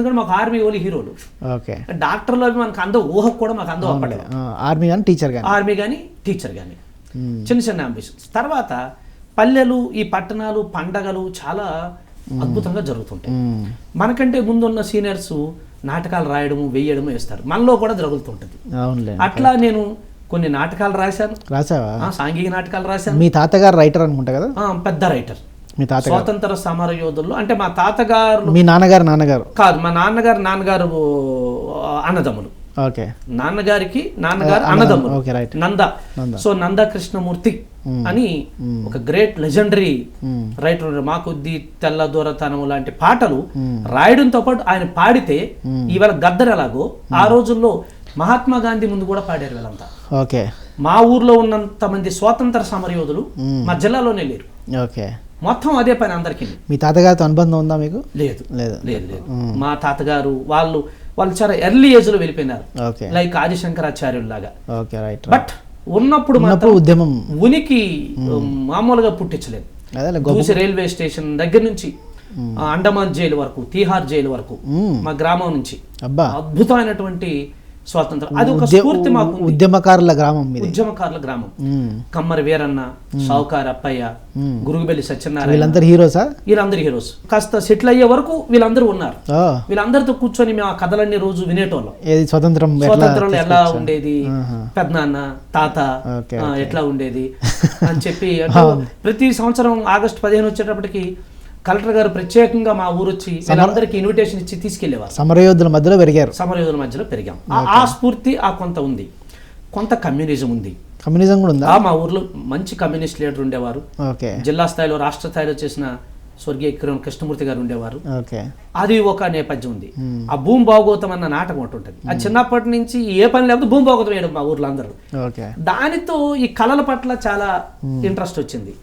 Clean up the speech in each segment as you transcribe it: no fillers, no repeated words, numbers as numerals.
ఎందుకంటే మాకు ఆర్మీ వాళ్ళు హీరోలు. ఓకే. డాక్టర్లు అవి మనకు అందం, ఊహకు కూడా మాకు అందం అప్పట్లో. ఆర్మీ కానీ టీచర్ కానీ చిన్న చిన్న అంబిషన్స్. తర్వాత పల్లెలు, ఈ పట్టణాలు, పండగలు చాలా అద్భుతంగా జరుగుతుంటాయి. మనకంటే ముందున్న సీనియర్స్ నాటకాలు రాయడము, వేయడము వేస్తారు, మనలో కూడా జరుగుతుంటది. అట్లా నేను కొన్ని నాటకాలు రాశావా? సాంఘిక నాటకాలు రాశాను. మీ తాతగారు రైటర్ అనుకుంటా కదా? పెద్ద రైటర్. మీ తాత స్వాతంత్ర సమర యోధుల్లో అంటే మా తాతగారు, మీ నాన్నగారు కాదు, మా నాన్నగారు అన్నదమ్ములు. ఓకే. నాన్నగారు అన్నదమ్ములు నంద. సో నంద కృష్ణమూర్తి అని ఒక గ్రేట్ లెజెండరీ రైటర్. మాకొద్ది తెల్ల దూరతనము లాంటి పాటలు రాయడంతో పాటు ఆయన పాడితే ఇవాళ గద్దర్ ఎలాగో ఆ రోజుల్లో మహాత్మా గాంధీ ముందు కూడా పాడారు వీళ్ళంతా. ఓకే. మా ఊర్లో ఉన్నంత మంది స్వాతంత్ర సమరయోధులు మా జిల్లాలోనే లేరు. ఓకే. మొత్తం అదే పని అందరికీ. మీ తాతగారితో అనుబంధం ఉందా మీకు? లేదు. మా తాతగారు వాళ్ళు చాలా ఎర్లీ ఏజ్ లో వెళ్ళిపోయినారు, లైక్ ఆదిశంకరాచార్యుల్లాగా. బట్ ఉన్నప్పుడు ఉద్యమం ఉనికి మామూలుగా పుట్టించలేదు. రైల్వే స్టేషన్ దగ్గర నుంచి అండమాన్ జైలు వరకు, తీహార్ జైలు వరకు మా గ్రామం నుంచి అద్భుతమైనటువంటి స్వాతంత్రం. అది ఒక స్ఫూర్తి మాకు. ఉద్యమకారుల గ్రామం. కమ్మరి వీరన్న, షావుకార్ అప్పయ్య, గురుగుబెల్లి సత్యనారాయణ, వీళ్ళందరూ హీరోస్. కాస్త సెటిల్ అయ్యే వరకు వీళ్ళందరూ ఉన్నారు. వీళ్ళందరితో కూర్చొని మేము ఆ కథలన్నీ రోజు వినేటోళ్ళం. స్వతంత్రంలో ఎలా ఉండేది, పెద్దనాన్న తాత ఎట్లా ఉండేది అని చెప్పి. ప్రతి సంవత్సరం ఆగస్టు 15 వచ్చేటప్పటికి కలెక్టర్ గారు ప్రత్యేకంగా మా ఊరు వచ్చి వీళ్ళందరికీ ఇన్విటేషన్ ఇచ్చి తీసుకెళ్లేవారు. సమరయోధుల మధ్యలో పెరిగాం. ఆ స్ఫూర్తి ఆ కొంత ఉంది. కొంత కమ్యూనిజం ఉంది. కమ్యూనిజం కూడా ఉందా? మా ఊర్లో మంచి కమ్యూనిస్ట్ లీడర్ ఉండేవారు. జిల్లా స్థాయిలో, రాష్ట్ర స్థాయిలో చేసిన స్వర్గీయ కిరణ్ కృష్ణమూర్తి గారు ఉండేవారు. అది ఒక నేపథ్యం ఉంది. ఆ భూమి భాగవతం అన్న నాటకం ఒకటి ఉంటుంది. అది చిన్నప్పటి నుంచి ఏ పని లేకపోతే భూమి భాగవతం వేయడం మా ఊర్లో అందరూ. దానితో ఈ కళల పట్ల చాలా ఇంట్రెస్ట్ వచ్చింది.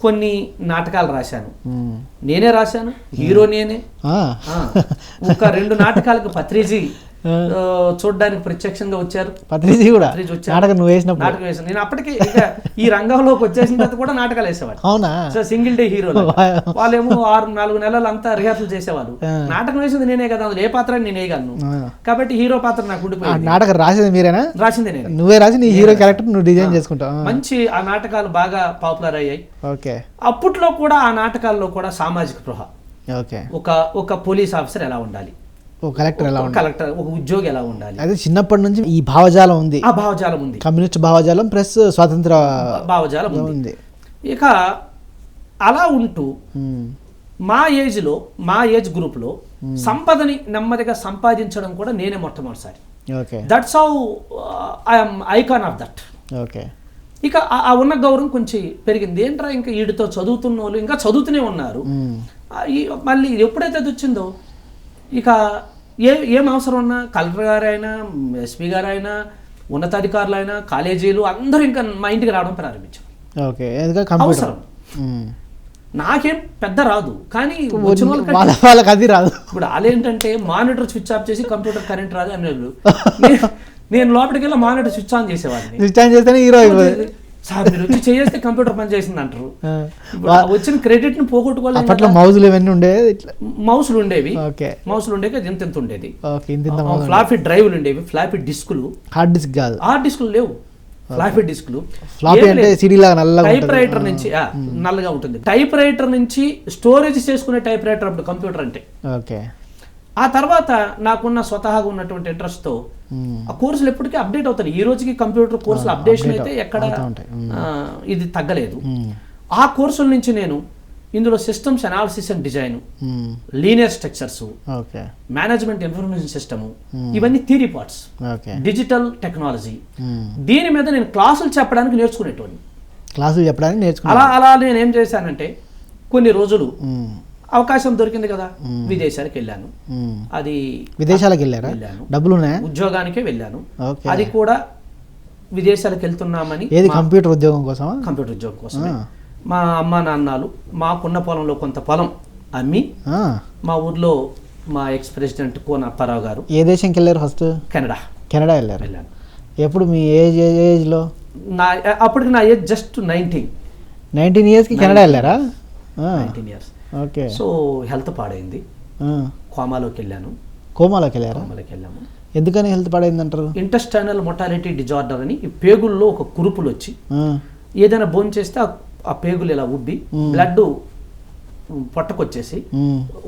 కొన్ని నాటకాలు రాశాను, నేనే రాశాను, హీరో నేనే. ఒక 2 నాటకాలకు పత్రిజీ చూడడానికి ప్రత్యక్షంగా వచ్చారు. నాటకం వేసాను. నేను అప్పటికే ఈ రంగంలోకి వచ్చేసిన తర్వాత కూడా నాటకాలు వేసేవాడు. సో సింగిల్ డే హీరో వాళ్ళేమో 4 నెలలు అంతా రిహార్సల్ చేసేవాళ్ళు. నాటకం వేసింది నేనే కదా, అందులో ఏ పాత్ర నేనే వేయగలను కాబట్టి హీరో పాత్ర నాకు ఉండిపోయింది. నాటకం రాసింది మీరేనా? రాసింది నేను. నువ్వే రాసి నీ హీరో క్యారెక్టర్ నువ్వు డిజైన్ చేసుకుంటావు. మంచి ఆ నాటకాలు బాగా పాపులర్ అయ్యాయి. అప్పట్లో కూడా ఆ నాటకాల్లో కూడా సామాజిక ప్రభావం. ఒక పోలీస్ ఆఫీసర్ ఎలా ఉండాలి, కలెక్టర్, ఒక ఉద్యోగి ఎలా ఉండాలి, అదే చిన్నప్పటి నుంచి ఈ భావజాలం ఉంది. ఆ భావజాలం ఉంది. కమ్యూనిస్ట్ భావజాలం ప్లస్ స్వాతంత్ర భావజాలం ఉంది. ఇక అలా ఉంటూ మా ఏజ్ గ్రూప్ లో సంపదని నెమ్మదిగా సంపాదించడం కూడా నేనే మొట్టమొదటిసారి. That's how I'm icon of that. ఇక ఆ ఉన్న గౌరవం కొంచెం పెరిగింది. ఏంట్రా ఇంకా వీడితో చదువుతున్న వాళ్ళు ఇంకా చదువుతూనే ఉన్నారు. మళ్ళీ ఎప్పుడైతే అది వచ్చిందో ఇక ఏం అవసరం ఉన్నా కలెక్టర్ గారైనా, ఎస్పీ గారైనా, ఉన్నతాధికారులు అయినా, కాలేజీలు అందరూ ఇంకా మా ఇంటికి రావడం ప్రారంభించారు. అవసరం. నాకేం పెద్ద రాదు, కానీ వాళ్ళకి అది రాదు. ఇప్పుడు వాళ్ళేంటంటే మానిటర్ స్విచ్ ఆఫ్ చేసి కంప్యూటర్ కరెంట్ రాదు అనేవాళ్ళు. నేను లోపలికి వెళ్ళి మానిటర్ స్విచ్ ఆన్ చేసేవాడిని. స్విచ్ ఆన్ చేస్తేనే హీరో అయిపోయింది. సార్ మీరు వచ్చి చేస్తే కంప్యూటర్ పని చేసింది అంటారు. వచ్చిన క్రెడిట్ ని పోగొట్టుకోవాలి. అప్పట్లో మౌజులు ఇవన్నీ ఉండేవి. మౌసులు ఉండేవి ఇంత ఉండేది. ఫ్లాపీ డ్రైవ్లు ఉండేవి, ఫ్లాపీ డిస్కులు. హార్డ్ డిస్క్ కాదు, హార్డ్ డిస్కులు లేవు, ఫ్లాపీ డిస్కులు. టైప్ రైటర్ నుంచి నల్లగా ఉంటుంది. టైప్ రైటర్ నుంచి స్టోరేజ్ చేసుకునే టైప్ రైటర్ అప్పుడు కంప్యూటర్ అంటే. ఆ తర్వాత నాకున్న స్వతహాగా ఉన్నటువంటి ఇంట్రెస్ట్తో ఆ కోర్సులు ఎప్పటికీ అప్డేట్ అవుతాయి. ఈ రోజుకి కంప్యూటర్ కోర్సులు అప్డేషన్ అయితే ఎక్కడ ఇది తగ్గలేదు. ఆ కోర్సుల నుంచి నేను ఇందులో systems analysis and design, linear structures, management information system, ఇవన్నీ థియరీ పార్ట్స్, డిజిటల్ టెక్నాలజీ, దీని మీద నేను క్లాసులు చెప్పడానికి నేర్చుకునేటోని. అలా నేను ఏం చేశానంటే కొన్ని రోజులు అవకాశం దొరికింది కదా, విదేశాలకు వెళ్ళాను. అది విదేశాలకు వెళ్ళాను, డబ్బులు ఉద్యోగానికే వెళ్ళాను. అది కూడా విదేశాలకు వెళ్తున్నామని. కంప్యూటర్ ఉద్యోగం కోసం? కంప్యూటర్ ఉద్యోగం కోసం. మా అమ్మ నాన్నలు మాకున్న పొలంలో కొంత పొలం అమ్మి మా ఊర్లో మా ఎక్స్ ప్రెసిడెంట్ కోన అప్పారావు గారు. ఏ దేశంకి వెళ్ళారు ఫస్ట్? కెనడా వెళ్ళాను. ఎప్పుడు మీ ఏజ్లో? అప్పటికి నా ఏజ్ జస్ట్ 19 ఇయర్స్కి కెనడా వెళ్ళారా? 19 ఇయర్స్. సో హెల్త్ పాడైంది, కోమాలోకి వెళ్ళాను. కోమాలోకి వెళ్ళారా? కోమాలోకి వెళ్ళాము. ఎందుకని హెల్త్ పాడైంది అంటారు? ఇంటెస్టైనల్ మొటాలిటీ డిజార్డర్ అని ఈ పేగుల్లో ఒక కురుపులు వచ్చి ఏదైనా భోజనం చేస్తే ఆ పేగులు ఇలా ఉబ్బి బ్లడ్ పొట్టకొచ్చేసి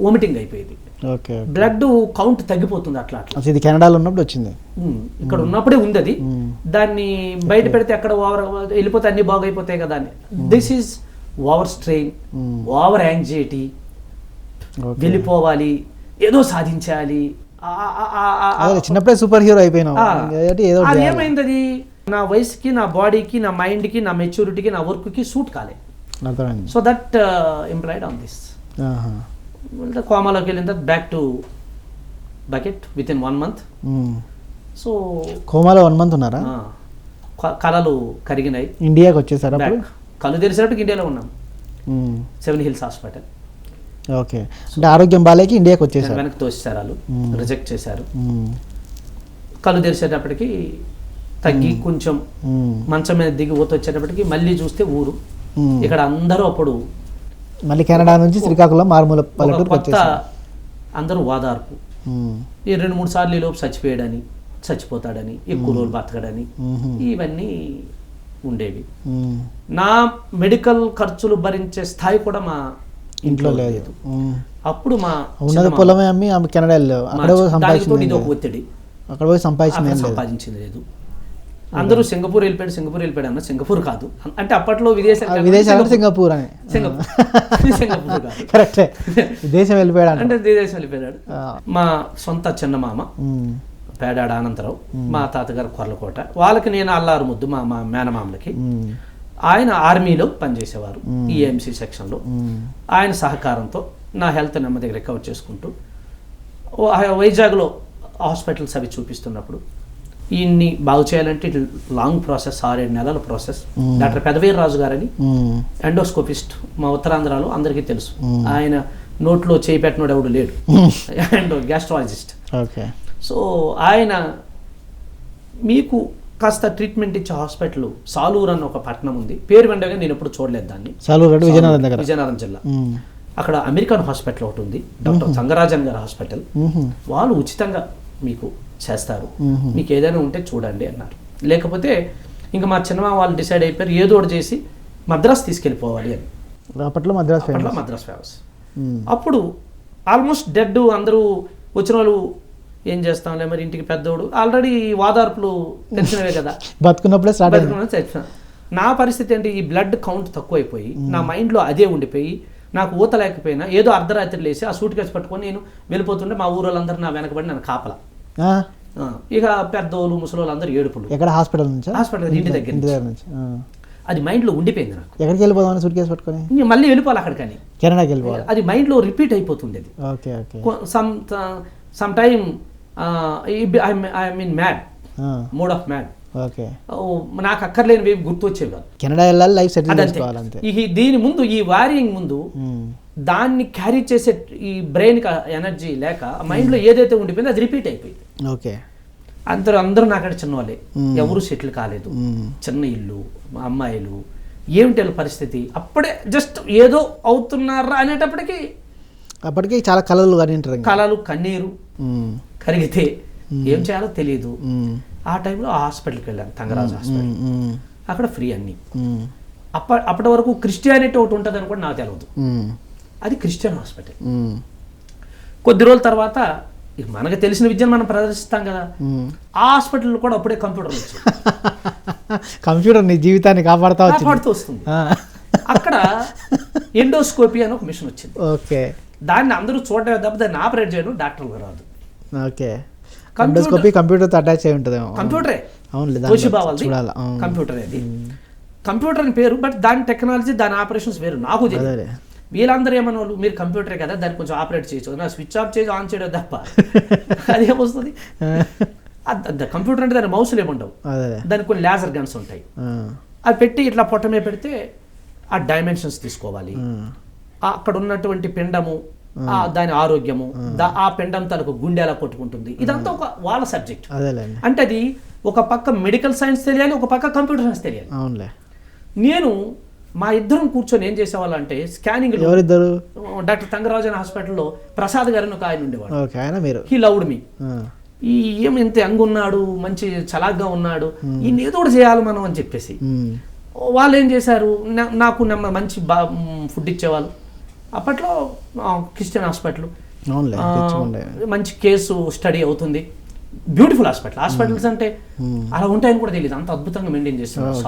వామిటింగ్ అయిపోయింది. బ్లడ్ కౌంట్ తగ్గిపోతుంది అట్లా అట్లా. ఇది కెనడాలో ఉన్నప్పుడు వచ్చింది. ఇక్కడ ఉన్నప్పుడే ఉంది అది. దాన్ని బయట పెడితే అక్కడ ఓవర్ వెళ్ళిపోతే అన్ని బాగైపోతాయి కదా అని. This is over strain, over anxiety, వెళ్ళిపోవాలి, ఏదో సాధించాలి. చిన్నప్పుడే సూపర్ హీరో అయిపోయినా. అది ఏమైంది, అది నా వయసుకి, నా బాడీకి, నా మైండ్కి, నా మెచ్యూరిటీకి, నా వర్క్కి సూట్ కాలే. So that implied on this. కోమాలోకి వెళ్ళిన తర్వాత back to bucket within 1 month. So కోమాలో 1 month ఉన్నారా? కళలు కరిగినాయి. ఇండియాకి వచ్చేసారా? కళ్ళు తెరిసినప్పుడు ఇండియాలో ఉన్నాం, 7 Hills హాస్పిటల్. ఓకే, అంటే ఆరోగ్యం బాలేకి ఇండియాకి వచ్చేసారు. వెనక్కి తోసేసారు వాళ్ళు, రిజెక్ట్ చేశారు. కళ్ళు తెరిచేటప్పటికి తగ్గి కొంచెం మంచం మీద దిగి వచ్చేటప్పటికి మళ్ళీ చూస్తే ఊరు. ఇక్కడ అందరూ అప్పుడు మళ్ళీ కెనడా నుంచి శ్రీకాకుళం మారుమూల పల్లెటూరు కొత్త, అందరూ వాదార్పు. ఈ 2-3 సార్లు ఈ లోపు చచ్చిపోయాడని, చచ్చిపోతాడని, ఎక్కువ రోజులు బతకడని, ఇవన్నీ ఉండేవి. నా మెడికల్ ఖర్చులు భరించే స్థాయి కూడా మా ఇంట్లో లేదు. అప్పుడు మా ఉన్నది పొలమే అమ్మి ఆమె కెనడా వెళ్ళావు. అక్కడ ఒత్తిడి, అక్కడ పోయి సంపాదించింది లేదు. అందరూ సింగపూర్ వెళ్ళిపోయాడు అన్న. సింగపూర్ కాదు అంటే అప్పట్లో విదేశాలు సింగపూర్ అని. సింగపూర్ కరెక్టే, విదేశం వెళ్ళిపోయాడు అంటే విదేశం వెళ్ళిపోయాడు. మా సొంత చిన్నమామ పేడాడ అనంతరావు, మా తాతగారు కొర్లకోట, వాళ్ళకి నేను అల్లారు ముద్దు మా మేనమామలకి. ఆయన ఆర్మీలో పనిచేసేవారు, ఈఎంసీ సెక్షన్లో. ఆయన సహకారంతో నా హెల్త్ నెమ్మదిగా రికవర్ చేసుకుంటూ వైజాగ్లో హాస్పిటల్స్ అవి చూపిస్తున్నప్పుడు, ఈయన్ని బాగు చేయాలంటే ఇట్ లాంగ్ ప్రాసెస్, 6-7 నెలల ప్రాసెస్. డాక్టర్ పెదవీర్రాజు గారని ఎండోస్కోపిస్ట్, మా ఉత్తరాంధ్రలో అందరికీ తెలుసు. ఆయన నోట్లో చేయి పెట్టినోడు ఎవడు లేడు, అండ్ గ్యాస్ట్రాలజిస్ట్. సో ఆయన మీకు కాస్త ట్రీట్మెంట్ ఇచ్చే హాస్పిటల్ సాలూరు అన్న ఒక పట్టణం ఉంది, పేరు వెంటగా నేను ఎప్పుడు చూడలేదు దాన్ని. విజయనగరం జిల్లా. అక్కడ అమెరికన్ హాస్పిటల్ ఒకటి ఉంది, డాక్టర్ సంగరాజన్ గారి హాస్పిటల్. వాళ్ళు ఉచితంగా మీకు చేస్తారు, మీకు ఏదైనా ఉంటే చూడండి అన్నారు. లేకపోతే ఇంకా మా చిన్నమా వాళ్ళు డిసైడ్ అయిపోయారు ఏదో ఒకటి చేసి మద్రాస్ తీసుకెళ్ళిపోవాలి అని. అప్పట్లో మద్రాస్ ఫేమస్. అప్పుడు ఆల్మోస్ట్ డెడ్, అందరూ వచ్చిన వాళ్ళు ఏం చేస్తాంలే మరి, ఇంటికి పెద్దోడు, ఆల్రెడీ వాదార్పులు తెలిసినవే కదా, బతుకున్నప్పుడే. నా పరిస్థితి ఏంటి, ఈ బ్లడ్ కౌంట్ తక్కువైపోయి నా మైండ్లో అదే ఉండిపోయి నాకు ఊత లేకపోయినా ఏదో అర్ధరాత్రి లేసి ఆ సూట్ కేసు పట్టుకొని నేను వెళ్ళిపోతుంటే మా ఊరోళ్ళందరూ నా వెనకబడి నన్ను కాపలా. ఇక పెద్దోళ్ళు ముసలోళ్ళు అందరూ ఏడుపులు. ఎక్కడ? హాస్పిటల్ నుంచి? హాస్పిటల్ ఇంటి దగ్గర నుంచి. అది మైండ్లో ఉండిపోయింది నాకు. ఎక్కడికి వెళ్ళిపోదామని సూట్ కేసు పట్టుకొని మళ్ళీ వెళ్ళిపోవాలి అక్కడికని, కెనడాకి వెళ్ళిపోవాలి. అది మైండ్లో రిపీట్ అయిపోతుంది. అది some time I mean mad, mode of mad. నాకు అక్కర్లేనివి గుర్తొచ్చేవి కాదు. కెనడా వెళ్ళాలి, లైఫ్ సెటిల్ చేసుకోవాలంతే. దీని ముందు, ఈ వారియింగ్ ముందు దాన్ని క్యారీ చేసే ఈ బ్రెయిన్కి ఎనర్జీ లేక మైండ్లో ఏదైతే ఉండిపోయిందో అది రిపీట్ అయిపోయింది. ఓకే, అందరూ నాకంటే చిన్న వాళ్ళే, ఎవరు సెటిల్ కాలేదు, చిన్న ఇల్లు, అమ్మాయిలు, ఏమిటి వాళ్ళ పరిస్థితి. అప్పుడే జస్ట్ ఏదో అవుతున్నారా అనేటప్పటికీ అప్పటికి చాలా కళలు కన్నీరు కరిగితే ఏం చేయాలో తెలియదు. ఆ టైంలో హాస్పిటల్కి వెళ్ళాను, తంగరాజు హాస్పిటల్. అక్కడ ఫ్రీ అన్ని. అప్పటి వరకు క్రిస్టియానిటీ ఒకటి ఉంటుంది అని కూడా నాకు తెలియదు. అది క్రిస్టియన్ హాస్పిటల్. కొద్ది రోజుల తర్వాత మనకు తెలిసిన విద్యను మనం ప్రదర్శిస్తాం కదా, ఆ హాస్పిటల్లో కూడా అప్పుడే కంప్యూటర్ వచ్చింది. కంప్యూటర్ నీ జీవితాన్ని కాపాడుతూ వస్తుంది. అక్కడ ఎండోస్కోపీ అని ఒక మిషన్ వచ్చింది. ఓకే, దాన్ని అందరూ చూడలేదు తప్ప దాన్ని ఆపరేట్ చేయడం డాక్టర్లు రాదు. ఓకే, కంప్యూటర్ అటాచ్ అయి ఉంటుంది. కంప్యూటరే, కంప్యూటర్. అది కంప్యూటర్ అని పేరు, బట్ దాని టెక్నాలజీ, దాని ఆపరేషన్స్ వేరు. నాకు తెలియదు. వీళ్ళందరూ ఏమన్నా వాళ్ళు, మీరు కంప్యూటరే కదా దాన్ని కొంచెం ఆపరేట్ చేయొచ్చు, నా స్విచ్ ఆఫ్ చేసి ఆన్ చేయడం తప్ప అదేమొస్తుంది. కంప్యూటర్ అంటే దాని మౌసులు ఏముండవు, దానికి కొన్ని లేజర్ గన్స్ ఉంటాయి. అది పెట్టి ఇట్లా పొట్టమే పెడితే ఆ డైమెన్షన్స్ తీసుకోవాలి, అక్కడ ఉన్నటువంటి పిండము, దాని ఆరోగ్యము, ఆ పిండం తనకు గుండె ఎలా కొట్టుకుంటుంది, ఇదంతా ఒక వాళ్ళ సబ్జెక్ట్. అంటే అది ఒక పక్క మెడికల్ సైన్స్ తెలియాలి, ఒక పక్క కంప్యూటర్ సైన్స్ తెలియాలి. నేను మా ఇద్దరం కూర్చొని ఏం చేసేవాళ్ళు అంటే స్కానింగ్, ఎవరిద్దరు? డాక్టర్ తంగరాజన్ హాస్పిటల్లో ప్రసాద్ గారిని ఒక ఆయన ఉండేవాడు. ఆయన మీరు హీ లవ్డ్ మీ. ఈ ఏం ఇంత యంగ్ ఉన్నాడు, మంచి చలాగ్గా ఉన్నాడు, ఈయన ఏదో ఒకటి చేయాలి మనం అని చెప్పేసి వాళ్ళు ఏం చేశారు, నాకు మంచి ఫుడ్ ఇచ్చేవాళ్ళు. అప్పట్లో క్రిస్టియన్ హాస్పిటల్, మంచి కేసు స్టడీ అవుతుంది, బ్యూటిఫుల్ హాస్పిటల్స్ అంటే అలా ఉంటాయని కూడా తెలియదు, అంత అద్భుతంగా మెయింటైన్ చేస్తున్నారు.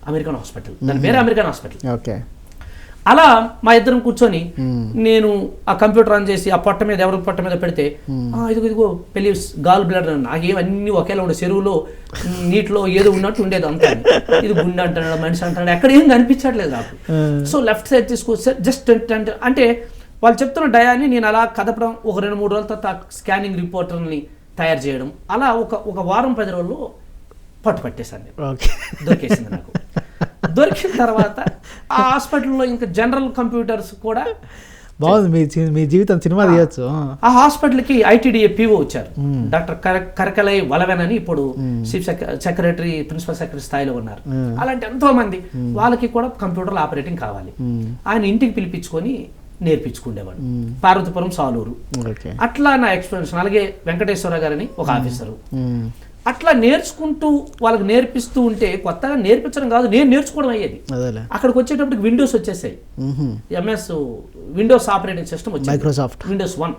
అమెరికన్ హాస్పిటల్, దాని పేరు అమెరికన్ హాస్పిటల్. అలా మా ఇద్దరం కూర్చొని నేను ఆ కంప్యూటర్ ఆన్ చేసి ఆ పొట్ట మీద ఎవరి పొట్ట మీద పెడితే ఇదిగో పెళ్లి గాల్ బ్లడర్, నాకేం అన్ని ఒకేలా ఉండే, చెరువులో నీటిలో ఏదో ఉన్నట్టు ఉండేది అంతా. ఇది గుండె అంటున్నాడు, మనిషి అంటున్నాడు, ఎక్కడ ఏం కనిపించట్లేదు నాకు. సో లెఫ్ట్ సైడ్ తీసుకొస్తే జస్ట్ అంటే వాళ్ళు చెప్తున్న డయాని నేను అలా కదపడం, ఒక 2-3 రోజుల తర్వాత స్కానింగ్ రిపోర్టర్ని తయారు చేయడం, అలా ఒక వారం 10 రోజుల్లో పట్టేశాను. దొరికేసింది నాకు. దొరికిన తర్వాత ఆ హాస్పిటల్లో ఇంకా జనరల్ కంప్యూటర్స్ కూడా బాగుంది. మీ జీవితం సినిమా తీయచ్చు. ఆ హాస్పిటల్కి ఐటీడీఏ పీఓ వచ్చారు, డాక్టర్ కరకలై వలవెన్ అని, ఇప్పుడు చీఫ్ సెక్రటరీ, ప్రిన్సిపల్ సెక్రటరీ స్థాయిలో ఉన్నారు. అలాంటి ఎంతో మంది, వాళ్ళకి కూడా కంప్యూటర్లు ఆపరేటింగ్ కావాలి. ఆయన ఇంటికి పిలిపించుకొని నేర్పించుకునేవాడు, పార్వతీపురం, సాలూరు. అట్లా నా ఎక్స్పీరియన్స్. అలాగే వెంకటేశ్వర గారని ఒక ఆఫీసరు, అట్లా నేర్చుకుంటూ వాళ్ళకి నేర్పిస్తూ ఉంటే, కొత్తగా నేర్పించడం కాదు, నేను నేర్చుకోవడం అయ్యేది. అక్కడికి వచ్చేటప్పటికి విండోస్ వచ్చేసాయి, ఎంఎస్ విండోస్ ఆపరేటింగ్ సిస్టమ్ వచ్చి, మైక్రోసాఫ్ట్ విండోస్ 1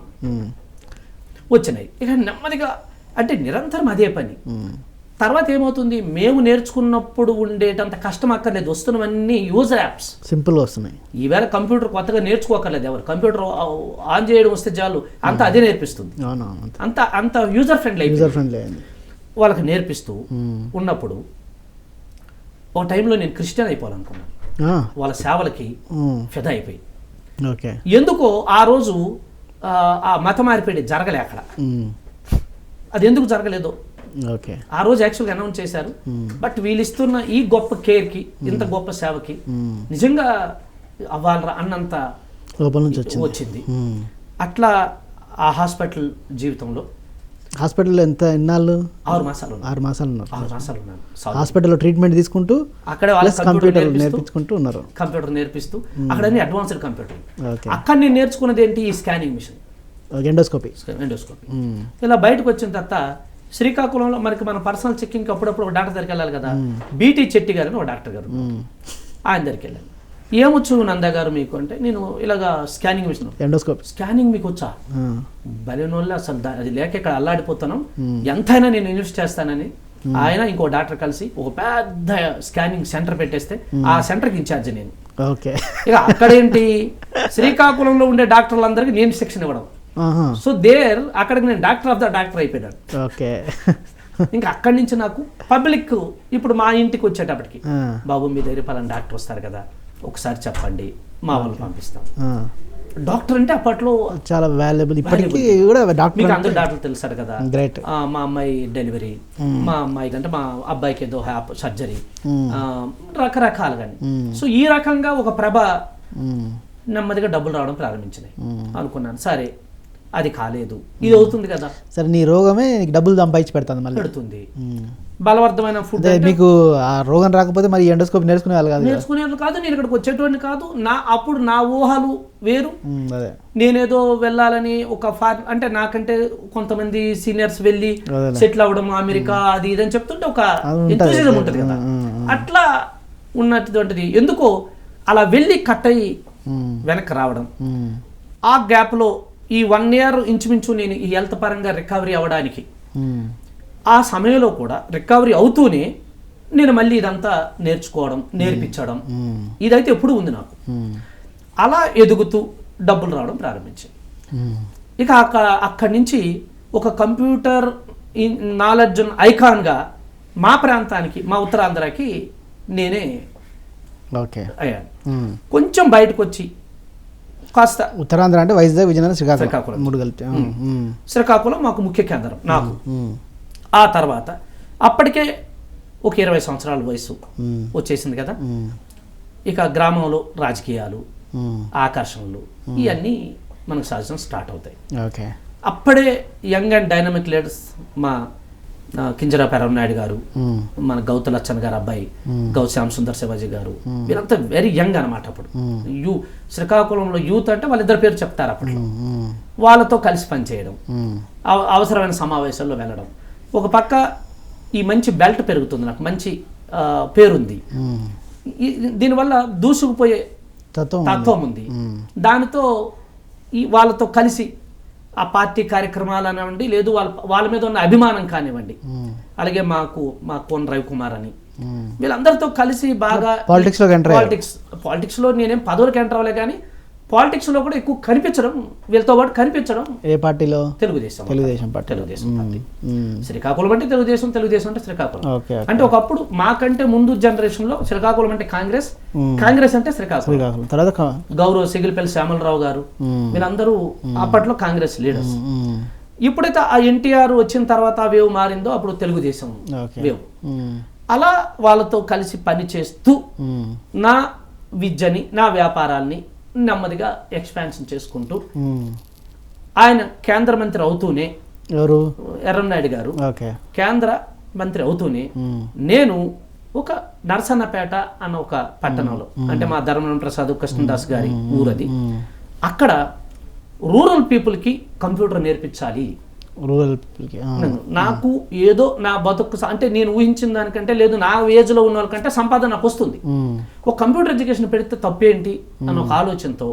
వచ్చినాయి. ఇక నెమ్మదిగా అంటే నిరంతరం అదే పని. తర్వాత ఏమవుతుంది, మేము నేర్చుకున్నప్పుడు ఉండేటంత కష్టం అక్కర్లేదు, వస్తున్నవన్నీ యూజర్ యాప్స్ సింపుల్గా వస్తున్నాయి. ఈవేళ కంప్యూటర్ కొత్తగా నేర్చుకోకర్లేదు ఎవరు, కంప్యూటర్ ఆన్ చేయడం వస్తే చాలు, అంత అదే నేర్పిస్తుంది. అంత యూజర్ ఫ్రెండ్లీ వాళ్ళకి నేర్పిస్తూ ఉన్నప్పుడు ఒక టైంలో నేను క్రిస్టియన్ అయిపోవాలనుకున్నాను, వాళ్ళ సేవలకి ఫిదా అయిపోయి. ఎందుకో ఆ రోజు ఆ మత మార్పిడి జరగలే అక్కడ. అది ఎందుకు జరగలేదో ఆ రోజు యాక్చువల్గా అనౌన్స్ చేశారు, బట్ వీళ్ళు ఇస్తున్న ఈ గొప్ప కేర్కి, ఇంత గొప్ప సేవకి నిజంగా అవ్వాలరా అన్నంత వచ్చింది. అట్లా ఆ హాస్పిటల్ జీవితంలో, హాస్పిటల్లో ఎన్నాళ్ళు? 6 మాసాలు. 6 మాసాలు ఉన్నారు. 6 మాసాలు ఉన్నాను హాస్పిటల్లో ట్రీట్మెంట్ తీసుకుంటూ, అక్కడే కంప్యూటర్ నేర్పించుకుంటూ ఉన్నారు. కంప్యూటర్ నేర్పిస్తూ అక్కడ అడ్వాన్స్డ్ కంప్యూటర్. అక్కడ నేను నేర్చుకున్నది ఏంటి, ఈ స్కానింగ్ మిషన్, ఎండోస్కోపీ. ఇలా బయటకు వచ్చిన తర్వాత శ్రీకాకుళంలో మనకి మన పర్సనల్ చెక్కింగ్ అప్పుడప్పుడు ఒక డాక్టర్ దగ్గరికి వెళ్ళాలి కదా, బీటీ చెట్టి గారు అని ఒక డాక్టర్ గారు, ఆయన దగ్గరికి వెళ్ళాను. ఏమొచ్చు నందా గారు మీకు అంటే, నేను ఇలాగా స్కానింగ్ మిషన్, ఎండోస్కోపీ స్కానింగ్ మీకు వచ్చా? బలినోళ్ళ అసలు అది లేక ఇక్కడ అల్లాడిపోతాను, ఎంతైనా నేను ఇన్వెస్ట్ చేస్తానని ఆయన ఇంకో డాక్టర్ కలిసి ఒక పెద్ద స్కానింగ్ సెంటర్ పెట్టేస్తే, ఆ సెంటర్కి ఇన్ఛార్జ్ నేను. ఇక అక్కడేంటి, శ్రీకాకుళంలో ఉండే డాక్టర్లందరికీ నేను శిక్షణ ఇవ్వడం. సో అక్కడికి నేను డాక్టర్ ఆఫ్ ద డాక్టర్ అయిపోయాను. ఇంకా అక్కడి నుంచి నాకు పబ్లిక్, ఇప్పుడు మా ఇంటికి వచ్చేటప్పటికి, బాబు మీ దగ్గర పలానా డాక్టర్ వస్తారు కదా, ఒకసారి చెప్పండి, మా వాళ్ళు పంపిస్తాం. డాక్టర్ అంటే అప్పట్లో చాలా వాల్యుబుల్. ఇప్పటికీ కూడా మీకు అందరూ డాక్టర్లు తెలుసారు కదా. మా అమ్మాయి డెలివరీ, మా అమ్మాయి కంటే మా అబ్బాయికి ఏదో సర్జరీ, రకరకాలుగా. సో ఈ రకంగా ఒక ప్రభ నెమ్మదిగా డబ్బులు రావడం ప్రారంభించినాయి. అనుకున్నాను, సరే అది కాలేదు, ఇది అవుతుంది కదా, సరే నీ రోగమే నీకు డబ్బులు సంపాదించి పెడుతుంది, మళ్ళీ పెడుతుంది. బలవర్ధమైన ఫుడ్ మీకు ఆ రోగం రాకపోతే మరి ఎండోస్కోప్ నేర్చుకునే వాళ్ళు కాదు, నేను ఇక్కడికి వచ్చేటోడిని కాదు. అప్పుడు నా ఊహలు వేరు. నేనేదో వెళ్ళాలని ఒక అంటే నాకంటే కొంతమంది సీనియర్స్ వెళ్ళి సెటిల్ అవ్వడం అమెరికా అది ఇదని చెప్తుంటే ఒక ఎంతూజిజం ఉంటుంది కదా, అట్లా ఉన్నటువంటిది. ఎందుకో అలా వెళ్ళి కట్ అయ్యి వెనక్కి రావడం, ఆ గ్యాప్లో ఈ 1 year ఇంచుమించు నేను ఈ హెల్త్ పరంగా రికవరీ అవ్వడానికి, ఆ సమయంలో కూడా రికవరీ అవుతూనే నేను మళ్ళీ ఇదంతా నేర్చుకోవడం, నేర్పించడం, ఇదైతే ఎప్పుడు ఉంది నాకు. అలా ఎదుగుతూ డబ్బులు రావడం ప్రారంభించాయి. ఇక అక్కడి నుంచి ఒక కంప్యూటర్ నాలెడ్జ్ ఐకాన్గా మా ప్రాంతానికి, మా ఉత్తరాంధ్రకి నేనే అయ్యాను. కొంచెం బయటకు వచ్చి కాస్త, ఉత్తరాంధ్ర అంటే వైజాగ్, విజయనగరం, శ్రీకాకుళం, 3 కలిపి. శ్రీకాకుళం మాకు ముఖ్య కేంద్రం నాకు. ఆ తర్వాత అప్పటికే ఒక 20 సంవత్సరాల వయసు వచ్చేసింది కదా. ఇక గ్రామంలో రాజకీయాలు, ఆకర్షణలు ఇవన్నీ మనకు సహజం స్టార్ట్ అవుతాయి. అప్పుడే యంగ్ అండ్ డైనమిక్ లీడర్స్ మా కింజరాపు నాయుడు గారు, మన గౌతలచ్చన్ గారు అబ్బాయి శ్యామ్ సుందర్ శివాజీ గారు, వీరంతా వెరీ యంగ్ అనమాట అప్పుడు. శ్రీకాకుళంలో యూత్ అంటే వాళ్ళిద్దరు పేరు చెప్తారు అప్పట్లో. వాళ్ళతో కలిసి పనిచేయడం, అవసరమైన సమావేశాల్లో వెళ్ళడం. ఒక పక్క ఈ మంచి బెల్ట్ పెరుగుతుంది, నాకు మంచి పేరుంది, దీనివల్ల దూసుకుపోయే తత్వం ఉంది. దానితో వాళ్ళతో కలిసి ఆ పార్టీ కార్యక్రమాలు అనివ్వండి, లేదు వాళ్ళ మీద ఉన్న అభిమానం కానివ్వండి, అలాగే మా కోన్ రవికుమార్ అని వీళ్ళందరితో కలిసి బాగా పాలిటిక్స్ లో నేనేం పదవులకు ఎంటర్ అవ్వలే, కానీ పాలిటిక్స్ లో కూడా ఎక్కువ కనిపించడం, వీళ్ళతో పాటు కనిపించడం. ఏ పార్టీలో? తెలుగుదేశం పార్టీ. శ్రీకాకుళం అంటే తెలుగుదేశం అంటే శ్రీకాకుళం. అంటే ఒకప్పుడు మాకంటే ముందు జనరేషన్ లో శ్రీకాకుళం అంటే కాంగ్రెస్ అంటే శ్రీకాకుళం. తర్వాత గౌరవ్ సిగిల్పల్లి శ్యామలరావు గారు వీళ్ళందరూ అప్పట్లో కాంగ్రెస్ లీడర్స్. ఎప్పుడైతే ఆ ఎన్టీఆర్ వచ్చిన తర్వాత ఆ వేవ్ మారిందో అప్పుడు తెలుగుదేశం వేవ్. అలా వాళ్ళతో కలిసి పని చేస్తూ నా విద్యని, నా వ్యాపారాల్ని నెమ్మదిగా ఎక్స్పాన్షన్ చేసుకుంటూ ఆయన కేంద్ర మంత్రి అవుతూనే, ఎర్రన్నాయుడు గారు కేంద్ర మంత్రి అవుతూనే, నేను ఒక నరసన్నపేట అన్న ఒక పట్టణంలో, అంటే మా ధర్మవరం ప్రసాద్ కృష్ణదాస్ గారి ఊరది, అక్కడ రూరల్ పీపుల్కి కంప్యూటర్ నేర్పించాలి. నాకు ఏదో నా బతుకు అంటే నేను ఊహించిన దానికంటే, లేదు నా ఏజ్లో ఉన్న వాళ్ళకంటే సంపాదన నాకు వస్తుంది, ఒక కంప్యూటర్ ఎడ్యుకేషన్ పెడితే తప్పేంటి అన్న ఒక ఆలోచనతో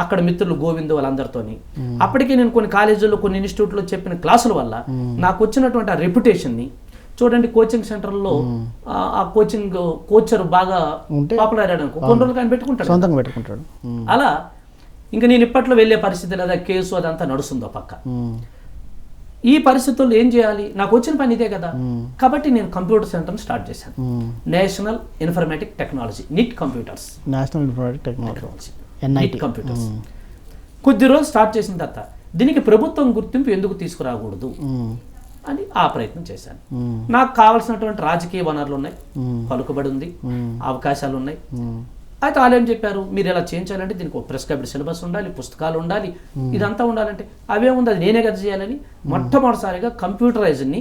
అక్కడ మిత్రులు గోవింద్ వాళ్ళందరితోని, అప్పటికే నేను కొన్ని కాలేజీల్లో కొన్ని ఇన్స్టిట్యూట్లో చెప్పిన క్లాసుల వల్ల నాకు వచ్చినటువంటి ఆ రెప్యుటేషన్ని చూడండి. కోచింగ్ సెంటర్లో ఆ కోచర్ బాగా పాపులర్ అయ్యాడు, కొన్ని రోజులు కానీ పెట్టుకుంటాడు. అలా ఇంకా నేను ఇప్పట్లో వెళ్ళే పరిస్థితి లేదా, కేసు అదంతా నడుస్తుందో పక్క. ఈ పరిస్థితుల్లో ఏం చేయాలి, నాకు వచ్చిన పని ఇదే కదా, కాబట్టి నేను కంప్యూటర్ సెంటర్ని స్టార్ట్ చేశాను. National informatic technology, NIT computers, NIT computers. కొద్ది రోజులు స్టార్ట్ చేసిన తర్వాత దీనికి ప్రభుత్వం గుర్తింపు ఎందుకు తీసుకురాకూడదు అని ఆ ప్రయత్నం చేశాను. నాకు కావాల్సినటువంటి రాజకీయ వనరులు ఉన్నాయి, పలుకుబడి ఉంది, అవకాశాలు ఉన్నాయి. అయితే వాళ్ళు ఏం చెప్పారు, మీరు ఎలా చేయించాలంటే దీనికి ఒక ప్రిస్క్రైబ్డ్ సిలబస్ ఉండాలి, పుస్తకాలు ఉండాలి, ఇదంతా ఉండాలంటే అవే ఉంది, అది నేనే కదా చేయాలని మొట్టమొదటిసారిగా కంప్యూటరైజ్ని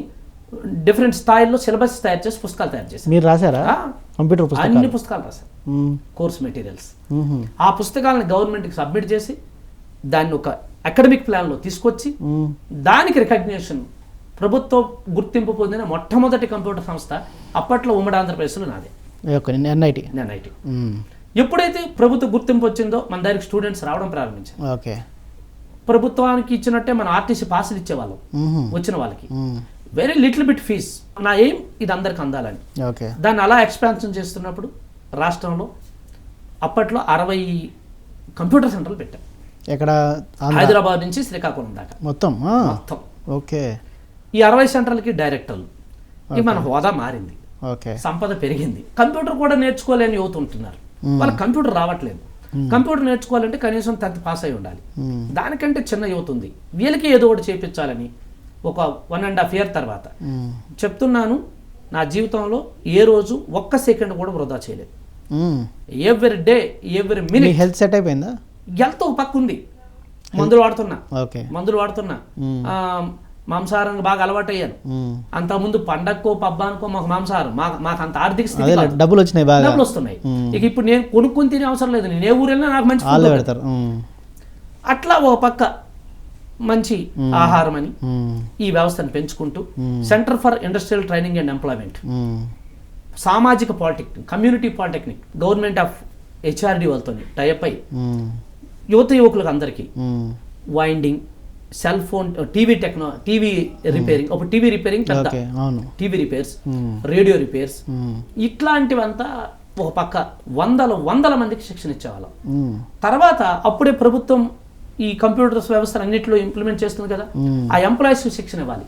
డిఫరెంట్ స్థాయిల్లో సిలబస్ తయారు చేసి పుస్తకాలు తయారు చేశారు. మీరు రాశారా? కంప్యూటర్ అన్ని పుస్తకాలు రాశారు, కోర్స్ మెటీరియల్స్. ఆ పుస్తకాలను గవర్నమెంట్కి సబ్మిట్ చేసి దాన్ని ఒక అకాడమిక్ ప్లాన్లో తీసుకొచ్చి దానికి రికగ్నిషన్, ప్రభుత్వ గుర్తింపు పొందిన మొట్టమొదటి కంప్యూటర్ సంస్థ అప్పట్లో ఉమ్మడి ఆంధ్రప్రదేశ్లో నాదే, NIT. ఎప్పుడైతే ప్రభుత్వ గుర్తింపు వచ్చిందో మన దగ్గరికి స్టూడెంట్స్ రావడం ప్రారంభించారు. ప్రభుత్వానికి ఇచ్చినట్టే మన ఆర్టీసీ పాసులు ఇచ్చేవాళ్ళం వచ్చిన వాళ్ళకి, వెరీ లిటిల్ బిట్ ఫీజ్. నా ఎయిమ్ ఇది అందరికి అందాలని. దాన్ని అలా ఎక్స్పాన్షన్ చేస్తున్నప్పుడు రాష్ట్రంలో అప్పట్లో 60 కంప్యూటర్ సెంటర్లు పెట్టాం. ఎక్కడ? హైదరాబాద్ నుంచి శ్రీకాకుళం దాకా మొత్తం. ఈ 60 సెంటర్లకి డైరెక్టర్లు. ఈ మన హోదా మారింది, సంపద పెరిగింది. కంప్యూటర్ కూడా నేర్చుకోలేని యువత ఉంటున్నారు, వాళ్ళకి కంప్యూటర్ రావట్లేదు. కంప్యూటర్ నేర్చుకోవాలంటే కనీసం 10th పాస్ అయి ఉండాలి. దానికంటే చిన్న యువత ఉంది, వీళ్ళకి ఏదో ఒకటి చేయించాలని ఒక 1.5 year తర్వాత చెప్తున్నాను, నా జీవితంలో ఏ రోజు ఒక్క సెకండ్ కూడా వృధా చేయలేదు. Every day, every minute. Health set అయిపోయిందా? హెల్త్ ఒక పక్క ఉంది, మందులు వాడుతున్నా, మాంసాహారం బాగా అలవాటు అయ్యాను. అంతకుముందు పండక్కో పబ్బానికో మాకు మాంసాహారం, మాకు అంత ఆర్థిక స్థితి, డబ్బులు వస్తున్నాయి. ఇక ఇప్పుడు నేను కొనుక్కొని తినే అవసరం లేదు, నేను ఏ ఊరెళ్ళినా నాకు మంచి పెడతారు. అట్లా ఒక పక్క మంచి ఆహారం అని ఈ వ్యవస్థను పెంచుకుంటూ centre for industrial training and employment, సామాజిక polytechnic, community polytechnic, government of HRD వాళ్ళతో టైప్ అయి యువకులకు అందరికీ winding, cell phone, TV repairing, ఒక టీవీ రిపేరింగ్, పెద్ద టీవీ రిపేర్స్, రేడియో రిపేర్స్, ఇట్లాంటివంతా ఒక పక్క వందల మందికి శిక్షణ ఇచ్చేవాళ్ళం. తర్వాత అప్పుడే ప్రభుత్వం ఈ కంప్యూటర్స్ వ్యవస్థను అన్నింటిలో ఇంప్లిమెంట్ చేస్తుంది కదా, ఆ ఎంప్లాయీస్ శిక్షణ ఇవ్వాలి.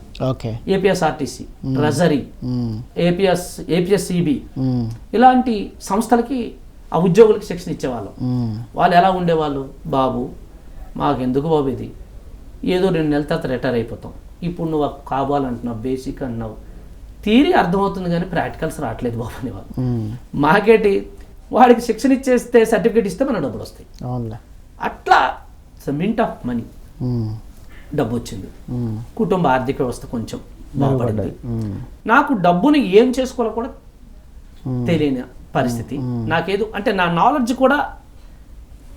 APSRTC, ట్రెజరీ, APSCB ఇలాంటి సంస్థలకి ఆ ఉద్యోగులకి శిక్షణ ఇచ్చేవాళ్ళం. వాళ్ళు ఎలా ఉండేవాళ్ళు, బాబు మాకెందుకు బాబు ఇది, ఏదో 2 నెలల తర్వాత రిటైర్ అయిపోతాం, ఇప్పుడు నువ్వు కావాలంటున్నావు, బేసిక్ అన్నావు, థియరీ అర్థమవుతుంది కానీ ప్రాక్టికల్స్ రావట్లేదు బాబు అనేవాళ్ళు. మాకేటి వాడికి శిక్షణ ఇచ్చేస్తే సర్టిఫికేట్ ఇస్తే మన డబ్బులు వస్తాయి. అట్లా మింట్ ఆఫ్ మనీ డబ్బు వచ్చింది. కుటుంబ ఆర్థిక వ్యవస్థ కొంచెం బాగుపడింది. నాకు డబ్బుని ఏం చేసుకోవాలో కూడా తెలియని పరిస్థితి. నాకేదో అంటే నా నాలెడ్జ్ కూడా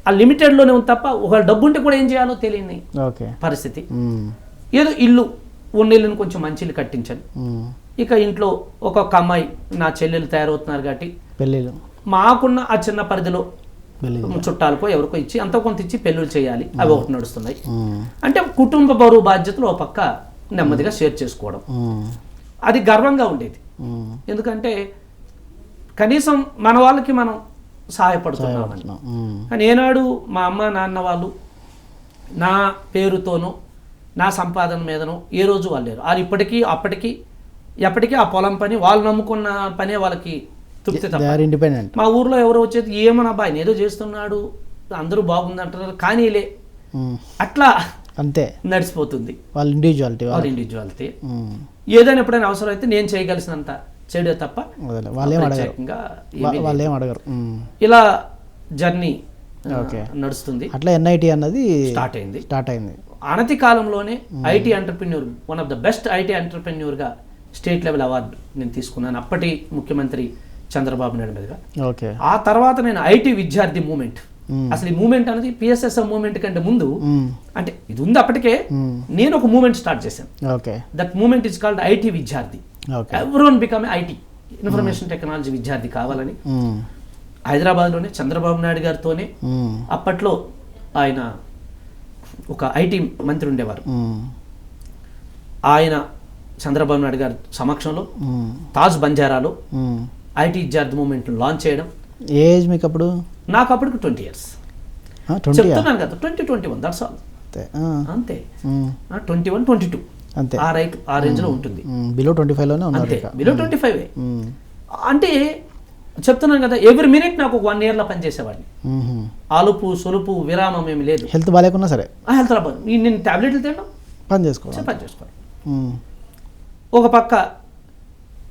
ఆ లిమిటెడ్లోనే ఉంది తప్ప ఒక డబ్బు ఉంటే కూడా ఏం చేయాలో తెలియని పరిస్థితి. ఏదో ఇల్లు ఉన్న ఇల్లుని కొంచెం మంచి ఇల్లు కట్టించాను. ఇక ఇంట్లో ఒక్కొక్క అమ్మాయి నా చెల్లెలు తయారవుతున్నారు కాబట్టి పెళ్ళిళ్ళు మాకున్న ఆ చిన్న పరిధిలో చుట్టాలకో ఎవరికో ఇచ్చి అంత కొంత ఇచ్చి పెళ్ళిళ్ళు చేయాలి, అవి ఒకటి నడుస్తున్నాయి. అంటే కుటుంబ బరువు బాధ్యతలు ఒక పక్క నెమ్మదిగా షేర్ చేసుకోవడం, అది గర్వంగా ఉండేది. ఎందుకంటే కనీసం మన వాళ్ళకి మనం సహాయపడుతున్నామని. కానీ ఏనాడు మా అమ్మ నాన్న వాళ్ళు నా పేరుతోనూ నా సంపాదన మీదనో ఏ రోజు వాళ్ళు లేరు. వాళ్ళు ఇప్పటికీ అప్పటికి ఎప్పటికీ ఆ పొలం పని వాళ్ళు నమ్ముకున్న పనే వాళ్ళకి తృప్తి తప్ప. మా ఊర్లో ఎవరో వచ్చేది ఏమన్నా అబ్బాయి ఏదో చేస్తున్నాడు అందరూ బాగుందంటారు కానీలే అట్లా అంతే నడిచిపోతుంది. వాళ్ళ ఇండివిజువాలిటీ ఏదైనా ఎప్పుడైనా అవసరం అయితే నేను చేయగలిసినంత చేయడే తప్ప వాళ్ళేం అడగరు. ఇలా జర్నీ నడుస్తుంది. అట్లా NIT అన్నది స్టార్ట్ అయింది. అనతి కాలంలోనే IT entrepreneur, one of the best IT ఎంటర్ప్రెన్యూర్గా స్టేట్ లెవెల్ అవార్డు నేను తీసుకున్నాను అప్పటి ముఖ్యమంత్రి చంద్రబాబు నాయుడు మీదుగా. ఆ తర్వాత నేను ఐటీ విద్యార్థి మూమెంట్, అసలు ఈ మూమెంట్ అనేది PSSM మూమెంట్ కంటే ముందు అంటే ఇది ఉంది అప్పటికే, నేను ఒక మూమెంట్ స్టార్ట్ చేశాను. That movement is called IT విద్యార్థి. Everyone become IT, information technology విద్యార్థి కావాలని హైదరాబాద్లోనే చంద్రబాబు నాయుడు గారితోనే అప్పట్లో ఆయన ఒక ఐటీ మంత్రి ఉండేవారు, ఆయన చంద్రబాబు నాయుడు గారి సమక్షంలో తాజ్ బంజారాలో ఐటీ విద్యార్థి మూమెంట్ లాంచ్ చేయడం. ఏజ్ మీకు అప్పుడు? నాకు అప్పటికి 20 years చెప్తున్నాను కదా, 2021 దట్స్ ఆల్ అంతే. 21, 22 అంతే, ఆ రేంజ్ లో ఉంటుంది. బిలో 25లోనే అంతే, బిలో 25. అంటే చెప్తున్నాను కదా, ఎవ్రీ మినిట్ నాకు 1 year లో పనిచేసేవాడిని. అలుపు సొలుపు విరామం ఏమి లేదు. హెల్త్ బాగాలేకున్నా సరే, హెల్త్ నేను టాబ్లెట్లు తినడం పని చేసుకోవాలి. ఒక పక్క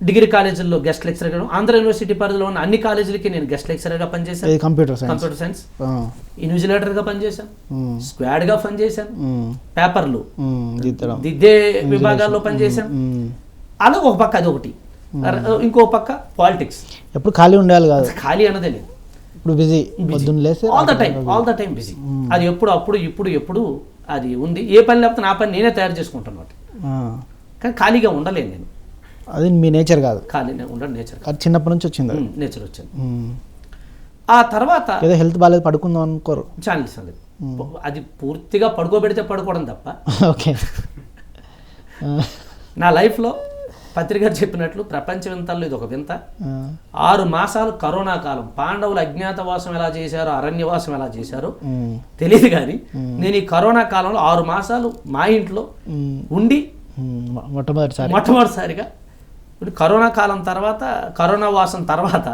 డిగ్రీ కాలేజీల్లో గెస్ట్ లెక్చరర్గా, ఆంధ్ర యూనివర్సిటీ పరిధిలో ఉన్న అన్ని కాలేజీలకి నేను గెస్ట్ లెక్చరర్గా పనిచేశాను. కంప్యూటర్ సైన్స్ ఇన్విజిలేటర్గా పనిచేశాను, స్క్వాడ్గా పనిచేశాను, పేపర్లు దిద్దే విభాగాల్లో పనిచేశాను. అలా ఒక పక్క అది ఒకటి, ఇంకో పక్క పాలిటిక్స్. ఎప్పుడు ఖాళీ ఉండాలి కాదు, ఖాళీ అన్నదే లేదు. ఇప్పుడు busy, all the time busy. అది ఎప్పుడు అది ఉంది. ఏ పని లేకపోతే నా పని నేనే తయారు చేసుకుంటాను. కానీ ఖాళీగా ఉండలేను నేను. అది మీ నేచర్ కాదు, ఖాళీనే ఉండడం నేచర్. అది చిన్నప్పటి నుంచి వచ్చింది, నేచర్ వచ్చింది. ఆ తర్వాత ఏదో హెల్త్ బాగాలేదు పడుకుందాం అనుకోరు, ఛానల్స్ అనేది అది పూర్తిగా పడుకోబెడితే పడుకోవడం తప్ప. ఓకే, నా లైఫ్లో పత్రిక చెప్పినట్లు ప్రపంచ వింతల్లో ఇది ఒక వింత. 6 మాసాలు కరోనా కాలం, పాండవులు అజ్ఞాతవాసం ఎలా చేశారో అరణ్యవాసం ఎలా చేశారో తెలియదు కానీ నేను ఈ కరోనా కాలంలో 6 మాసాలు మా ఇంట్లో ఉండి మొట్టమొదటిసారిగా కరోనా కాలం తర్వాత, కరోనా వాసం తర్వాత,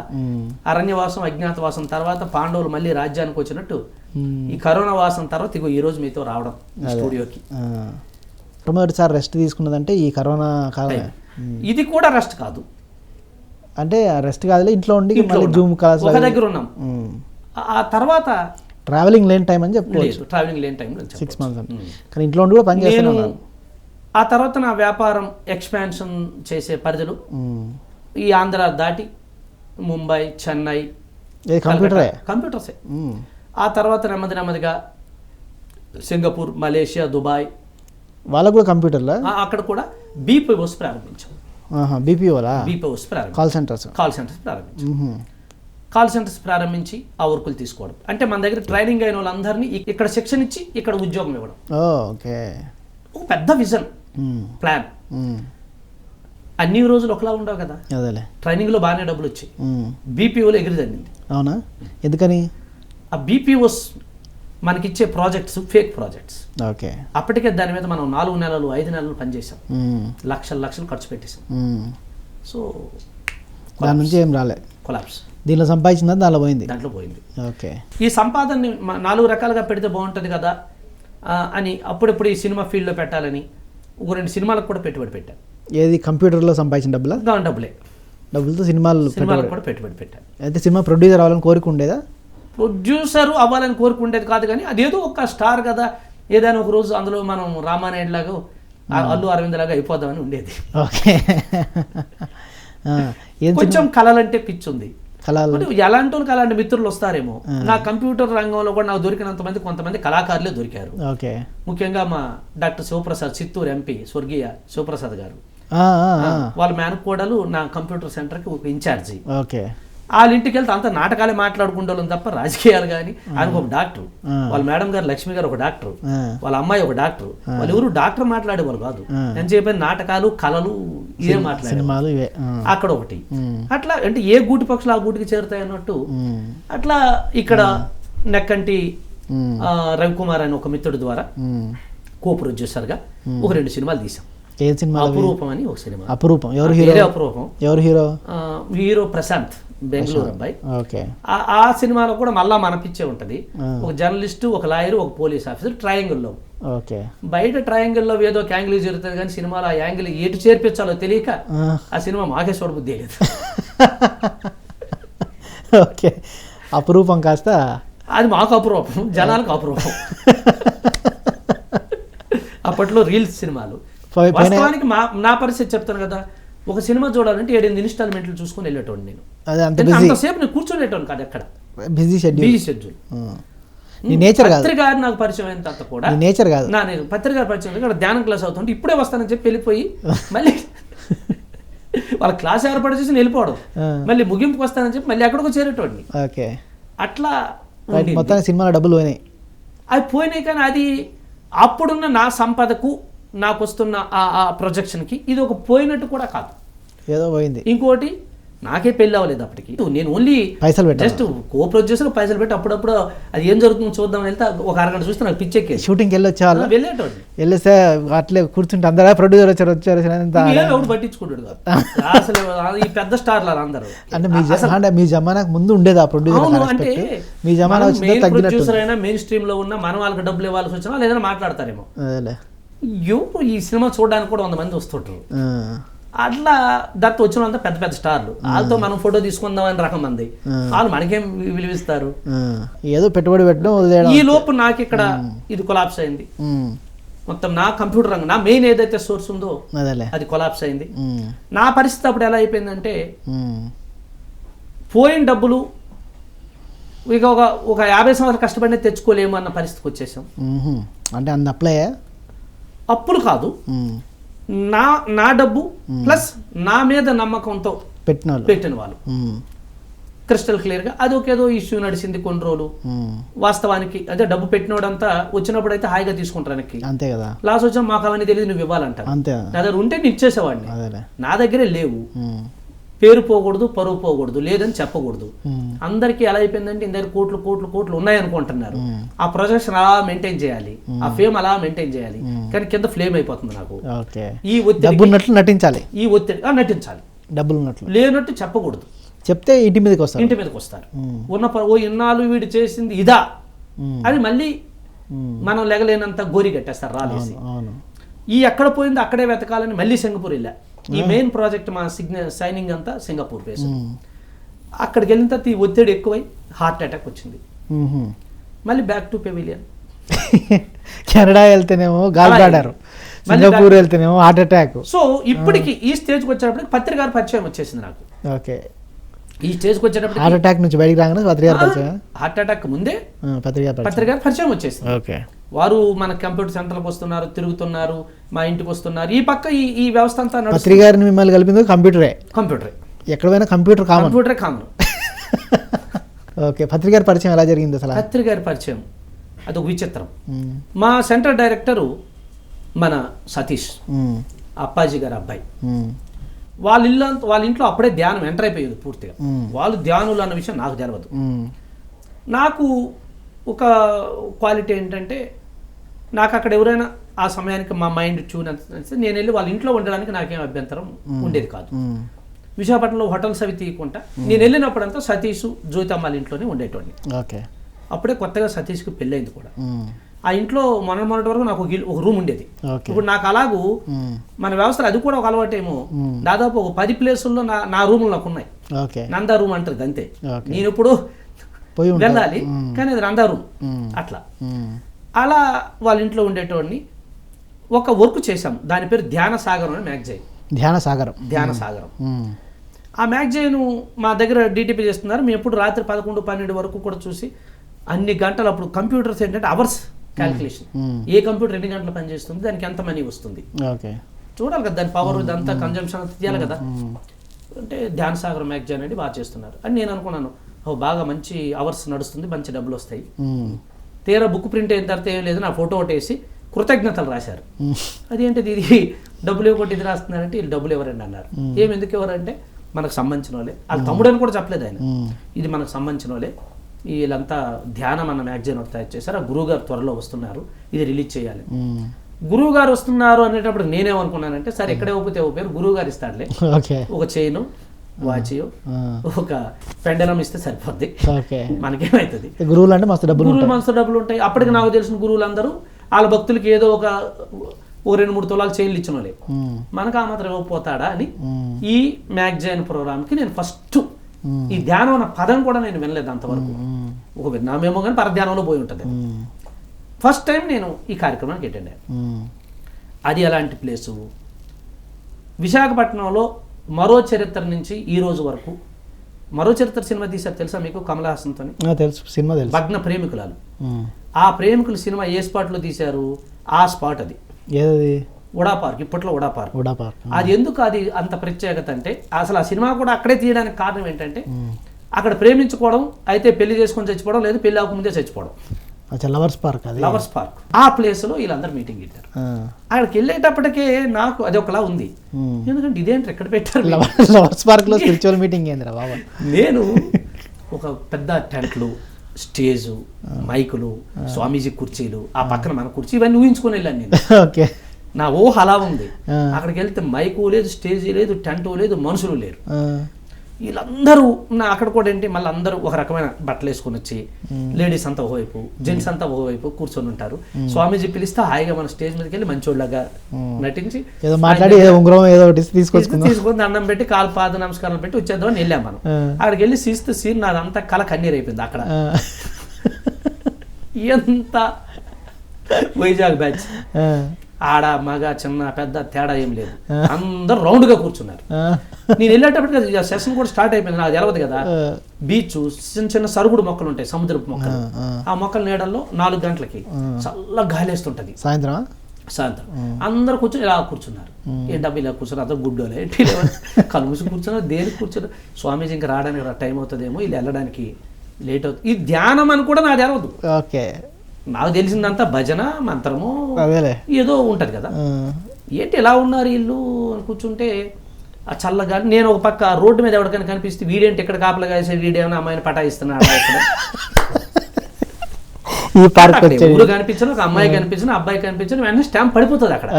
అరణ్యవాసం అజ్ఞాతవాసం తర్వాత పాండవులు మళ్ళీ రాజ్యానికి వచ్చినట్టు ఈ కరోనా వాసం తర్వాత ఇగో ఈ రోజు మీతో రావడం స్టూడియోకి. మొట్టమొదటిసారి రెస్ట్ తీసుకున్నదంటే ఈ కరోనా కాలం. ఇది కూడా రెస్ట్ కాదు, అంటే రెస్ట్ కాదు, ఇంట్లో ఉండి జూమ్ క్లాస్ ఒక దగ్గర ఉన్నాం. ఆ తర్వాత ట్రావెలింగ్ లేని టైం అని చెప్పుకోవచ్చు. ట్రావెలింగ్ లేని టైం 6 months కానీ ఇంట్లో ఉండి కూడా పని చేస్తున్నాను. ఆ తర్వాత నా వ్యాపారం ఎక్స్పాన్షన్ చేసే పరిధిలో ఈ ఆంధ్ర దాటి ముంబై, చెన్నై, కంప్యూటర్సే. ఆ తర్వాత నెమ్మదిగా సింగపూర్, మలేషియా, దుబాయ్, వాళ్ళకు కూడా కంప్యూటర్లా, అక్కడ కూడా BPOs ప్రారంభించాం. BPOs కాల్ సెంటర్స్ ప్రారంభించాం. కాల్ సెంటర్స్ ప్రారంభించి ఆ వర్కులు తీసుకోవడం. అంటే మన దగ్గర ట్రైనింగ్ అయిన వాళ్ళందరినీ ఇక్కడ శిక్షణ ఇచ్చి ఇక్కడ ఉద్యోగం ఇవ్వడం. ఒక పెద్ద విజన్, ప్లాన్. అన్ని రోజులు ఒకలా ఉండవు కదా, ట్రైనింగ్లో బాగానే డబ్బులు వచ్చాయి, BPOలో ఎగిరిదండి. అవునా? ఎందుకని? ఆ BPOs మనకిచ్చే ప్రాజెక్ట్స్ ఫేక్ ప్రాజెక్ట్స్. ఓకే, అప్పటికే దాని మీద మనం 4 నెలలు 5 నెలలు పనిచేసాం, లక్షలు ఖర్చు పెట్టేసాం. సో దాని నుంచి ఏం రాలే, కొలాప్స్. దీనిలో సంపాదించిందా దాంట్లో పోయింది. ఓకే, ఈ సంపాదనని 4 రకాలుగా పెడితే బాగుంటుంది కదా అని అప్పుడప్పుడు ఈ సినిమా ఫీల్డ్లో పెట్టాలని 2 సినిమాలకు కూడా పెట్టుబడి పెట్టాను. ఏది? కంప్యూటర్లో సంపాదించిన డబ్బులతో సినిమాలకు కూడా పెట్టుబడి పెట్టాను. అయితే సినిమా ప్రొడ్యూసర్ అవ్వాలని కోరిక ఉండేదా? ప్రొడ్యూసర్ అవ్వాలని కోరిక ఉండేది కాదు, కానీ అదేదో ఒక స్టార్ కదా, ఏదైనా ఒక రోజు అందులో మనం రామానాయుడు లాగా అల్లు అరవింద్ లాగా అయిపోదామని ఉండేది. ఓకే. కొంచెం కళలంటే పిచ్చుంది. కళలు ఎలాంటి వాళ్ళకి అలాంటి మిత్రులు వస్తారేమో. నా కంప్యూటర్ రంగంలో కూడా నాకు దొరికినంత మంది కొంతమంది కళాకారులే దొరికారు. ఓకే. ముఖ్యంగా మా డాక్టర్ శివప్రసాద్, చిత్తూరు ఎంపీ స్వర్గీయ శివప్రసాద్ గారు, వాళ్ళ మేనకోడలు నా కంప్యూటర్ సెంటర్కి ఒక ఇన్ఛార్జి. ఓకే. వాళ్ళ ఇంటికి వెళ్తే అంత నాటకాలే మాట్లాడుకుంటాం తప్ప రాజకీయాలు కానీ. ఆయనకు ఒక డాక్టర్, వాళ్ళ మేడం గారు లక్ష్మి గారు ఒక డాక్టర్, వాళ్ళ అమ్మాయి ఒక డాక్టర్. వాళ్ళు ఎవరు డాక్టర్ మాట్లాడేవాళ్ళు కాదు. నేను చెప్పిన నాటకాలు, కళలు ఇవే మాట్లాడే. అక్కడ ఒకటి అట్లా అంటే ఏ గూటి పక్షులు ఆ గూటికి చేరుతాయి అన్నట్టు అట్లా ఇక్కడ నెక్కంటి రవికుమార్ అని ఒక మిత్రుడి ద్వారా కో ప్రొడ్యూసర్గా ఒక 2 సినిమాలు తీసాం. ఏ సినిమా? అపురూపం అని ఒక సినిమా. అపురూపం. ఎవరు హీరో? అపురూపం. ఎవరు హీరో? హీరో ప్రశాంత్, బెంగళూరు అబ్బాయి. ఓకే. ఆ సినిమాలో కూడా మళ్ళా మన పిచ్చే ఉంటది. ఒక జర్నలిస్టు, ఒక లాయర్, ఒక పోలీస్ ఆఫీసర్ ట్రయాంగిల్లో. ఓకే. బయట ట్రయాంగిల్లో ఏదో ఒక యాంగిల్ జరుగుతుంది కానీ సినిమాలో ఆ యాంగిల్ ఎటు చేర్పించాలో తెలియక ఆ సినిమా మాకే చూడబుద్ధి లేదు. ఓకే. అపురూపం కాస్త అది మాకు అపురూపం, జనాలకు అపురూపం. అప్పట్లో రీల్స్ సినిమాలు. వాస్తవానికి నా పరిస్థితి చెప్తాను కదా, ఒక సినిమా చూడాలంటే 7-8 ఇన్స్టాల్మెంట్లు చూసుకుని వెళ్ళేటోడు నేను. అంతసేపు నేను కూర్చోలేటోను కాదు, ఎక్కడ బిజీ షెడ్యూల్. పత్రికారు నాకు పరిచయం అయిన తర్వాత కూడా నేచర్ కాదు, నా పత్రికారు పరిచయం ఇక్కడ ధ్యానం క్లాస్ అవుతుంటే ఇప్పుడే వస్తానని చెప్పి వెళ్ళిపోయి మళ్ళీ వాళ్ళ క్లాస్ ఏర్పాటు చేసి వెళ్ళిపోవడం, మళ్ళీ ముగింపుకి వస్తానని చెప్పి మళ్ళీ ఎక్కడికో చేరేటోడిని. ఓకే. అట్లా మొత్తం సినిమాలో డబ్బులు పోయినాయి. అవి పోయినాయి కానీ అది అప్పుడున్న నా సంపదకు నాకు వస్తున్న ఆ ప్రొజెక్షన్కి ఇది ఒక పోయినట్టు కూడా కాదు, ఏదో పోయింది. ఇంకోటి నాకే పెళ్ళి అవ్వలేదు అప్పటికి. నేను ఓన్లీ పైసలు పెట్టి జస్ట్ కో ప్రొడ్యూసర్ పైసలు పెట్టి అప్పుడప్పుడు అది ఏం జరుగుతుందో చూద్దాం వెళ్తే ఒక అరగంట చూస్తే నాకు పిచ్చెక్కి షూటింగ్కి వెళ్ళొచ్చేవాళ్ళు. వెళ్ళేటోడి వెళ్ళేస్తే అట్లే కూర్చుంటే అందరూ ప్రొడ్యూసర్ వచ్చారు ఎవడు పట్టించుకుంటాడు కాదు అసలు. ఈ పెద్ద స్టార్లు అందరూ అంటే మీ జమానాకు ముందు ఉండేది ఆ ప్రొడ్యూసర్. అంటే మీ జమానా ప్రొడ్యూసర్ అయినా మెయిన్ స్ట్రీమ్ లో ఉన్న మనం వాళ్ళకి డబ్బులు ఇవ్వాల్సి వచ్చినా లేదని మాట్లాడతారేమో. ఈ సినిమా చూడడానికి కూడా 100 మంది వస్తుంటారు. అట్లా దత్తు వచ్చినంత పెద్ద పెద్ద స్టార్లు, వాళ్ళతో మనం ఫోటో తీసుకుందాం అని రకం మంది, వాళ్ళు మనకేం విలువిస్తారు, ఏదో పెట్టుబడి పెట్టడం. ఈ లోపు నాకు ఇక్కడ ఇది కొలాప్స్ అయింది మొత్తం. నా కంప్యూటర్ రంగం, నా మెయిన్ ఏదైతే సోర్స్ ఉందో అది కొలాప్స్ అయింది. నా పరిస్థితి అప్పుడు ఎలా అయిపోయిందంటే పోయిన డబ్బులు ఇక ఒక 50 సంవత్సరాలు కష్టపడినే తెచ్చుకోలేము అన్న పరిస్థితికి వచ్చేసాం. అంటే అంత అప్పులు కాదు, నా డబ్బు ప్లస్ నా మీద నమ్మకంతో పెట్టిన వాళ్ళు క్రిస్టల్ క్లియర్గా. అది ఒకేదో ఇష్యూ నడిచింది కొన్ని రోజులు. వాస్తవానికి అదే డబ్బు పెట్టినోడంతా వచ్చినప్పుడు అయితే హాయిగా తీసుకుంటారు వెనక్కి, అంతే కదా. లాస్ వచ్చా మాకు అవన్నీ తెలియదు, నువ్వు ఇవ్వాలంటారు. నా దగ్గర ఉంటే నేను ఇచ్చేసేవాడిని, నా దగ్గరే లేవు. పేరు పోకూడదు, పరువు పోకూడదు, లేదని చెప్పకూడదు. అందరికీ ఎలా అయిపోయిందంటే ఇంత కోట్లు కోట్లు కోట్లు ఉన్నాయనుకుంటున్నారు. ఆ ప్రొజెక్షన్ అలా మెయింటైన్ చేయాలి, ఆ ఫేమ్ అలా మెయింటైన్ చేయాలి, కానీ కింద ఫ్లేమ్ అయిపోతుంది నాకు. ఈ ఒత్తిడి నటించాలి, ఈ ఒత్తిడి నటించాలి, డబ్బులు ఉన్నట్లు లేనట్టు చెప్పకూడదు. చెప్తే ఇంటి మీదకి వస్తారు. ఇన్నాళ్ళు వీడు చేసింది ఇదా అని మళ్ళీ మనం లెగలేనంత గోరి కట్టేస్తారు రాలేసి. ఈ ఎక్కడ పోయిందో అక్కడే వెతకాలని మళ్ళీ సింగపూర్ వెళ్ళా. ఈ మెయిన్ ప్రాజెక్ట్ మా సైనింగ్ అంతా సింగపూర్ బేస్. అక్కడికి వెళ్ళిన తర్వాత ఈ ఒత్తిడి ఎక్కువై హార్ట్ అటాక్ వచ్చింది. మళ్ళీ బ్యాక్ టు పెవిలియన్. కెనడా వెళ్తేనేమో గాల్బ్లాడర్, సింగపూర్ వెళ్తేనేమో హార్ట్ అటాక్. సో ఇప్పటికి ఈ స్టేజ్కి వచ్చేటప్పటికి పత్రికారు పరిచయం వచ్చేసింది నాకు. ఓకే. ఈ స్టేజ్కి వచ్చేటప్పుడు హార్ట్ అటాక్ నుంచి బయటికి రాగానే పత్రికారు పరిచయం. హార్ట్ అటాక్ ముందే పత్రికారు పరిచయం వచ్చేసింది. ఓకే. వారు మన కంప్యూటర్ సెంటర్కి వస్తున్నారు, తిరుగుతున్నారు, మా ఇంటికి వస్తున్నారు. ఈ పక్క ఈ వ్యవస్థ అంతా పత్రికారిని మిమ్మల్ని కలిపింది కంప్యూటరే. ఎక్కడ పోయినా కంప్యూటరే కామన్. ఓకే. పత్రికారి పరిచయం ఎలా జరిగింది అసలు? పత్రికారి పరిచయం అదొక విచిత్రం. మా సెంటర్ డైరెక్టరు మన సతీష్, అప్పాజీ గారి అబ్బాయి. వాళ్ళ ఇంట్లో అప్పుడే ధ్యానం ఎంటర్ అయిపోయేది పూర్తిగా. వాళ్ళు ధ్యానులు అన్న విషయం నాకు తెలియదు. నాకు ఒక క్వాలిటీ ఏంటంటే, నాకు అక్కడ ఎవరైనా ఆ సమయానికి మా మైండ్ ట్యూన్ అంటే నేను వెళ్ళి వాళ్ళ ఇంట్లో ఉండడానికి నాకేం అభ్యంతరం ఉండేది కాదు. విశాఖపట్నంలో హోటల్స్ అవి తీయకుండా నేను వెళ్ళినప్పుడంతా సతీష్, జ్యోతమ్మాళ్ళ ఇంట్లోనే ఉండేటోడిని. ఓకే. అప్పుడే కొత్తగా సతీష్కి పెళ్ళైంది కూడా. ఆ ఇంట్లో మొన్నటి వరకు నాకు ఒక రూమ్ ఉండేది. ఇప్పుడు నాకు అలాగూ మన వ్యవస్థలో అది కూడా ఒక అలవాటేమో. దాదాపు ఒక 10 ప్లేసుల్లో నా రూములు నాకు ఉన్నాయి. నందా రూమ్ అంటారు అంతే. నేను ఇప్పుడు వెళ్ళాలి కానీ అది నందా రూమ్ అట్లా. అలా వాళ్ళ ఇంట్లో ఉండేటోడిని. ఒక వర్క్ చేశాం, దాని పేరు ధ్యాన సాగరం అని మ్యాగజైన్. ధ్యాన సాగరం. ఆ మ్యాగజైన్ మా దగ్గర డిటిపి చేస్తున్నారు. మేము ఎప్పుడు రాత్రి 11-12 వరకు కూడా చూసి అన్ని గంటలు, అప్పుడు కంప్యూటర్స్ ఏంటంటే అవర్స్ క్యాల్కులేషన్, ఏ కంప్యూటర్ ఎన్ని గంటలు పనిచేస్తుంది, దానికి ఎంత మనీ వస్తుంది చూడాలి కదా, దాని పవర్ ఇదంతా కన్జంప్షన్ అంతా తీయాలి కదా. అంటే ధ్యాన సాగర్ మ్యాగజైన్ అనేది బాగా చేస్తున్నారు అని నేను అనుకున్నాను. బాగా మంచి అవర్స్ నడుస్తుంది, మంచి డబ్బులు వస్తాయి. తీరా బుక్ ప్రింట్ అయిన తర్వాత ఏం లేదు, నా ఫోటో ఒకటి వేసి కృతజ్ఞతలు రాశారు. అదేంటిది, ఇది డబ్బులు ఇవ్వకుండా ఇది రాస్తున్నారంటే వీళ్ళు డబ్బులు ఎవరండి అన్నారు. ఏమి ఎందుకు ఎవరంటే మనకు సంబంధించిన వాళ్ళే, వాళ్ళ తమ్ముడు అని కూడా చెప్పలేదు ఆయన, ఇది మనకు సంబంధించిన వాళ్ళే, వీళ్ళంతా ధ్యానం అన్న మ్యాగజైన్ ఒకటి తయారు చేశారు, ఆ గురువు గారు త్వరలో వస్తున్నారు, ఇది రిలీజ్ చేయాలి. గురువు గారు వస్తున్నారు అనేటప్పుడు నేనేమనుకున్నానంటే సరే ఎక్కడే ఒప్పితే పేరు గురువు గారు ఇస్తాడులే, ఒక చైను వాచ్ ఒక పెండలం ఇస్తే సరిపోద్ది, మనకేమైతుంది, గురువులు అంటే మస్తు డబ్బులు ఉంటాయి. అప్పటికి నాకు తెలిసిన గురువులందరూ వాళ్ళ భక్తులకి ఏదో ఒక 2-3 తులాలు చైన్లు ఇచ్చిన వాళ్ళే, మనకు ఆ మాత్రం ఇవ్వకపోతాడా అని ఈ మ్యాగజైన్ ప్రోగ్రామ్కి నేను ఫస్ట్, ఈ ధ్యానం అన్న పదం కూడా నేను వినలేదు అంతవరకు, ఒక విన్నామేమో కానీ పరధ్యానంలో పోయి ఉంటుంది. ఫస్ట్ టైం నేను ఈ కార్యక్రమానికి అటెండ్ అయ్యాను. అది ఎలాంటి ప్లేసు, విశాఖపట్నంలో మరో చరిత్ర నుంచి ఈ రోజు వరకు, మరో చరిత్ర సినిమా తీశారు తెలుసా మీకు, కమల్ హాసన్తో, తెలుసు సినిమా, భగ్న ప్రేమికులాలు. ఆ ప్రేమికుల సినిమా ఏ స్పాట్లో తీశారు, ఆ స్పాట్ అది ఉడా పార్క్, ఇప్పట్లో ఉడా పార్క్. అది ఎందుకు అది అంత ప్రత్యేకత అంటే, అసలు ఆ సినిమా కూడా అక్కడే తీయడానికి కారణం ఏంటంటే, అక్కడ ప్రేమించుకోవడం, అయితే పెళ్లి చేసుకొని చచ్చిపోవడం, లేదు పెళ్లి అవ్వకముందే చచ్చిపోవడం, లవర్స్ పార్క్. ఆ ప్లేస్ లో వీళ్ళందరూ మీటింగ్ పెట్టారు. అక్కడికి వెళ్ళేటప్పటికే నాకు అది ఒకలా ఉంది, ఎందుకంటే ఇదేంటి ఎక్కడ పెట్టారు లవర్స్ పార్క్ లో స్పిరిచువల్ మీటింగ్ ఏందిరా బాబా. నేను ఒక పెద్ద టెంట్లు, స్టేజు, మైకులు, స్వామీజీ కుర్చీలు, ఆ పక్కన మన కుర్చీ, ఇవన్నీ ఊహించుకొని వెళ్ళాను నేను. నా ఊహ అలా ఉంది. అక్కడికి వెళ్తే మైకు లేదు, స్టేజీ లేదు, టెంట్ లేదు, మనుషులు లేరు. వీళ్ళందరూ అక్కడ కూడా ఏంటి, మళ్ళీ అందరూ ఒక రకమైన బట్టలు వేసుకొని వచ్చి, లేడీస్ అంతా ఓవైపు, జెంట్స్ అంతా ఓవైపు కూర్చొని ఉంటారు. స్వామీజీ పిలిస్తే హాయిగా మన స్టేజ్ మీదకి వెళ్ళి మంచోళ్ళగా నటించి తీసుకొని దండం పెట్టి కాలు పాద నమస్కారం పెట్టి వచ్చేద్దాం అని వెళ్ళాం మనం. అక్కడికి వెళ్ళి సీస్తే సీన్ నాదంతా కళ కన్నీరు అయిపోయింది. అక్కడ ఎంత వైజాగ్ బ్యాచ్, ఆడ మగ చిన్న పెద్ద తేడా ఏం లేదు, అందరూ రౌండ్ గా కూర్చున్నారు. నేను వెళ్ళేటప్పటికి సెషన్ కూడా స్టార్ట్ అయిపోయింది, నాకు తెలవదు కదా. బీచ్, చిన్న చిన్న సరుగుడు మొక్కలు ఉంటాయి, సముద్రపు మొక్కలు, ఆ మొక్కల నీడల్లో 4 గంటలకి చల్ల గాలి వేస్తుంటది. సాయంత్రం అందరూ కూర్చొని ఇలా కూర్చున్నారు. ఏంటబ్బా ఇలా కూర్చున్నారు, అందరూ గుడ్డోలే కళ్ళు మూసి కూర్చున్నారు. దేనికి కూర్చున్నారు, స్వామీజీ ఇంకా రావడానికి టైం అవుతుందేమో, వీళ్ళు వెళ్ళడానికి లేట్ అవుతుంది. ఈ ధ్యానం అని కూడా నాకు తెలవదు. నాకు తెలిసిందంతా భజన మంత్రము ఏదో ఉంటది కదా. ఏంటి ఎలా ఉన్నారు వీళ్ళు అని కూర్చుంటే, ఆ చల్లగా నేను ఒక పక్క రోడ్డు మీద ఎవరికైనా కనిపిస్తే వీడేంటి ఇక్కడ కాపలా కాసే, వీడేమైనా అమ్మాయిని పటాయిస్తున్నాడు, ఊరు కనిపించను, ఒక అమ్మాయి కనిపించను, అబ్బాయి కనిపించను, వెంటనే స్టాంప్ పడిపోతుంది అక్కడ.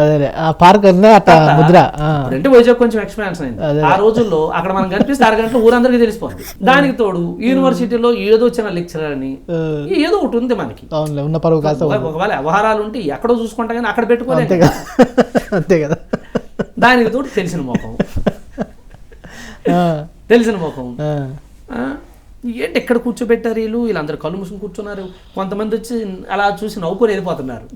అంటే వైజాగ్ కొంచెం ఎక్స్పాన్షన్ అయింది ఆ రోజుల్లో. అక్కడ మనం కనిపిస్తే 6 గంటలు ఊరందరికీ తెలిసిపోతుంది. దానికి తోడు యూనివర్సిటీలో ఏదో చిన్న లెక్చరర్ అని ఏదో ఒకటి ఉంది మనకి. ఒకవేళ వ్యవహారాలు ఉంటే ఎక్కడో చూసుకుంటా కానీ అక్కడ పెట్టుకోలేదు అంతే కదా. దానికి తోడు తెలిసిన ముఖం ఏంటి ఎక్కడ కూర్చోబెట్టారు వీళ్ళందరూ కళ్ళు మూసుకుని కూర్చున్నారు. కొంతమంది వచ్చి అలా చూసి నవ్వుకొని వెళ్ళిపోతున్నారు,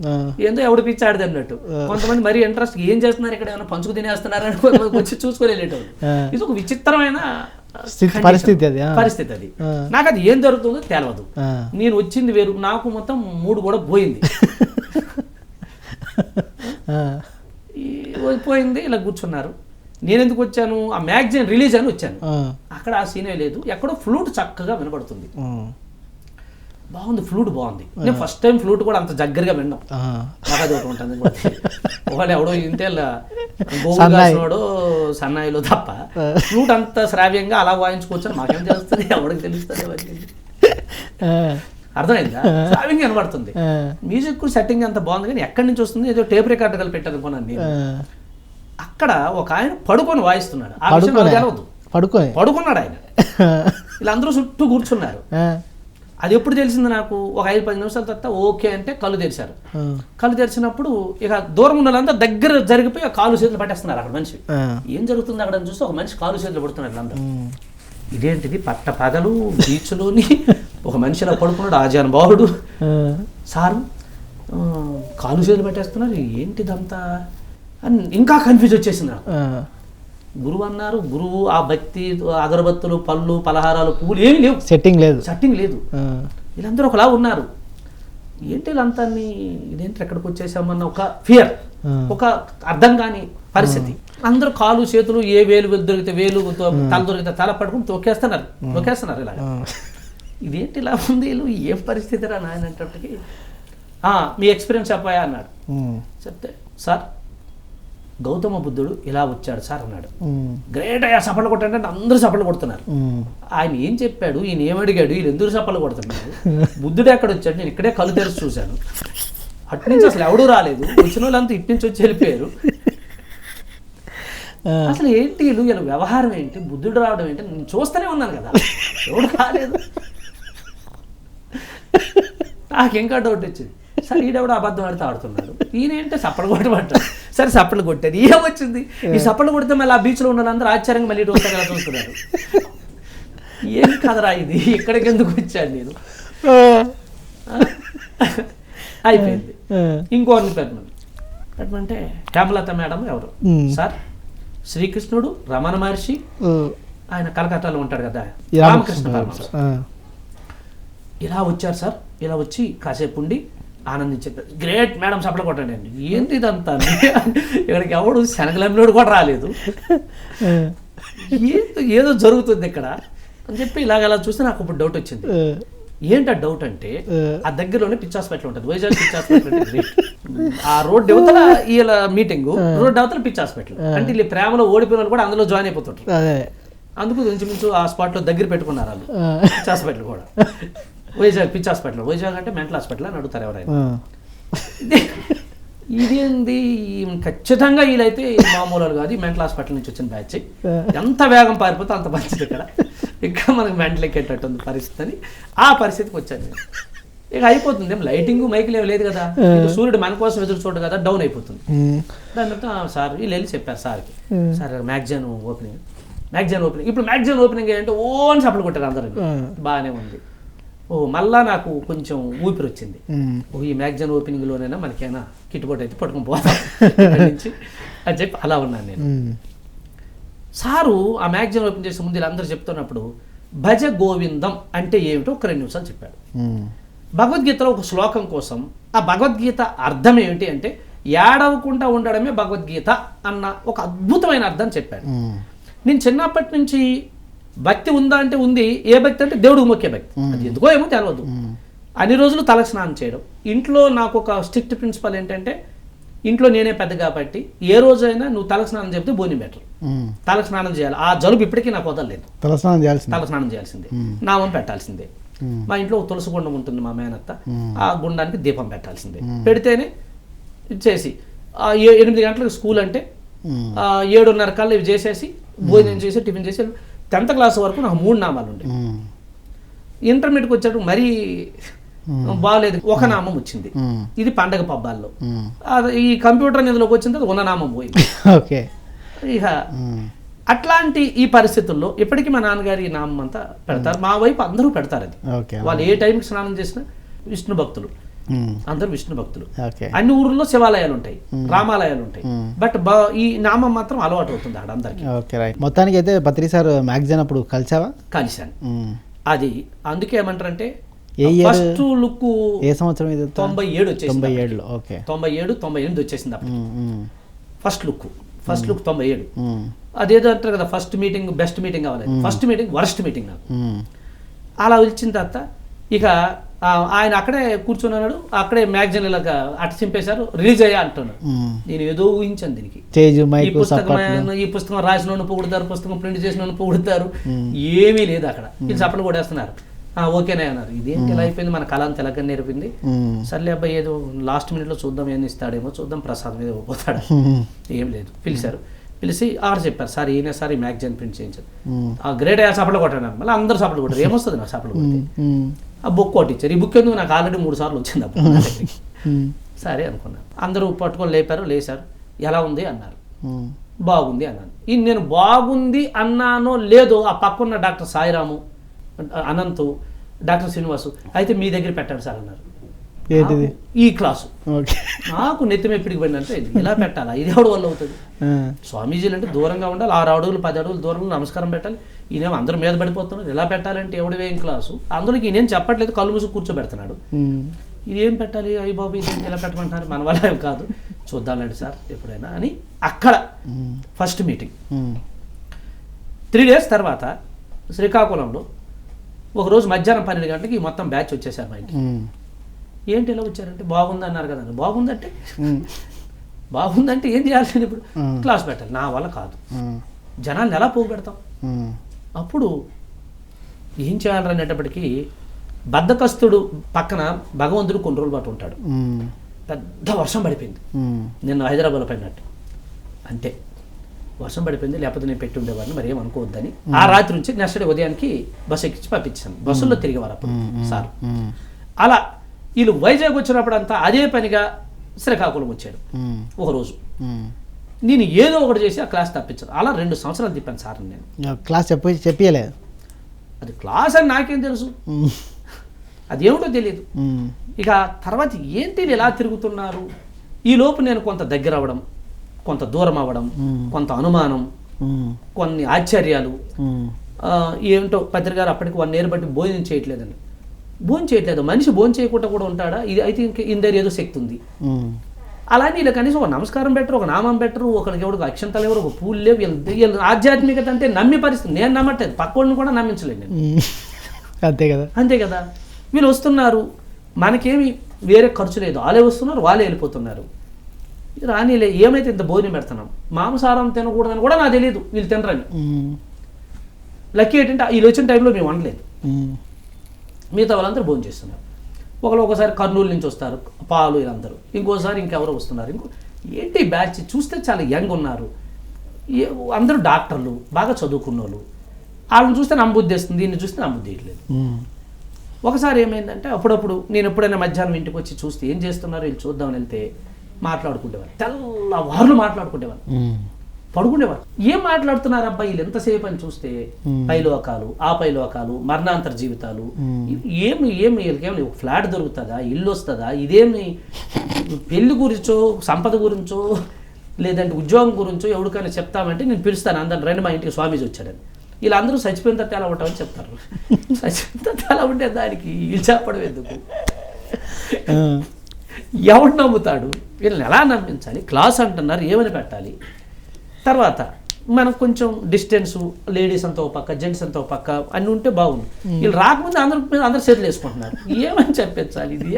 ఏందో ఎవడు పిచ్చాడిది అన్నట్టు. కొంతమంది మరీ ఇంట్రెస్ట్ ఏం చేస్తున్నారు, ఇక్కడ ఏమైనా పంచుకు తినేస్తున్నారు అని వచ్చి చూసుకొని వెళ్ళేటోళ్ళు. ఇది ఒక విచిత్రమైన పరిస్థితి అది. నాకు అది ఏం జరుగుతుందో తెలియదు. నేను వచ్చింది వేరు, నాకు మొత్తం మూడు కూడా పోయింది. పోయింది, ఇలా కూర్చున్నారు. నేను ఎందుకు వచ్చాను, ఆ మ్యాగజైన్ రిలీజ్ అని వచ్చాను. అక్కడ ఆ సీనే లేదు, ఎక్కడో ఫ్లూట్ చక్కగా వినపడుతుంది. బాగుంది, ఫ్లూట్ బాగుంది. నేను ఫస్ట్ టైం ఫ్లూట్ కూడా అంత దగ్గరగా విన్నాం. నాకు అది ఒకటి ఉంటుంది, ఒకవేళ ఎవడో ఇంటేళ్ళ గోగుడు సన్నాయిలో తప్ప ఫ్లూట్ అంత శ్రావ్యంగా అలా వాయించుకోవచ్చని మాకేం తెలుస్తుంది, ఎవరికి తెలుస్తుంది, అర్థమైందా? శ్రావ్యంగా వినపడుతుంది. మ్యూజిక్ సెట్టింగ్ అంత బాగుంది, కానీ ఎక్కడి నుంచి వస్తుంది, ఏదో టేప్ రికార్డు కలిపి పెట్టాను అనుకున్నాను నేను. అక్కడ ఒక ఆయన పడుకొని వాయిస్తున్నాడు, ఆ విషయం నాకు తెలవదు. పడుకున్నాడు ఆయన, వీళ్ళందరూ చుట్టూ కూర్చున్నారు. అది ఎప్పుడు తెలిసింది నాకు, ఒక 5-10 నిమిషాల తర్వాత ఓకే అంటే కళ్ళు తెరిచారు. కళ్ళు తెరిచినప్పుడు ఇక దూరం ఉన్న వాళ్ళంతా దగ్గర జరిగిపోయి కాలు చేతులు పట్టేస్తున్నారు. అక్కడ మనిషి ఏం జరుగుతుంది అక్కడ చూస్తే ఒక మనిషి కాలు చేతులు పడుతున్నారు అందరూ. ఇదేంటిది పట్ట పగలు బీచ్లోని ఒక మనిషి అలా పడుకున్నాడు, ఆజానుభావుడు. సారు కాలు చేతులు పెట్టేస్తున్నారు, ఏంటిదంతా అని ఇంకా కన్ఫ్యూజ్ వచ్చేసింది నాకు. గురువు అన్నారు, గురువు ఆ భక్తి, అగరబత్తులు, పళ్ళు, పలహారాలు, పువ్వులు ఏమీ లేవు, సెట్టింగ్ లేదు. వీళ్ళందరూ ఒకలా ఉన్నారు. ఏంటి వీళ్ళంతా, ఇదేంటి ఎక్కడికి వచ్చేసామన్న ఒక ఫియర్, ఒక అర్థం కాని పరిస్థితి. అందరూ కాలు చేతులు, ఏ వేలు దొరికితే వేలు, తల దొరికితే తల పట్టుకుని తొక్కేస్తున్నారు ఇలా. ఇదేంటి ఇలా ఉంది, వీళ్ళు ఏం పరిస్థితి రా నాయన అంటప్పటికి, మీ ఎక్స్పీరియన్స్ చెప్పాయా అన్నాడు. చెప్తే సార్ గౌతమ బుద్ధుడు ఇలా వచ్చాడు సార్ అన్నాడు. గ్రేట్ అయ్యా, సపట్లు కొట్టండి అంటే అందరూ సపట్లు కొడుతున్నారు. ఆయన ఏం చెప్పాడు, ఈయన ఏమడిగాడు, వీళ్ళు ఎందుకు సపట్లు కొడుతున్నారు, బుద్ధుడు ఎక్కడ వచ్చాడు, నేను ఇక్కడే కళ్ళు తెరిచి చూశాను, అటు నుంచి అసలు ఎవడూ రాలేదు, వచ్చిన వాళ్ళంతా ఇటు నుంచి వచ్చి వెళ్ళిపోయారు, అసలు ఏంటి వీళ్ళ వ్యవహారం ఏంటి, బుద్ధుడు రావడం ఏంటి, నేను చూస్తూనే ఉన్నాను కదా, ఎవడు రాలేదు. నాకు ఇంకా డౌట్ వచ్చింది, సరే ఈడెవడో అబద్ధం ఆడితే ఆడుతున్నాడు, ఈయనేంటే సప్పలు కొట్టమంటాడు. సరే సప్పలు కొట్టాడు, ఏమొచ్చింది, ఈ సప్పలు కొడితే మళ్ళీ ఆ బీచ్లో ఉన్న అందరూ ఆశ్చర్యంగా మళ్ళీ రోజు కదా చూస్తున్నారు. ఏం కదరా ఇది, ఇక్కడికి ఎందుకు వచ్చాను నేను, అయిపోయింది. ఇంకోరిని పెట్టమంటే హేమలత మేడం ఎవరు సార్, శ్రీకృష్ణుడు, రమణ మహర్షి, ఆయన కలకత్తాలో ఉంటాడు కదా రామకృష్ణ పరమహంస, ఇలా వచ్చారు సార్, ఇలా వచ్చి కాసేపు ఉండి ఆనందించారు. గ్రేట్ మేడం సపలు కొట్టండి అండి. ఏంటి ఇదంతా, ఇక్కడికి ఎవడు శనగలంలోడు కూడా రాలేదు, ఏదో జరుగుతుంది ఇక్కడ అని చెప్పి ఇలాగ చూస్తే నాకు ఇప్పుడు డౌట్ వచ్చింది. ఏంటి ఆ డౌట్ అంటే, ఆ దగ్గరలోనే పిచ్చి హాస్పిటల్ ఉంటుంది, వైజాగ్ పిచ్చి హాస్పిటల్ అంటే ఆ రోడ్ అవతల వీళ్ళ మీటింగ్, రోడ్ అవతల పిచ్చి హాస్పిటల్ అంటే వీళ్ళు ప్రేమలో ఓడిపోయిన వాళ్ళు కూడా అందులో జాయిన్ అయిపోతుంటారు. అందుకు ఇంచుమించు ఆ స్పాట్లో దగ్గర పెట్టుకున్నారు వాళ్ళు, పిచ్చి హాస్పిటల్ కూడా. వైజాగ్ పిచ్చి హాస్పిటల్, వైజాగ్ అంటే మెంటల్ హాస్పిటల్ అని అడుగుతారు ఎవరైనా. ఇదేంది, ఖచ్చితంగా వీళ్ళైతే మామూలు కాదు, మెంటల్ హాస్పిటల్ నుంచి వచ్చిన బ్యాచ్, ఎంత వేగం పారిపోతే అంత మంచిది, ఇక్కడ ఇంకా మనకు మెంటల్ ఎక్కేటట్టుంది పరిస్థితి అని ఆ పరిస్థితికి వచ్చాను నేను. ఇక అయిపోతుంది, లైటింగ్ మైకులు ఏమి లేదు కదా, సూర్యుడు మన కోసం ఎదురు చూడదు కదా, డౌన్ అయిపోతుంది. దాని తర్వాత సార్ వీళ్ళు వెళ్ళి చెప్పారు సార్కి, సార్ మ్యాగజైన్ ఓపెనింగ్, ఇప్పుడు మ్యాగజైన్ ఓపెనింగ్ ఏంటంటే ఓన్ సప్లు కొట్టారు అందరూ, బాగానే ఉంది. మళ్ళా నాకు కొంచెం ఊపిరి వచ్చింది, ఈ మ్యాగజైన్ ఓపెనింగ్లోనైనా మనకైనా కిట్టుబాటు అయితే పట్టుకుని పోతాం నుంచి అని చెప్పి అలా ఉన్నాను నేను. సారు ఆ మ్యాగజైన్ ఓపెన్ చేసే ముందు వీళ్ళందరూ చెప్తున్నప్పుడు భజ గోవిందం అంటే ఏమిటో ఒక 2 నిమిషాలు చెప్పాడు. భగవద్గీతలో ఒక శ్లోకం కోసం ఆ భగవద్గీత అర్థం ఏమిటి అంటే ఏడవకుండా ఉండడమే భగవద్గీత అన్న ఒక అద్భుతమైన అర్థం చెప్పాడు. నేను చిన్నప్పటి నుంచి భక్తి ఉందా అంటే ఉంది, ఏ భక్తి అంటే దేవుడికి మొక్కే భక్తి, అది ఎందుకో ఏమో తెలవదు. అన్ని రోజులు తలకు స్నానం చేయడం, ఇంట్లో నాకు ఒక స్ట్రిక్ట్ ప్రిన్సిపల్ ఏంటంటే, ఇంట్లో నేనే పెద్ద కాబట్టి ఏ రోజైనా నువ్వు తలకు స్నానం చెప్తే బోని బెటర్, తలకు స్నానం చేయాలి. ఆ జలుబు ఇప్పటికీ నాకు వదలలేదు, తల స్నానం చేయాల్సిందే, నామం పెట్టాల్సిందే. మా ఇంట్లో ఒక తులసి గుండం ఉంటుంది మా మేనత్త, ఆ గుండానికి దీపం పెట్టాల్సిందే, పెడితేనే చేసి 8 గంటలకు స్కూల్ అంటే 7:30 కల్లా ఇవి చేసేసి భోజనం చేసి టిఫిన్ చేసి 10th క్లాస్ వరకు నాకు 3 నామాలు ఉండే. ఇంటర్మీడియట్కి వచ్చేటప్పుడు మరీ బాగాలేదు, ఒక నామం వచ్చింది, ఇది పండగ పబ్బాల్లో. ఈ కంప్యూటర్ నిధిలోకి వచ్చిన తర్వాత ఉన్న నామం పోయింది. ఇక అట్లాంటి ఈ పరిస్థితుల్లో ఇప్పటికీ మా నాన్నగారి నామం అంతా పెడతారు, మా వైపు అందరూ పెడతారు. అది వాళ్ళు ఏ టైంకి స్నానం చేసినా విష్ణు భక్తులు, అందరూ విష్ణు భక్తులు. అన్ని ఊర్లో శివాలయాలు ఉంటాయి, రామాలయాలు ఉంటాయి, బట్ ఈ నామం మాత్రం అలవాటు అవుతుంది ఆడ అందరికి. మొత్తానికి అయితే పత్రి సార్ మ్యాగజైన్ అప్పుడు కలిశాను. అది అందుకే ఏమంటారంటే ఫస్ట్ లుక్ ఏ సంవత్సరం 97 వచ్చేసింది, 97 వచ్చేసింది అప్పుడు ఫస్ట్ లుక్ 97. అదేదో అంటారు కదా, ఫస్ట్ మీటింగ్ బెస్ట్ మీటింగ్ అవ్వాలి, ఫస్ట్ మీటింగ్ వర్స్ట్ మీటింగ్ నాకు. అలా వచ్చిన తర్వాత ఇక ఆయన అక్కడే కూర్చున్నాడు, అక్కడే మ్యాగజైన్ ఇలాగా అట్ట చింపేశారు, రిలీజ్ అయ్యా అంటున్నాడు. నేను ఏదో ఊహించాను దీనికి, ఈ పుస్తకం రాసిన పొగుడతారు, పుస్తకం ప్రింట్ చేసిన పొగుడతారు, ఏమీ లేదు అక్కడ. ఇది చప్పలు కొడేస్తున్నారు, ఓకేనే అన్నారు. ఇదేంటి ఇలా అయిపోయింది, మన కళ అంత ఎలాగ నేర్పింది. సర్లే అబ్బాయి ఏదో లాస్ట్ మినిట్లో చూద్దాం, ఏం ఇస్తాడేమో చూద్దాం, ప్రసాదం మీద పోతాడు. ఏం లేదు, పిలిచారు, పిలిచి ఆర్డర్ చెప్పారు, సార్ ఈయన సార్ ఈ మ్యాగజైన్ ప్రింట్ చేయించారు. ఆ గ్రేట్ అయ్యా సపలు కొట్టాను, మళ్ళీ అందరూ సపలు కొట్టారు, ఏమొస్తుంది నాకు సపలు కొడితే. ఆ బుక్ ఒకటి ఇచ్చారు, ఈ బుక్ ఎందుకు నాకు ఆల్రెడీ 3 సార్లు వచ్చింది అప్పుడు. సరే అనుకున్నాను, అందరూ పట్టుకొని లేచారు, ఎలా ఉంది అన్నారు, బాగుంది అన్నాను. ఈ నేను బాగుంది అన్నానో లేదో ఆ పక్కన్న డాక్టర్ సాయిరాము, అనంతు, డాక్టర్ శ్రీనివాసు అయితే మీ దగ్గర పెట్టండి సార్ అన్నారు. ఏంటిది? ఈ క్లాసు. నాకు నెత్తిమ ఎప్పటికి పోయిందంటే ఇలా పెట్టాలా, ఇది ఎవరి వల్ల అవుతుంది? స్వామీజీలు అంటే దూరంగా ఉండాలి, 6 అడుగులు 10 అడుగులు దూరంలో నమస్కారం పెట్టాలి. ఈయనేమో అందరూ మీద పడిపోతున్నారు, ఎలా పెట్టాలంటే ఎవడివేం క్లాసు. అందులోకి ఈయనేం చెప్పట్లేదు, కళ్ళు మూసి కూర్చోబెడుతున్నాడు. ఇది ఏం పెట్టాలి, అయ్యి బాబు ఇది ఎలా పెట్టమంటున్నారు, మన వల్ల ఏం కాదు, చూద్దాంలేండి సార్ ఎప్పుడైనా అని. అక్కడ ఫస్ట్ మీటింగ్. 3 days తర్వాత శ్రీకాకుళంలో ఒకరోజు మధ్యాహ్నం 12 గంటలకి మొత్తం బ్యాచ్ వచ్చేసారు మా ఇంటికి. ఏంటి ఇలా వచ్చారంటే, బాగుంది అన్నారు కదండి. బాగుందంటే ఏం చేయాలి ఇప్పుడు? క్లాస్ పెట్టాలి. నా వల్ల కాదు, జనాలను ఎలా పోగు పెడతాం? అప్పుడు ఏం చేయాలనేటప్పటికీ బద్ధకస్తుడు పక్కన భగవంతుడు కొన్ని రోజుల పాటు ఉంటాడు. పెద్ద వర్షం పడిపోయింది, నిన్న హైదరాబాద్లో పడినట్టు. అంతే, వర్షం పడిపోయింది, లేకపోతే నేను పెట్టి ఉండేవాడిని, మరి ఏమనుకోవద్దని ఆ రాత్రి నుంచి నెక్స్ట్ డే ఉదయానికి బస్సు ఎక్కించి పంపించాను. బస్సుల్లో తిరిగేవారు అప్పుడు సార్. అలా వీళ్ళు వైజాగ్ వచ్చినప్పుడు అంతా అదే పనిగా శ్రీకాకుళం వచ్చాడు. ఒకరోజు నేను ఏదో ఒకటి చేసి ఆ క్లాస్ తప్పించాను. అలా 2 సంవత్సరాలు తిప్పాను సార్. నేను క్లాస్ చెప్పలేదు, అది క్లాస్ అని నాకేం తెలుసు, అదేమిటో తెలియదు. ఇక తర్వాత ఏంటి ఎలా తిరుగుతున్నారు. ఈ లోపు నేను కొంత దగ్గర అవ్వడం, కొంత దూరం అవ్వడం, కొంత అనుమానం, కొన్ని ఆశ్చర్యాలు. ఏంటో పత్రికారు అప్పటికి 1 year బట్టి భోజనం చేయట్లేదండి. భోజనం చేయట్లేదు, మనిషి భోజనం చేయకుండా కూడా ఉంటాడా? ఇది అయితే ఇందరు ఏదో శక్తి ఉంది. అలానే ఇలా కనీసం ఒక నమస్కారం పెట్టరు, ఒక నామం పెట్టరు, ఒకరికి ఎవరికి అక్షంతలు ఎవరు, ఒక పూలు లేవు. వీళ్ళు ఆధ్యాత్మికత అంటే నమ్మే పరిస్థితి. నేను నమ్మట్లేదు, పక్కోళ్ళని కూడా నమ్మించలేదు నేను. అంతే కదా. వీళ్ళు వస్తున్నారు, మనకేమి వేరే ఖర్చు లేదు, వాళ్ళే వస్తున్నారు, వాళ్ళే వెళ్ళిపోతున్నారు. రానిలే, ఏమైతే ఇంత భోజనం పెడుతున్నాం, మాంసాహారం తినకూడదని కూడా నాకు తెలియదు, వీళ్ళు తినరని. లక్కీ ఏంటంటే వీళ్ళు వచ్చిన టైంలో మేము వండలేదు, మిగతా వాళ్ళందరూ భోజనం చేస్తున్నారు. ఒకసారి కర్నూలు నుంచి వస్తారు పాలు, వీళ్ళందరూ. ఇంకోసారి ఇంకెవరో వస్తున్నారు. ఏంటి బ్యాచ్ చూస్తే చాలా యంగ్ ఉన్నారు, అందరూ డాక్టర్లు, బాగా చదువుకున్న వాళ్ళు. వాళ్ళని చూస్తే నమ్మబుద్ధి వేస్తుంది, దీన్ని చూస్తే నమ్మబుద్ధి వేయట్లేదు. ఒకసారి ఏమైందంటే, అప్పుడప్పుడు నేను ఎప్పుడైనా మధ్యాహ్నం ఇంటికి వచ్చి చూస్తే ఏం చేస్తున్నారు వీళ్ళు చూద్దామని వెళ్తే మాట్లాడుకుంటేవారు, తెల్లవారులు మాట్లాడుకుంటేవారు, పడుకునేవారు. ఏం మాట్లాడుతున్నారు అబ్బాయి వీళ్ళు ఎంతసేపు అని చూస్తే, పైలోకాలు, ఆ పైలోకాలు, మరణాంతర జీవితాలు. ఏమి వీళ్ళకేమి ఒక ఫ్లాట్ దొరుకుతుందా, ఇల్లు వస్తుందా, ఇదేమి పెళ్లి గురించో సంపద గురించో లేదంటే ఉద్యోగం గురించో ఎవరికైనా చెప్తామంటే నేను పిలుస్తాను అందరిని, రండి మా ఇంటికి స్వామీజీ వచ్చాడని. వీళ్ళందరూ చచ్చిపోయిన తర్వాత ఎలా ఉంటామని చెప్తారు. చచ్చిపోయిన తర్వాత ఎలా ఉంటే దానికి వీళ్ళు చెప్పడం ఎందుకు? ఎవడు నమ్ముతాడు? వీళ్ళని ఎలా నమ్మించాలి? క్లాస్ అంటున్నారు, ఏమని పెట్టాలి? తర్వాత మనకు కొంచెం డిస్టెన్స్, లేడీస్ అంతా పక్క, జెంట్స్ అంతా పక్క అన్నీ ఉంటే బాగుంది. వీళ్ళు రాకముందు అందరు చేతులు వేసుకుంటున్నారు, ఏమని చెప్పించాలి? ఇది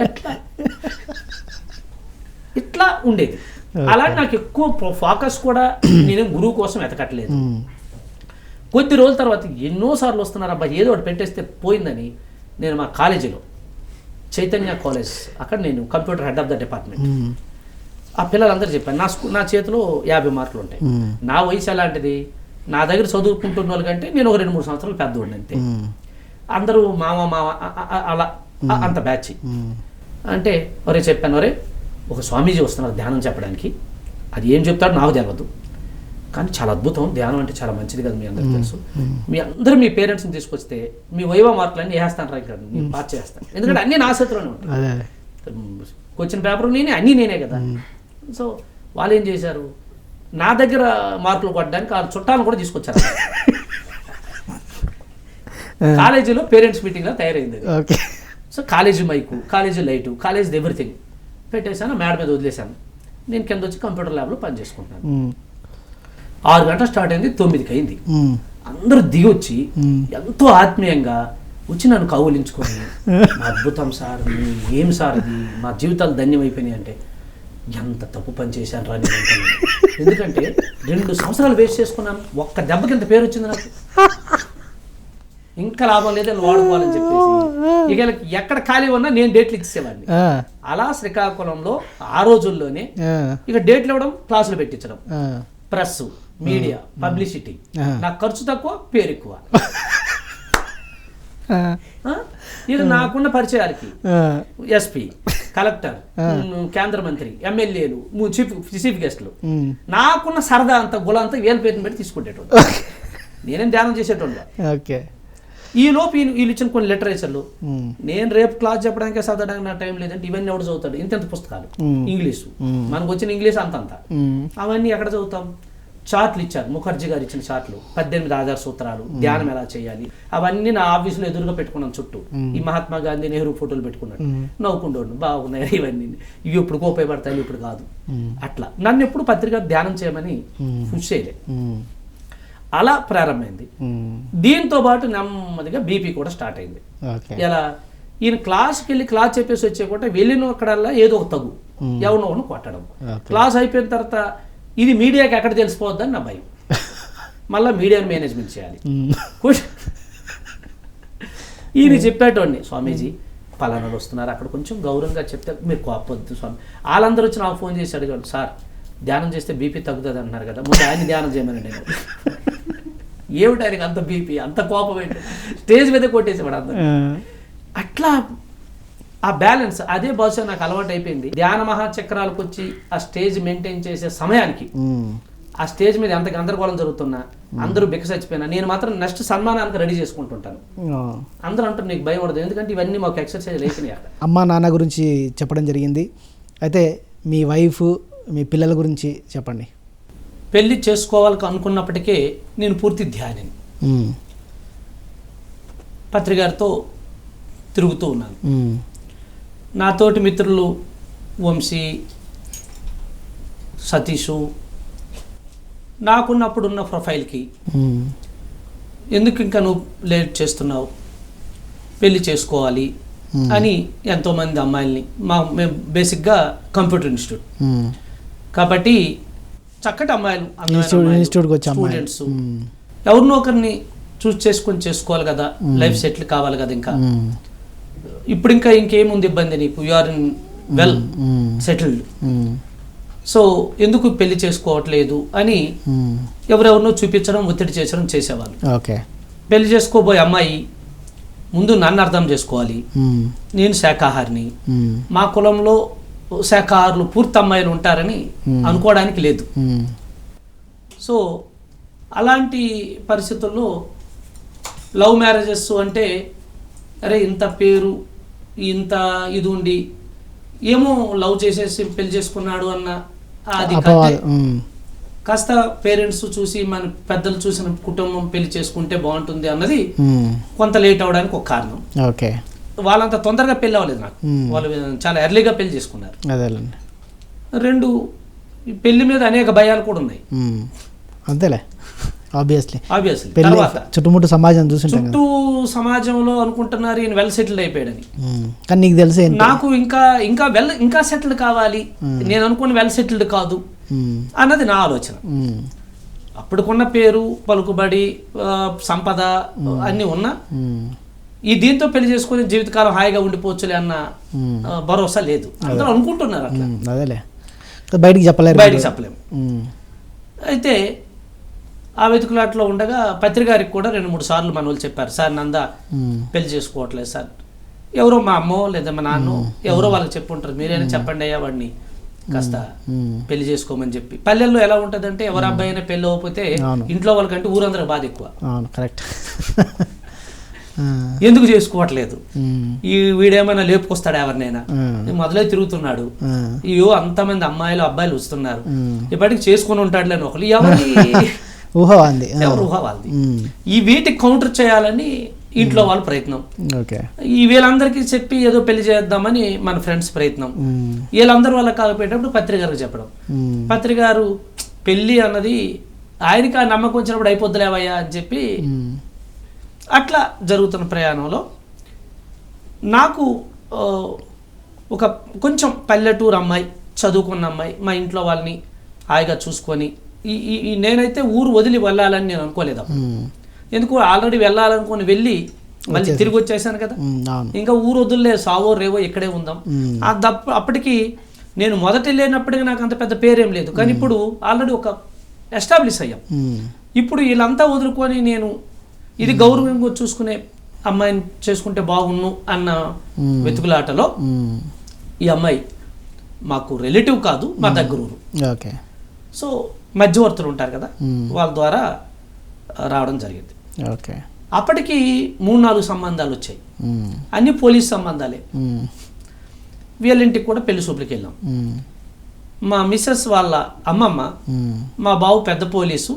ఇట్లా ఉండేది. అలాగే నాకు ఎక్కువ ఫోకస్ కూడా నేను గురువు కోసం ఎతకట్లేదు. కొద్ది రోజుల తర్వాత ఎన్నోసార్లు వస్తున్నారు, అబ్బాయి ఏదో ఒకటి పెట్టేస్తే పోయిందని. నేను మా కాలేజీలో చైతన్య కాలేజ్, అక్కడ నేను computer head of the department. ఆ పిల్లలందరూ చెప్పాను, నా చేతిలో 50 మార్కులు ఉంటాయి. నా వయసు ఎలాంటిది, నా దగ్గర చదువుకుంటున్న వాళ్ళకంటే నేను ఒక 2-3 సంవత్సరాలు పెద్దవాడిని అంతే. అందరూ మామ అలా అంత బ్యాచ్. అంటే చెప్పాను, ఒక స్వామీజీ వస్తున్నారు ధ్యానం చెప్పడానికి, అది ఏం చెప్తాడో నాకు తెలియదు, కానీ చాలా అద్భుతం, ధ్యానం అంటే చాలా మంచిది కదా, మీ అందరికీ తెలుసు. మీ అందరూ మీ పేరెంట్స్ని తీసుకొస్తే మీ వైవా మార్కులన్నీ వేస్తాను రా, ఇక్కడ నేను పాస్ చేస్తాను, ఎందుకంటే అన్నీ నా చేతిలోనే ఉంటాయి. క్వశ్చన్ పేపర్ అన్నీ నేనే కదా. సో వాళ్ళు ఏం చేశారు, నా దగ్గర మార్కులు కొట్టడానికి వాళ్ళ చుట్టాలను కూడా తీసుకొచ్చారు. కాలేజీలో పేరెంట్స్ మీటింగ్లో తయారైంది. So college mic, college light, college everything పెట్టేశాను, మేడ మీద వదిలేశాను. నేను కింద వచ్చి కంప్యూటర్ ల్యాబ్లో పని చేసుకుంటున్నాను. 6 గంటలు స్టార్ట్ అయింది, 9కి అయింది. అందరూ దిగి వచ్చి ఎంతో ఆత్మీయంగా వచ్చి నన్ను కౌలించుకొని, అద్భుతం సార్, ఏం సార్ అది, మా జీవితాలు ధన్యమైపోయినాయి అంటే, ఎంత తప్పు పని చేశాను రా నేను. ఎందుకంటే 2 సంవత్సరాలు వేస్ట్ చేసుకున్నాను, ఒక్క దెబ్బకి ఇంత పేరు వచ్చింది నాకు, ఇంకా లాభం లేదు అని వాడుకోవాలని చెప్పేసి ఇక ఎక్కడ ఖాళీ ఉన్నా నేను డేట్లు ఇచ్చేవాడిని. అలా శ్రీకాకుళంలో ఆ రోజుల్లోనే ఇక డేట్లు ఇవ్వడం, క్లాసులు పెట్టించడం, ప్రెస్, మీడియా, పబ్లిసిటీ. నాకు ఖర్చు తక్కువ, పేరు ఎక్కువ. ఇక నాకున్న పరిచయాలకి ఎస్పీ, కలెక్టర్, కేంద్ర మంత్రి, ఎమ్మెల్యేలు, చీఫ్ గెస్ట్లు, నాకున్న సరదా అంతా గుల అంతా వేల పేరుని పెట్టి తీసుకుంటేటోళ్ళు. నేనేం ధ్యానం చేసేటోళ్ళు. ఈ లోపు వీళ్ళు ఇచ్చిన కొన్ని లిటరేచర్లు, నేను రేపు క్లాస్ చెప్పడానికి చదవడానికి నా టైం లేదంటే ఇవన్నీ ఎవడు చదువుతాడు? ఇంత పుస్తకాలు ఇంగ్లీషు, మనకు వచ్చిన ఇంగ్లీష్ అంతంత, అవన్నీ ఎక్కడ చదువుతాం? చార్ట్లు ఇచ్చారు, ముఖర్జీ గారు ఇచ్చిన చార్ట్లు, 18 ఆధార సూత్రాలు, ధ్యానం ఎలా చేయాలి, అవన్నీ నా ఆఫీసులో ఎదురుగా పెట్టుకున్నాను చుట్టూ. ఈ మహాత్మా గాంధీ, నెహ్రూ ఫోటోలు పెట్టుకున్నాడు, నవ్వుకుంటూ బాగున్నాయి ఇవన్నీ, ఇవి ఇప్పుడు ఉపయోగపడతాయి, ఇప్పుడు కాదు. అట్లా నన్ను ఎప్పుడు పత్రిక ధ్యానం చేయమని పుష్ చేయలే. అలా ప్రారంభమైంది. దీంతో పాటు నెమ్మదిగా బీపీ కూడా స్టార్ట్ అయింది. ఎలా? ఈయన క్లాస్కి వెళ్ళి క్లాస్ చెప్పేసి వచ్చేకుండా వెళ్ళిన అక్కడల్లా ఏదో ఒక తగు, ఎవరినో కొట్టడం. క్లాస్ అయిపోయిన తర్వాత ఇది మీడియాకి ఎక్కడ తెలిసిపోద్దని నా భయం, మళ్ళీ మీడియాని మేనేజ్మెంట్ చేయాలి. ఈయన చెప్పేటోడిని, స్వామీజీ పలానాలు వస్తున్నారు, అక్కడ కొంచెం గౌరవంగా చెప్తే మీరు కోపొద్దు స్వామి. వాళ్ళందరూ వచ్చి నాకు ఫోన్ చేసి అడిగాడు, సార్ ధ్యానం చేస్తే బీపీ తగ్గుతుంది అంటున్నారు కదా, ముందు ఆయన ధ్యానం చేయమని. నేను ఏమిటి ఆయనకి అంత బీపీ, అంత కోపం ఏంటి, స్టేజ్ మీద కొట్టేసేవాడు అందరూ. అట్లా ఆ బ్యాలెన్స్ అదే బహుశా నాకు అలవాటు అయిపోయింది. ధ్యాన మహాచక్రాలకు వచ్చి ఆ స్టేజ్ మెయింటైన్ చేసే సమయానికి ఆ స్టేజ్ మీద ఎంత గందరగోళం జరుగుతున్నా, అందరూ బిక్క చచ్చిపోయినా, నేను మాత్రం నెక్స్ట్ సన్మానానికి రెడీ చేసుకుంటుంటాను. అందరూ అంటారు నీకు భయం ఉండదు, ఎందుకంటే ఇవన్నీ మాకు ఎక్సర్సైజ్ అయిపోయినాయి. అక్కడ అమ్మా నాన్న గురించి చెప్పడం జరిగింది, అయితే మీ వైఫ్ మీ పిల్లల గురించి చెప్పండి. పెళ్లి చేసుకోవాలి అనుకున్నప్పటికీ నేను పూర్తి ధ్యానిని. పత్రికారితో తిరుగుతూ ఉన్నాను. నాతోటి మిత్రులు వంశీ, సతీషు, నాకున్నప్పుడున్న ప్రొఫైల్కి ఎందుకు ఇంకా నువ్వు లేట్ చేస్తున్నావు, పెళ్లి చేసుకోవాలి అని ఎంతోమంది అమ్మాయిల్ని, మేము బేసిక్గా కంప్యూటర్ ఇన్స్టిట్యూట్ కాబట్టి చక్కటి అమ్మాయిలు, స్టూడెంట్స్ ఎవరినో ఒకరిని చూస్ చేసుకొని చేసుకోవాలి కదా, లైఫ్ సెటిల్ కావాలి కదా. ఇంకా ఇప్పుడు ఇంకేముంది ఇబ్బంది నీకు, you are in well settled, so ఎందుకు పెళ్లి చేసుకోవట్లేదు అని ఎవరెవరినో చూపించడం, ఒత్తిడి చేసేవాళ్ళు. పెళ్లి చేసుకోబోయే అమ్మాయి ముందు నన్ను అర్థం చేసుకోవాలి, నేను శాకాహారిని, మా కులంలో శాకాహారులు పూర్తి అమ్మాయిలు ఉంటారని అనుకోవడానికి లేదు. సో అలాంటి పరిస్థితుల్లో లవ్ మ్యారేజెస్ అంటే అరే ఇంత పేరు, ఇంత ఇది ఉండి ఏమో లవ్ చేసేసి పెళ్లి చేసుకున్నాడు అన్న అది కాస్త పేరెంట్స్ చూసి, మన పెద్దలు చూసిన కుటుంబం పెళ్లి చేసుకుంటే బాగుంటుంది అన్నది కొంత లేట్ అవడానికి ఒక కారణం. వాళ్ళంత తొందరగా పెళ్ళి అవ్వలేదు నాకు, వాళ్ళు చాలా ఎర్లీగా పెళ్లి చేసుకున్నారు. రెండు, పెళ్లి మీద అనేక భయాలు కూడా ఉన్నాయి. అంతేలే, ఆబ్వియస్లీ. తర్వాత చుట్టుముట్టు సమాజం చుట్టూ సమాజంలో అనుకుంటున్నారు ఈయన వెల్ సెటిల్డ్ అయిపోయాడని. కానీ నీకు తెలిసే నాకు ఇంకా సెటిల్డ్ కావాలి, నేను అనుకుని వెల్ సెటిల్డ్ కాదు అన్నది నా ఆలోచన. అప్పుడుకున్న పేరు, పలుకుబడి, సంపద అన్ని ఉన్నా ఈ దీంతో పెళ్లి చేసుకుని జీవితకాలం హాయిగా ఉండిపోవచ్చులే అన్న భరోసా లేదు. అందరూ అనుకుంటున్నారు అట్లా, బయటికి చెప్పలేము. అయితే ఆ వెతుకులాట్లో ఉండగా పత్రికారికి కూడా 2-3 సార్లు మన వాళ్ళు చెప్పారు, సార్ నందా పెళ్లి చేసుకోవట్లేదు సార్. ఎవరో మా అమ్మో లేదా మా నాన్నో ఎవరో వాళ్ళకి చెప్పుంటారు, మీరైనా చెప్పండి అయ్యా వాడిని కాస్త పెళ్లి చేసుకోమని చెప్పి. పల్లెల్లో ఎలా ఉంటదంటే ఎవరు అబ్బాయి అయినా పెళ్లి అవ్వకపోతే ఇంట్లో వాళ్ళకంటే ఊరందరూ బాధ ఎక్కువ. ఎందుకు చేసుకోవట్లేదు, ఈ వీడేమైనా లేపుకొస్తాడు ఎవరినైనా, మొదలై తిరుగుతున్నాడు, అయ్యో అంతమంది అమ్మాయిలు అబ్బాయిలు వస్తున్నారు, ఇప్పటికి చేసుకుని ఉంటాడులేని ఒకళ్ళు, ఎవరు ఊహ వాళ్ళది. ఈ వీటికి కౌంటర్ చేయాలని ఇంట్లో వాళ్ళ ప్రయత్నం, ఈ వీళ్ళందరికీ చెప్పి ఏదో పెళ్లి చేద్దామని మన ఫ్రెండ్స్ ప్రయత్నం, వీళ్ళందరూ వాళ్ళ కాకపోయేటప్పుడు పత్రికారికి చెప్పడం. పత్రికారు పెళ్లి అన్నది ఆయనకి ఆ నమ్మకం వచ్చినప్పుడు అయిపోద్దులేవయ్యా అని చెప్పి అట్లా జరుగుతున్న ప్రయాణంలో నాకు ఒక కొంచెం పల్లెటూరు అమ్మాయి, చదువుకున్న అమ్మాయి, మా ఇంట్లో వాళ్ళని హాయిగా చూసుకొని నేనైతే ఊరు వదిలి వెళ్ళాలని నేను అనుకోలేదు. ఎందుకు ఆల్రెడీ వెళ్ళాలనుకుని వెళ్ళి మళ్ళీ తిరిగి వచ్చేసాను కదా, ఇంకా ఊరు వదిలే సావో రేవో ఇక్కడే ఉందాం. అప్పటికి నేను మొదట వెళ్ళినప్పటికీ నాకు అంత పెద్ద పేరేం లేదు, కానీ ఇప్పుడు ఆల్రెడీ ఒక ఎస్టాబ్లిష్ అయ్యాం. ఇప్పుడు వీళ్ళంతా వదులుకొని నేను ఇది గౌరవంగా చూసుకునే అమ్మాయిని చేసుకుంటే బాగున్ను అన్న వెతుకులాటలో ఈ అమ్మాయి మాకు రిలేటివ్ కాదు, మా దగ్గర ఊరు. సో మధ్యవర్తులు ఉంటారు కదా, వాళ్ళ ద్వారా రావడం జరిగింది. అప్పటికి 3-4 సంబంధాలు వచ్చాయి, అన్ని పోలీస్ సంబంధాలే. వీళ్ళింటికి కూడా పెళ్లి చూపులకి వెళ్ళాం. మా మిస్సెస్ వాళ్ళ అమ్మమ్మ మా బావు పెద్ద పోలీసు,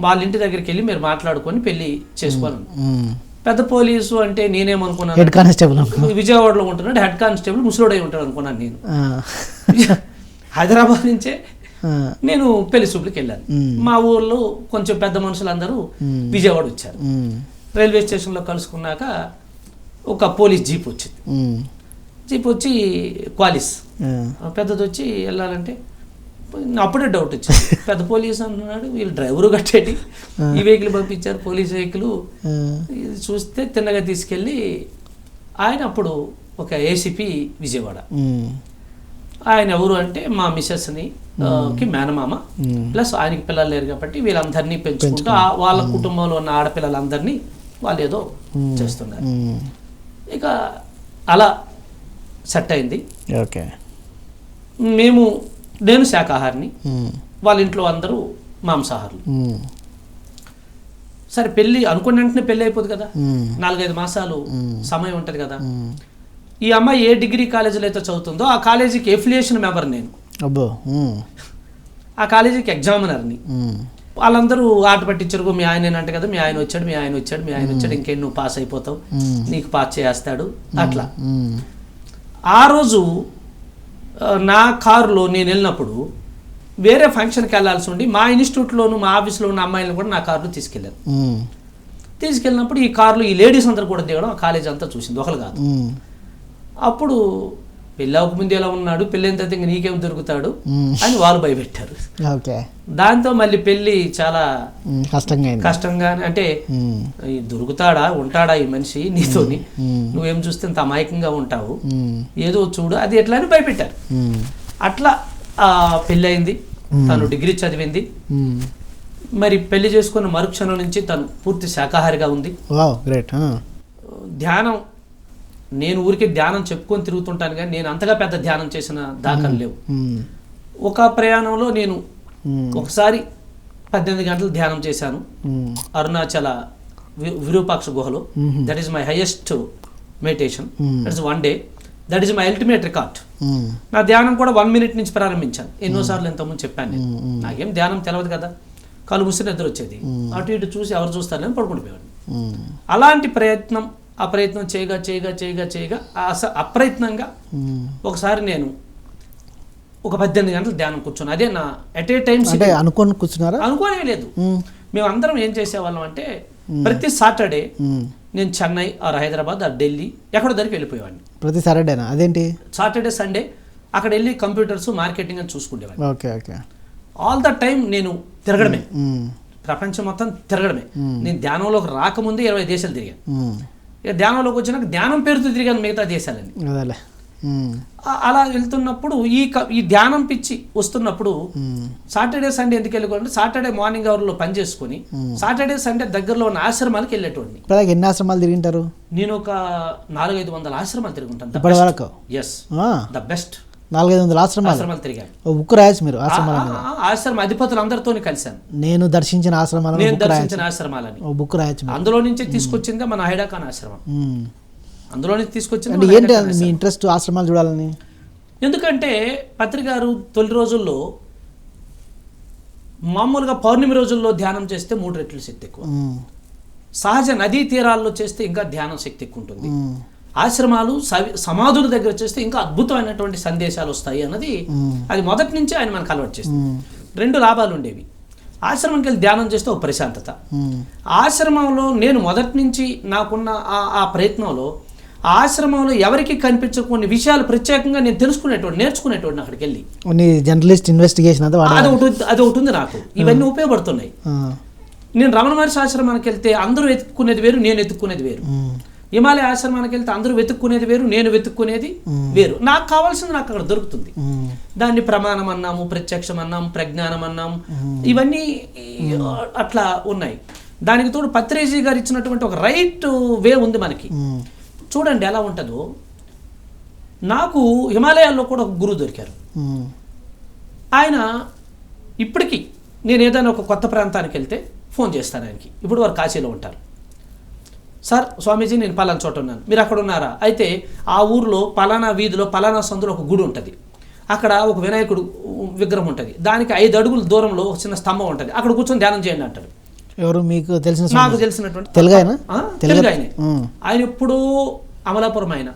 వాళ్ళ ఇంటి దగ్గరికి వెళ్ళి మీరు మాట్లాడుకొని పెళ్లి చేసుకోవాలి. పెద్ద పోలీసు అంటే నేనేమనుకున్నాను, హెడ్ కానిస్టేబుల్ విజయవాడలో ఉంటున్నాడు, హెడ్ కానిస్టేబుల్ ముసలోడై ఉంటాడు అనుకున్నాను నేను. హైదరాబాద్ నుంచే నేను పెళ్లి చూపులకి వెళ్ళాను. మా ఊర్లో కొంచెం పెద్ద మనుషులందరూ విజయవాడ వచ్చారు. రైల్వే స్టేషన్లో కలుసుకున్నాక ఒక పోలీస్ జీప్ వచ్చింది. జీప్ వచ్చి క్వాలిస్ పెద్దది వచ్చి వెళ్ళాలంటే అప్పుడే డౌట్ వచ్చింది. పెద్ద పోలీస్ అంటున్నాడు, వీళ్ళు డ్రైవరు కట్టేటి ఈ వెహికల్ పంపించారు, పోలీస్ వెహికల్. ఇది చూస్తే తిన్నగా తీసుకెళ్ళి ఆయన అప్పుడు ఒక ఏసీపీ విజయవాడ. ఆయన ఎవరు అంటే మా మిస్సెస్ని కి మేనమామ, ప్లస్ ఆయనకి పిల్లలు లేరు కాబట్టి వీళ్ళందరినీ పెంచుకుంటూ వాళ్ళ కుటుంబంలో ఉన్న ఆడపిల్లలందరినీ వాళ్ళు ఏదో చేస్తున్నారు. ఇక అలా సెట్ అయింది. ఓకే. నేను శాకాహారిని, వాళ్ళ ఇంట్లో అందరూ మాంసాహారులు. సరే పెళ్ళి అనుకున్న వెంటనే పెళ్ళి అయిపోదు కదా, 4-5 మాసాలు సమయం ఉంటుంది కదా. ఈ అమ్మాయి ఏ డిగ్రీ కాలేజీలో అయితే చదువుతుందో ఆ కాలేజీకి ఎఫిలియేషన్ మెంబర్ నేను, ఆ కాలేజీకి ఎగ్జామినర్ని. వాళ్ళందరూ ఆట పట్టించారు, మీ ఆయనేనంట కదా, మీ ఆయన వచ్చాడు, మీ ఆయన వచ్చాడు, మీ ఆయన వచ్చాడు, ఇంకేం నువ్వు పాస్ అయిపోతావు, నీకు పాస్ చేస్తాడు అట్లా. ఆ రోజు నా కారులో నేను వెళ్ళినప్పుడు వేరే ఫంక్షన్కి వెళ్ళాల్సి ఉండి మా ఇన్స్టిట్యూట్లోను మా ఆఫీస్లో ఉన్న అమ్మాయిలను కూడా నా కారులో తీసుకెళ్ళాను. తీసుకెళ్ళినప్పుడు ఈ కారులో ఈ లేడీస్ అందరూ కూడా దిగడం ఆ కాలేజ్ అంతా చూసింది, ఒకరు కాదు. అప్పుడు పెళ్ళి అవ్వకముందు ఎలా ఉన్నాడు, పెళ్ళైన తర్వాత ఇంక నీకేం దొరుకుతాడు అని వాళ్ళు భయపెట్టారు. దాంతో మళ్ళీ పెళ్ళి చాలా కష్టంగా, అంటే దొరుకుతాడా ఉంటాడా ఈ మనిషి నీతోని, నువ్వేం చూస్తే ఇంత అమాయకంగా ఉంటావు, ఏదో చూడు అది ఎట్లా అని భయపెట్టారు. అట్లా పెళ్ళి అయింది, తను డిగ్రీ చదివింది. మరి పెళ్లి చేసుకున్న మరుక్షణం నుంచి తను పూర్తి శాకాహారిగా ఉంది. ధ్యానం, నేను ఊరికి ధ్యానం చెప్పుకొని తిరుగుతుంటాను కానీ నేను అంతగా పెద్ద ధ్యానం చేసిన దాఖలు లేవు. ఒక ప్రయాణంలో నేను ఒకసారి 18 గంటలు ధ్యానం చేశాను అరుణాచల విరూపాక్ష గుహలో. That is my highest meditation. That is 1 day. That is my ultimate record. నా ధ్యానం కూడా 1 minute నుంచి ప్రారంభించాను. ఎన్నోసార్లు ఎంతోమంది చెప్పాను నేను, నాకేం ధ్యానం తెలియదు కదా, కళ్ళు ముసి నిద్ర వచ్చేది, అటు ఇటు చూసి ఎవరు చూస్తారని పడుకుండిపోయాడు. అలాంటి ప్రయత్నం చేయగా అప్రయత్నంగా ఒకసారి నేను ఒక 18 గంటలు ధ్యానం కూర్చొని, అదే నా ఎట్ ఏ టైం అనుకోని కూర్చున్నారా? అనుకోనే లేదు. మేము అందరం ఏం చేసేవాళ్ళం అంటే ప్రతి సాటర్డే నేను చెన్నై ఆర్ హైదరాబాద్ ఆర్ ఢిల్లీ ఎక్కడో దగ్గరికి వెళ్ళిపోయేవాడిని. ప్రతి సాటర్డేనా? అదేంటి? సాటర్డే సండే అక్కడ వెళ్ళి కంప్యూటర్స్ మార్కెటింగ్ అని చూసుకునేవాడిని. Okay okay. All the time నేను తిరగడమే, ప్రపంచం మొత్తం తిరగడమే. నేను ధ్యానంలోకి రాకముందే 20 దేశాలు తిరిగాను. ఇక ధ్యానంలోకి వచ్చినాక ధ్యానం పేరుతో తిరిగాను మిగతా దేశాలని. అలా వెళ్తున్నప్పుడు ఈ ధ్యానం పిచ్చి వస్తున్నప్పుడు సాటర్డే సండే ఎందుకు వెళ్ళకూడదు, సాటర్డే మార్నింగ్ అవర్లో పని చేసుకుని సాటర్డే సండే దగ్గరలో ఉన్న ఆశ్రమాలకు వెళ్ళేటోడిని. ఎన్ని ఆశ్రమాలు తిరిగింటారు? నేను ఒక 400-500 ఆశ్రమాలు తిరుగుంటాను. ద బెస్ట్ 400-500 ఆశ్రమాలు తిరిగాను. బుక్ రాయచ్చు మీరు ఆశ్రమ అధిపతులు అందరితో కలిశాను. నేను దర్శించిన ఆశ్రమాలని బుక్ రాయచ్చు. అందులో నుంచి తీసుకొచ్చిందే మన హైడాఖాన్ ఆశ్రమం. అందులో నుంచి తీసుకొచ్చింది. ఏంటి మీ ఇంట్రెస్ట్ ఆశ్రమాలు చూడాలని? ఎందుకంటే పత్రికారు తొలి రోజుల్లో మామూలుగా పౌర్ణమి రోజుల్లో ధ్యానం చేస్తే 3 రెట్లు శక్తి ఎక్కువ, సహజ నదీ తీరాల్లో చేస్తే ఇంకా ధ్యానం శక్తి ఎక్కువ ఉంటుంది, ఆశ్రమాలు సమాధుల దగ్గర చేస్తే ఇంకా అద్భుతమైనటువంటి సందేశాలు వస్తాయి అన్నది అది మొదటి నుంచి ఆయన మనకు అలవాటు చేస్తుంది. 2 లాభాలు ఉండేవి. ఆశ్రమంకి వెళ్ళి ధ్యానం చేస్తే ఒక ప్రశాంతత. ఆశ్రమంలో నేను మొదటి నుంచి నాకున్న ఆ ప్రయత్నంలో ఆశ్రమంలో ఎవరికి కనిపించే కొన్ని విషయాలు ప్రత్యేకంగా నేను తెలుసుకునేటోడు, నేర్చుకునేటోడు. అక్కడికి వెళ్ళి జర్నలిస్ట్ ఇన్వెస్టిగేషన్ అది ఒకటి ఉంది నాకు. ఇవన్నీ ఉపయోగపడుతున్నాయి. నేను రమణ మహర్షి ఆశ్రమానికి వెళ్తే అందరూ వెతుక్కునేది వేరు, నేను వెతుక్కునేది వేరు. హిమాలయ ఆశ్రమానికి వెళ్తే అందరూ వెతుక్కునేది వేరు, నేను వెతుక్కునేది వేరు. నాకు కావాల్సింది నాకు అక్కడ దొరుకుతుంది. దాన్ని ప్రమాణం అన్నాము, ప్రత్యక్షం అన్నాము, ప్రజ్ఞానం అన్నాము, ఇవన్నీ అట్లా ఉన్నాయి. దానికి తోడు పత్రేజీ గారు ఇచ్చినటువంటి ఒక రైట్ వే ఉంది మనకి. చూడండి ఎలా ఉంటుందో. నాకు హిమాలయాల్లో కూడా ఒక గురువు దొరికారు. ఆయన ఇప్పటికీ నేను ఏదైనా ఒక కొత్త ప్రాంతానికి వెళ్తే ఫోన్ చేస్తాను ఆయనకి. ఇప్పుడు వారు కాశీలో ఉంటారు. సార్ స్వామీజీ నేను పలానా చోట ఉన్నాను, మీరు అక్కడ ఉన్నారా? అయితే ఆ ఊర్లో పలానా వీధిలో పలానా సందులో ఒక గుడి ఉంటుంది, అక్కడ ఒక వినాయకుడు విగ్రహం ఉంటుంది, దానికి 5 అడుగుల దూరంలో ఒక చిన్న స్తంభం ఉంటుంది, అక్కడ కూర్చొని ధ్యానం చేయండి అంటాడు. ఎవరు మీకు తెలిసిన? నాకు తెలిసినటువంటి తెలుగు ఆయనే. ఆయన ఎప్పుడూ అమలాపురం ఆయన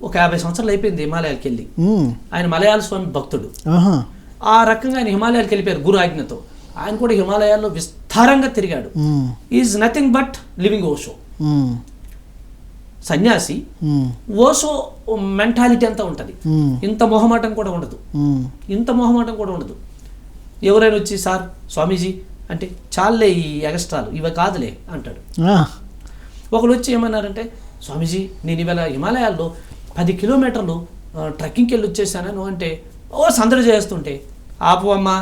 ఒక 50 సంవత్సరాలు అయిపోయింది హిమాలయాలకు వెళ్ళి. ఆయన మలయాళ స్వామి భక్తుడు. ఆ రకంగా ఆయన హిమాలయాలకు వెళ్ళిపోయారు గురు ఆజ్ఞతో. ఆయన కూడా హిమాలయాల్లో విస్తారంగా తిరిగాడు. Is nothing but living Osho. సన్యాసి ఓషో మెంటాలిటీ అంతా ఉంటుంది. ఇంత మొహమాటం కూడా ఉండదు. ఎవరైనా వచ్చి సార్ స్వామీజీ అంటే చాలే ఈ ఎగస్ట్రాలు ఇవి కాదులే అంటాడు. ఒకరు వచ్చి ఏమన్నారంటే స్వామీజీ నేను ఇవాళ హిమాలయాల్లో 10 కిలోమీటర్లు ట్రెక్కింగ్కి వెళ్ళి వచ్చేసాను అంటే సందడి చేస్తుంటే ఆపు అమ్మా,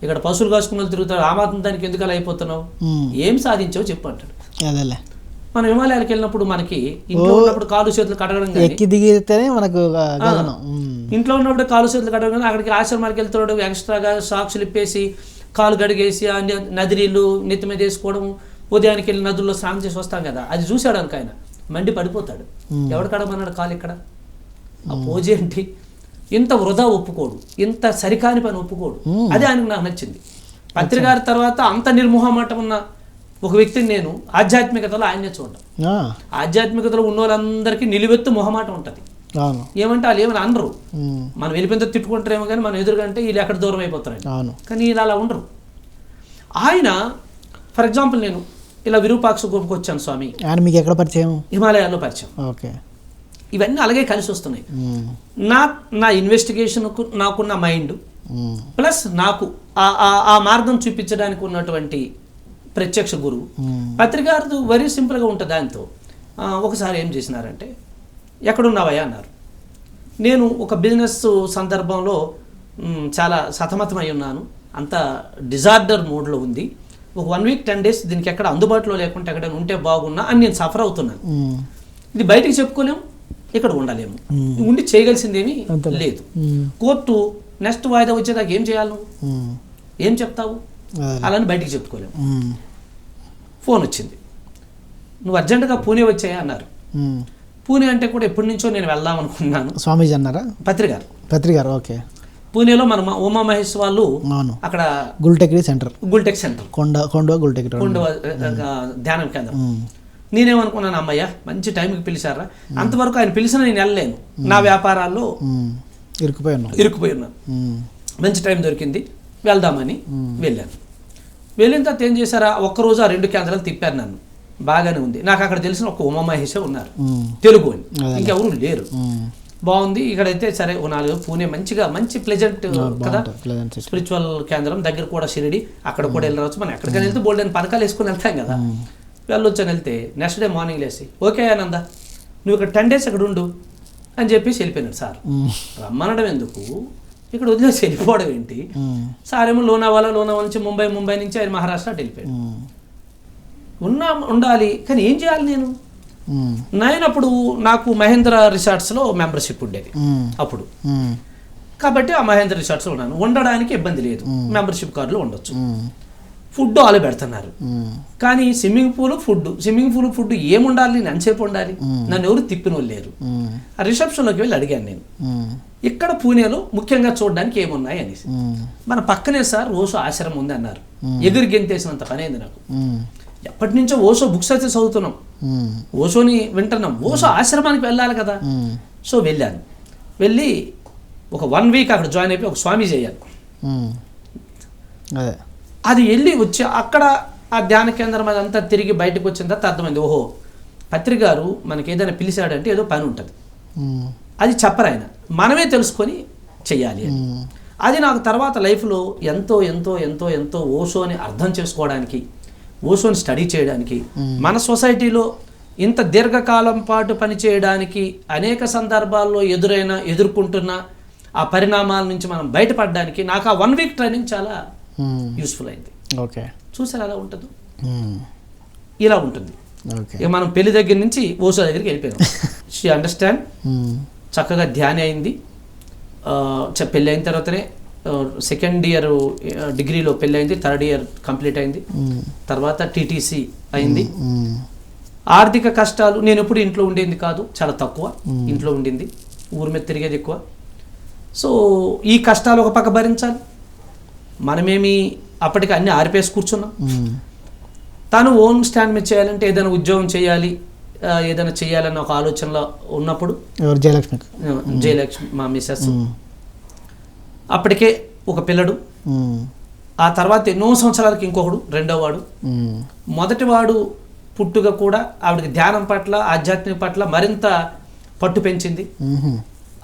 ఇక్కడ పశువులు కాసుకుని తిరుగుతాడు, ఆ మాత్రం దానికి ఎందుకు అలా అయిపోతున్నావు, ఏం సాధించావు చెప్పు అంటాడు. మనం హిమాలయాలకు వెళ్ళినప్పుడు మనకి ఇంట్లో ఉన్నప్పుడు కాలు చేతులు కడగడం దిగితేనే మనకు ఇంట్లో ఉన్నప్పుడు కాలు చేతులు కడగడం కానీ అక్కడికి ఆశ్రమానికి వెళ్తున్నాడు ఎక్స్ట్రాగా సాక్షులు ఇప్పేసి కాలు గడిగేసి ఆ నది నీళ్ళు నెత్తి మీద వేసుకోవడం, ఉదయానికి వెళ్ళి నదుల్లో స్నానం చేసి వస్తాం కదా, అది చూశాడు అనుక ఆయన మండి పడిపోతాడు. ఎవడు కడగమన్నాడు కాలు ఇక్కడ? ఆ పూజ ఏంటి? ఇంత వృధా ఒప్పుకోడు, ఇంత సరికాని పని ఒప్పుకోడు. అదే ఆయనకు నాకు నచ్చింది. పత్రికారి తర్వాత అంత నిర్మోహమాటం ఉన్న ఒక వ్యక్తిని నేను ఆధ్యాత్మికతలో ఆయనే చూడడం. ఆధ్యాత్మికతలో ఉన్న వాళ్ళందరికీ నిలువెత్తు మొహమాటం ఉంటుంది. ఏమంటే వాళ్ళు ఏమైనా అనరు, మనం వెళ్ళిపోయిన తిట్టుకుంటారేమో కానీ మనం ఎదురుగంటే వీళ్ళు ఎక్కడ దూరం అయిపోతారు. కానీ వీళ్ళు అలా ఉండరు. ఆయన ఫర్ ఎగ్జాంపుల్ నేను ఇలా విరూపాక్ష గుంపుకి వచ్చాను స్వామి. మీకు ఎక్కడ పరిచయం? హిమాలయాల్లో పరిచయం. ఓకే. ఇవన్నీ అలాగే కలిసి వస్తున్నాయి. నా ఇన్వెస్టిగేషన్కు నాకున్న మైండ్ ప్లస్ నాకు ఆ మార్గం చూపించడానికి ఉన్నటువంటి ప్రత్యక్ష గురువు. పత్రికారు వెరీ సింపుల్గా ఉంటుంది. దాంతో ఒకసారి ఏం చేసినారంటే ఎక్కడున్నావయ్యా అన్నారు. నేను ఒక బిజినెస్ సందర్భంలో చాలా సతమతమై ఉన్నాను, అంత డిజార్డర్ మోడ్లో ఉంది, ఒక 1 వీక్ 10 డేస్ దీనికి ఎక్కడ అందుబాటులో లేకుంటే ఎక్కడైనా ఉంటే బాగున్నా అని నేను సఫర్ అవుతున్నాను. ఇది బయటికి చెప్పుకోలేము, ఇక్కడ ఉండలేము, ఉండి చేయగలిసిందేమీ లేదు. కోర్టు నెక్స్ట్ వాయిదా వచ్చేదాకా ఏం చేయాలి, నువ్వు ఏం చెప్తావు, అలాని బయటికి చెప్పుకోలేము. ఫోన్ వచ్చింది, నువ్వు అర్జెంటుగా పూణే వచ్చాయా అన్నారు. పూణే అంటే కూడా ఎప్పటి నుంచో నేను వెళ్దాం అనుకున్నాను. స్వామీజీ అన్నారా? పత్రికారు. ఓకే. పూణేలో మన ఉమా మహేష్ వాళ్ళు అక్కడ గుల్టెక్ సెంటర్ కొండ ధ్యానం కేంద్రం. నేనేమనుకున్నాను, అమ్మయ్య మంచి టైంకి పిలిచారా, అంతవరకు ఆయన పిలిచిన నేను వెళ్ళలేను, నా వ్యాపారాల్లో ఇరుక్కుపోయి ఉన్నాను, మంచి టైం దొరికింది వెళ్దామని వెళ్ళాను. వెళ్ళిన తర్వాత ఏం చేశారా, ఒక్కరోజు ఆ 2 కేంద్రాలు తిప్పారు నన్ను. బాగానే ఉంది. నాకు అక్కడ తెలిసిన ఒక ఉమా మహేషే ఉన్నారు, తెలుగు అని, ఇంకెవరు లేరు. బాగుంది ఇక్కడైతే. సరే 4 పూణే మంచి ప్లెజెంట్ కదా, స్పిరిచువల్ కేంద్రం దగ్గర కూడా షిరిడి, అక్కడ కూడా వెళ్ళవచ్చు. మనం ఎక్కడికైనా వెళ్తే బోల్డ్ అని పథకాలు వేసుకుని వెళ్తాం కదా, వెళ్ళొచ్చని వెళ్తే నెక్స్ట్ డే మార్నింగ్ లేసి ఓకే ఆనంద నువ్వు ఇక్కడ 10 డేస్ అక్కడ ఉండు అని చెప్పేసి వెళ్ళిపోయినాడు సార్. రమ్మనడం ఎందుకు, ఇక్కడ వదిలేసి వెళ్ళిపోవడం ఏంటి? సార్ ఏమో లోనావాలా నుంచి ముంబై నుంచి ఆయన మహారాష్ట్ర వెళ్ళిపోయాడు. ఉండాలి కానీ ఏం చేయాలి నేను అప్పుడు నాకు మహేంద్ర రిసార్ట్స్లో మెంబర్షిప్ ఉండేది అప్పుడు, కాబట్టి ఆ మహేంద్ర రిసార్ట్స్లో ఉన్నాను. ఉండడానికి ఇబ్బంది లేదు, మెంబర్షిప్ కార్డులో ఉండొచ్చు. ఫుడ్ వాళ్ళు పెడుతున్నారు, కానీ స్విమ్మింగ్ పూల్ ఫుడ్ ఏముండాలి, నేను ఎంతసేపు ఉండాలి, నన్ను ఎవరు తిప్పిన వాళ్ళు లేరు. ఆ రిసెప్షన్లోకి వెళ్ళి అడిగాను నేను, ఇక్కడ పూణేలో ముఖ్యంగా చూడడానికి ఏమున్నాయి అనేసి. మన పక్కనే సార్ ఓషో ఆశ్రమం ఉంది అన్నారు. ఎగురు గెంతేసినంత పని అయింది నాకు. ఎప్పటి నుంచో ఓషో బుక్స్ అయితే చదువుతున్నాం, ఓషోని వింటున్నాం, ఓషో ఆశ్రమానికి వెళ్ళాలి కదా. సో వెళ్ళి ఒక 1 వీక్ అక్కడ జాయిన్ అయిపోయి ఒక స్వామీజీ అయ్యాను. అది వెళ్ళి వచ్చి అక్కడ ఆ ధ్యాన కేంద్రం అదంతా తిరిగి బయటకు వచ్చిన తర్వాత అర్థమైంది, ఓహో పత్రికారు మనకి ఏదైనా పిలిచాడంటే ఏదో పని ఉంటుంది, అది చెప్పరు ఆయన, మనమే తెలుసుకొని చెయ్యాలి అని. అది నాకు తర్వాత లైఫ్లో ఎంతో ఎంతో ఎంతో ఎంతో ఓషోని అర్థం చేసుకోవడానికి, ఓషోని స్టడీ చేయడానికి, మన సొసైటీలో ఇంత దీర్ఘకాలం పాటు పనిచేయడానికి, అనేక సందర్భాల్లో ఎదుర్కొంటున్న ఆ పరిణామాల నుంచి మనం బయటపడడానికి నాకు ఆ 1 వీక్ ట్రైనింగ్ చాలా యూస్ఫుల్ అయింది. ఓకే, చూసారు అలా ఉంటుంది, ఇలా ఉంటుంది. ఇక మనం పెళ్లి దగ్గర నుంచి ఓషో దగ్గరికి వెళ్ళిపోయాం. షీ అండర్స్టాండ్, చక్కగా ధ్యానం అయింది. పెళ్ళి అయిన తర్వాతనే సెకండ్ ఇయర్ డిగ్రీలో పెళ్ళి అయింది, థర్డ్ ఇయర్ కంప్లీట్ అయింది, తర్వాత టీటీసీ అయింది. ఆర్థిక కష్టాలు, నేను ఎప్పుడు ఇంట్లో ఉండేది కాదు, చాలా తక్కువ ఇంట్లో ఉండింది, ఊరి మీద తిరిగేది ఎక్కువ. సో ఈ కష్టాలు ఒక పక్క భరించాలి, మనమేమి అప్పటికి అన్ని ఆరిపేసి కూర్చున్నాం. తను ఓన్ స్టాండ్ మీద చేయాలంటే ఏదైనా ఉద్యోగం చేయాలి, ఏదైనా చేయాలన్న ఒక ఆలోచనలో ఉన్నప్పుడు జయలక్ష్మి మా మిస్సెస్, అప్పటికే ఒక పిల్లడు, ఆ తర్వాత ఎన్నో సంవత్సరాలకి ఇంకొకడు, రెండోవాడు. మొదటివాడు పుట్టుక కూడా ఆవిడకి ధ్యానం పట్ల, ఆధ్యాత్మిక పట్ల మరింత పట్టు పెంచింది.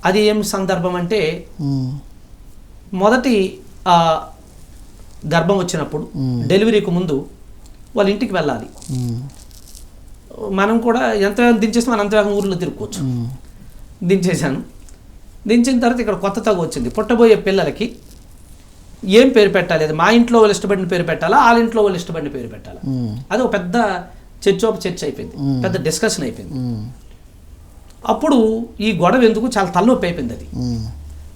అది ఏం సందర్భం అంటే, మొదటి గర్భం వచ్చినప్పుడు డెలివరీకి ముందు వాళ్ళ ఇంటికి వెళ్ళాలి. మనం కూడా ఎంత వేగం దించేస్తే మనం అంత వేగం ఊర్లో తిరుక్కోవచ్చు. దించేశాను. దించిన తర్వాత ఇక్కడ కొత్త తగు వచ్చింది. పుట్టబోయే పిల్లలకి ఏం పేరు పెట్టాలి, అది మా ఇంట్లో వాళ్ళు ఇష్టపడిన పేరు పెట్టాలా, వాళ్ళ ఇంట్లో వాళ్ళు ఇష్టపడిన పేరు పెట్టాలా, అది ఒక పెద్ద చర్చ అయిపోయింది, పెద్ద డిస్కషన్ అయిపోయింది. అప్పుడు ఈ గొడవ ఎందుకు, చాలా తలనొప్పి అయిపోయింది. అది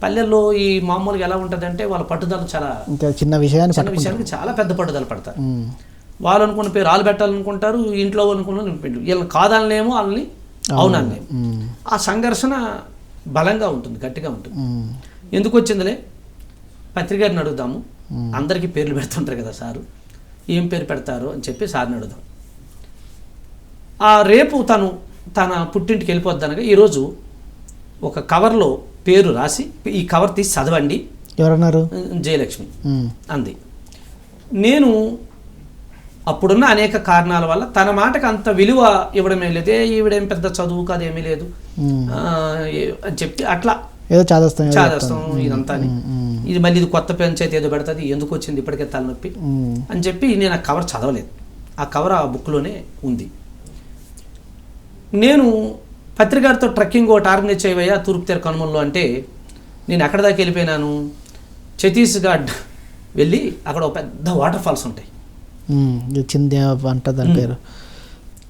పల్లెల్లో ఈ మామూలుగా ఎలా ఉంటుంది అంటే, వాళ్ళ పట్టుదల చాలా చిన్న విషయానికి చాలా పెద్ద పట్టుదల పడతారు. వాళ్ళు అనుకున్న పేరు వాళ్ళు పెట్టాలనుకుంటారు, ఇంట్లో అనుకున్న వీళ్ళని కాదనలేమో, వాళ్ళని అవునలేము. ఆ సంఘర్షణ బలంగా ఉంటుంది, గట్టిగా ఉంటుంది. ఎందుకు వచ్చిందిలే, పత్రికారిని అడుగుదాము, అందరికీ పేర్లు పెడుతుంటారు కదా సారు, ఏం పేరు పెడతారు అని చెప్పి సార్ని అడుగుదాం. రేపు తన పుట్టింటికి వెళ్ళిపోద్దనగా ఈరోజు ఒక కవర్లో పేరు రాసి, ఈ కవర్ తీసి చదవండి. ఎవరన్నారు? జయలక్ష్మి అంది. నేను అప్పుడున్న అనేక కారణాల వల్ల తన మాటకు అంత విలువ ఇవ్వడమే లేదు, ఈవిడేం పెద్ద చదువు కాదు, ఏమీ లేదు అని చెప్పి అట్లా ఏదో చాదస్తాం ఇదంతా, ఇది మళ్ళీ ఇది కొత్త పంచాయతీ ఏదో పెడుతుంది, ఎందుకు వచ్చింది ఇప్పటికే తలనొప్పి అని చెప్పి నేను ఆ కవర్ చదవలేదు. ఆ కవర్ ఆ బుక్లోనే ఉంది. నేను పత్రికారితో ట్రెక్కింగ్ ఒకటి ఆర్గనైజ్ చేయవయ్యా తూర్పు తీర కనుమల్లో అంటే, నేను ఎక్కడ దాకా వెళ్ళిపోయినాను, ఛత్తీస్గఢ్ వెళ్ళి అక్కడ ఒక పెద్ద వాటర్ ఫాల్స్ ఉంటాయి,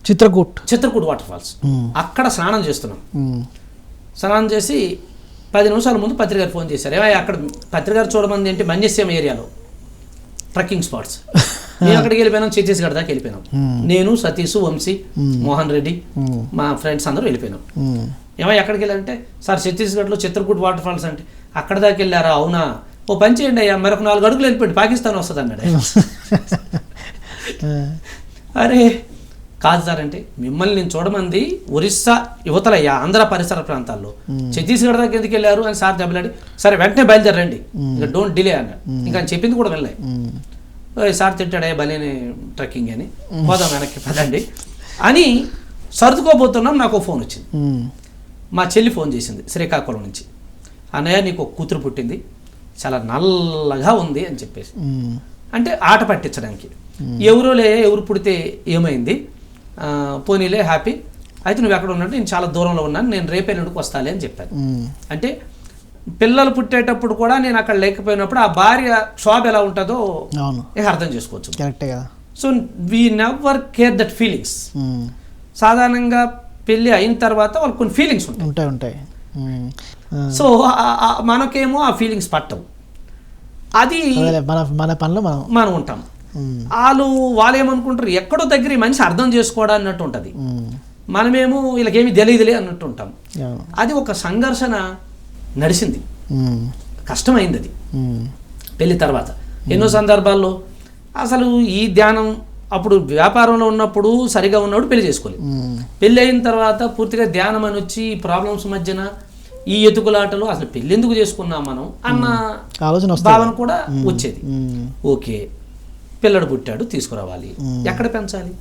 చిత్రకూట్ వాటర్ ఫాల్స్. అక్కడ స్నానం చేస్తున్నాం. స్నానం చేసి 10 నిమిషాల ముందు పత్రికారు ఫోన్ చేశారు, ఏమయ్య అక్కడ పత్రికారు చూడమంది ఏంటి, మన్యసీమ ఏరియాలో ట్రెక్కింగ్ స్పాట్స్. నేను అక్కడికి వెళ్ళిపోయినాం, ఛత్తీస్గఢ్ దాకా వెళ్ళిపోయినాం. నేను, సతీష్, వంశీ, మోహన్ రెడ్డి, మా ఫ్రెండ్స్ అందరూ వెళ్ళిపోయినాం. ఏమో ఎక్కడికి వెళ్ళాలంటే, సార్ ఛత్తీస్గఢ్లో చిత్రకూట్ వాటర్ ఫాల్స్ అంటే, అక్కడ దాకా వెళ్ళారా, అవునా, ఓ పని చేయండి అయ్యా, మరొక 4 అడుగులు వెళ్ళిపోయింది, పాకిస్తాన్ వస్తుంది అన్నాడు. అరే కాదు సార్ అంటే, మిమ్మల్ని నేను చూడమంది ఒరిస్సా యువతలయ్యా, ఆంధ్ర పరిసర ప్రాంతాల్లో, ఛత్తీస్గఢ్ దాకా ఎందుకు వెళ్ళారు అని సార్ దెబ్బలాడి, సరే వెంటనే బయలుదేరండి, ఇంకా డోంట్ డిలే అన్నాడు. ఇంకా ఆయన చెప్పింది కూడా వెళ్ళాయి. సార్ తిట్టాడే భలేని ట్రెక్కింగ్ అని, పోదాం వెనక్కి పదండి అని సర్దుకోబోతున్నాం. నాకు ఫోన్ వచ్చింది, మా చెల్లి ఫోన్ చేసింది శ్రీకాకుళం నుంచి, అన్నయ్య నీకు ఒక కూతురు పుట్టింది, చాలా నల్లగా ఉంది అని చెప్పేసి, అంటే ఆట పట్టించడానికి. ఎవరు పుడితే ఏమైంది, పోనీలే హ్యాపీ, అయితే నువ్వు ఎక్కడ ఉన్నట్టు, నేను చాలా దూరంలో ఉన్నాను, నేను రేపేళ్ళకి వస్తాలే అని చెప్పాను. అంటే పిల్లలు పుట్టేటప్పుడు కూడా నేను అక్కడ లేకపోయినప్పుడు ఆ భార్య క్షోభ ఎలా ఉంటుందో అర్థం చేసుకోవచ్చు. So we never care that feelings. సాధారణంగా పెళ్ళి అయిన తర్వాత వాళ్ళకి కొన్ని ఫీలింగ్స్ ఉంటాయి. సో మనకేమో ఆ ఫీలింగ్స్ పట్టవు, అది మన పనిలో మనం ఉంటాం. వాళ్ళు ఏమనుకుంటారు, ఎక్కడో దగ్గర ఈ మనిషి అర్థం చేసుకోవడం అన్నట్టు ఉంటుంది, మనమేమో వీళ్ళకేమీ తెలియదులే అన్నట్టు ఉంటాం. అది ఒక సంఘర్షణ నడిచింది, కష్టమైంది అది పెళ్లి తర్వాత. ఎన్నో సందర్భాల్లో అసలు ఈ ధ్యానం అప్పుడు వ్యాపారంలో ఉన్నప్పుడు సరిగా ఉన్నప్పుడు పెళ్లి చేసుకోలేదు, పెళ్ళి అయిన తర్వాత పూర్తిగా ధ్యానం అని వచ్చి ప్రాబ్లమ్స్ మధ్యన ఈ ఎతుకులాటలు, అసలు పెళ్ళి ఎందుకు చేసుకున్నాం మనం అన్న భావన కూడా వచ్చేది. ఓకే పిల్లడు పుట్టాడు, తీసుకురావాలి, ఎక్కడ పెంచాలి?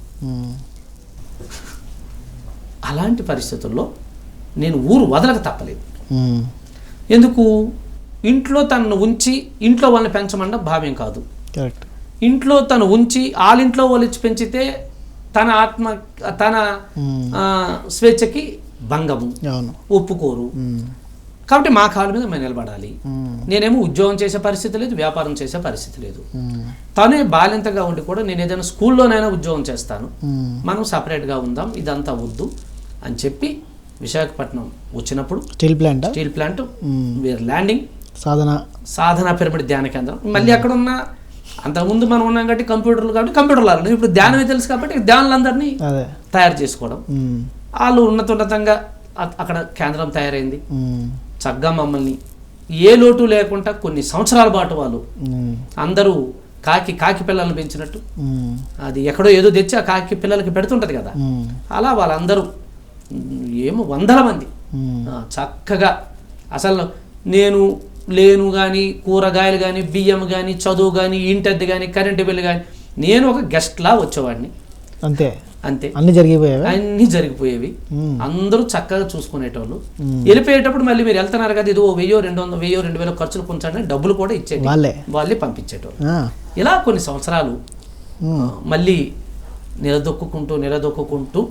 అలాంటి పరిస్థితుల్లో నేను ఊరు వదలక తప్పలేదు. ఎందుకు, ఇంట్లో తనను ఉంచి ఇంట్లో వాళ్ళని పెంచమన్న భావ్యం కాదు. ఇంట్లో తను ఉంచి వాళ్ళింట్లో వాళ్ళు ఇచ్చి పెంచితే తన స్వేచ్ఛకి భంగము, ఒప్పుకోరు. కాబట్టి మా కాళ్ళ మీద మేము నిలబడాలి. నేనేమో ఉద్యోగం చేసే పరిస్థితి లేదు, వ్యాపారం చేసే పరిస్థితి లేదు. తనే బాలింతగా ఉండి కూడా నేను ఏదైనా స్కూల్లోనైనా ఉద్యోగం చేస్తాను, మనం సపరేట్గా ఉందాం, ఇదంతా వద్దు అని చెప్పి విశాఖపట్నం వచ్చినప్పుడు స్టీల్ ప్లాంట్ వీఆర్ ల్యాండింగ్. సాధన పిరమిడ్ ధ్యాన కేంద్రం. మళ్ళీ అక్కడ ఉన్న అంతకుముందు మనం ఉన్నాం కాబట్టి కంప్యూటర్లు ఆడాలి. ఇప్పుడు ధ్యానమే తెలుసు కాబట్టి ధ్యానులందరినీ తయారు చేసుకోవడం. వాళ్ళు ఉన్నతంగా అక్కడ కేంద్రం తయారైంది. చక్కగా మమ్మల్ని ఏ లోటు లేకుండా కొన్ని సంవత్సరాల పాటు వాళ్ళు అందరూ కాకి పిల్లల్ని పెంచినట్టు, అది ఎక్కడో ఏదో తెచ్చి ఆ కాకి పిల్లలకి పెడుతుంటది కదా, అలా వాళ్ళందరూ ఏమో 100 మంది చక్కగా, అసలు నేను లేను కానీ, కూరగాయలు కానీ, బియ్యం కానీ, చదువు కానీ, ఇంటద్ది కానీ, కరెంటు బిల్లు కానీ, నేను ఒక గెస్ట్లా వచ్చేవాడిని. అంతే అన్ని జరిగిపోయేవి. అందరూ చక్కగా చూసుకునేటోళ్ళు. వెళ్ళిపోయేటప్పుడు మళ్ళీ మీరు వెళ్తున్నారు కదా, ఇది 1000-200 ఖర్చులు కొంచెం డబ్బులు కూడా ఇచ్చేది, వాళ్ళే పంపించేటోళ్ళు. ఇలా కొన్ని సంవత్సరాలు మళ్ళీ నిలదొక్కుంటూ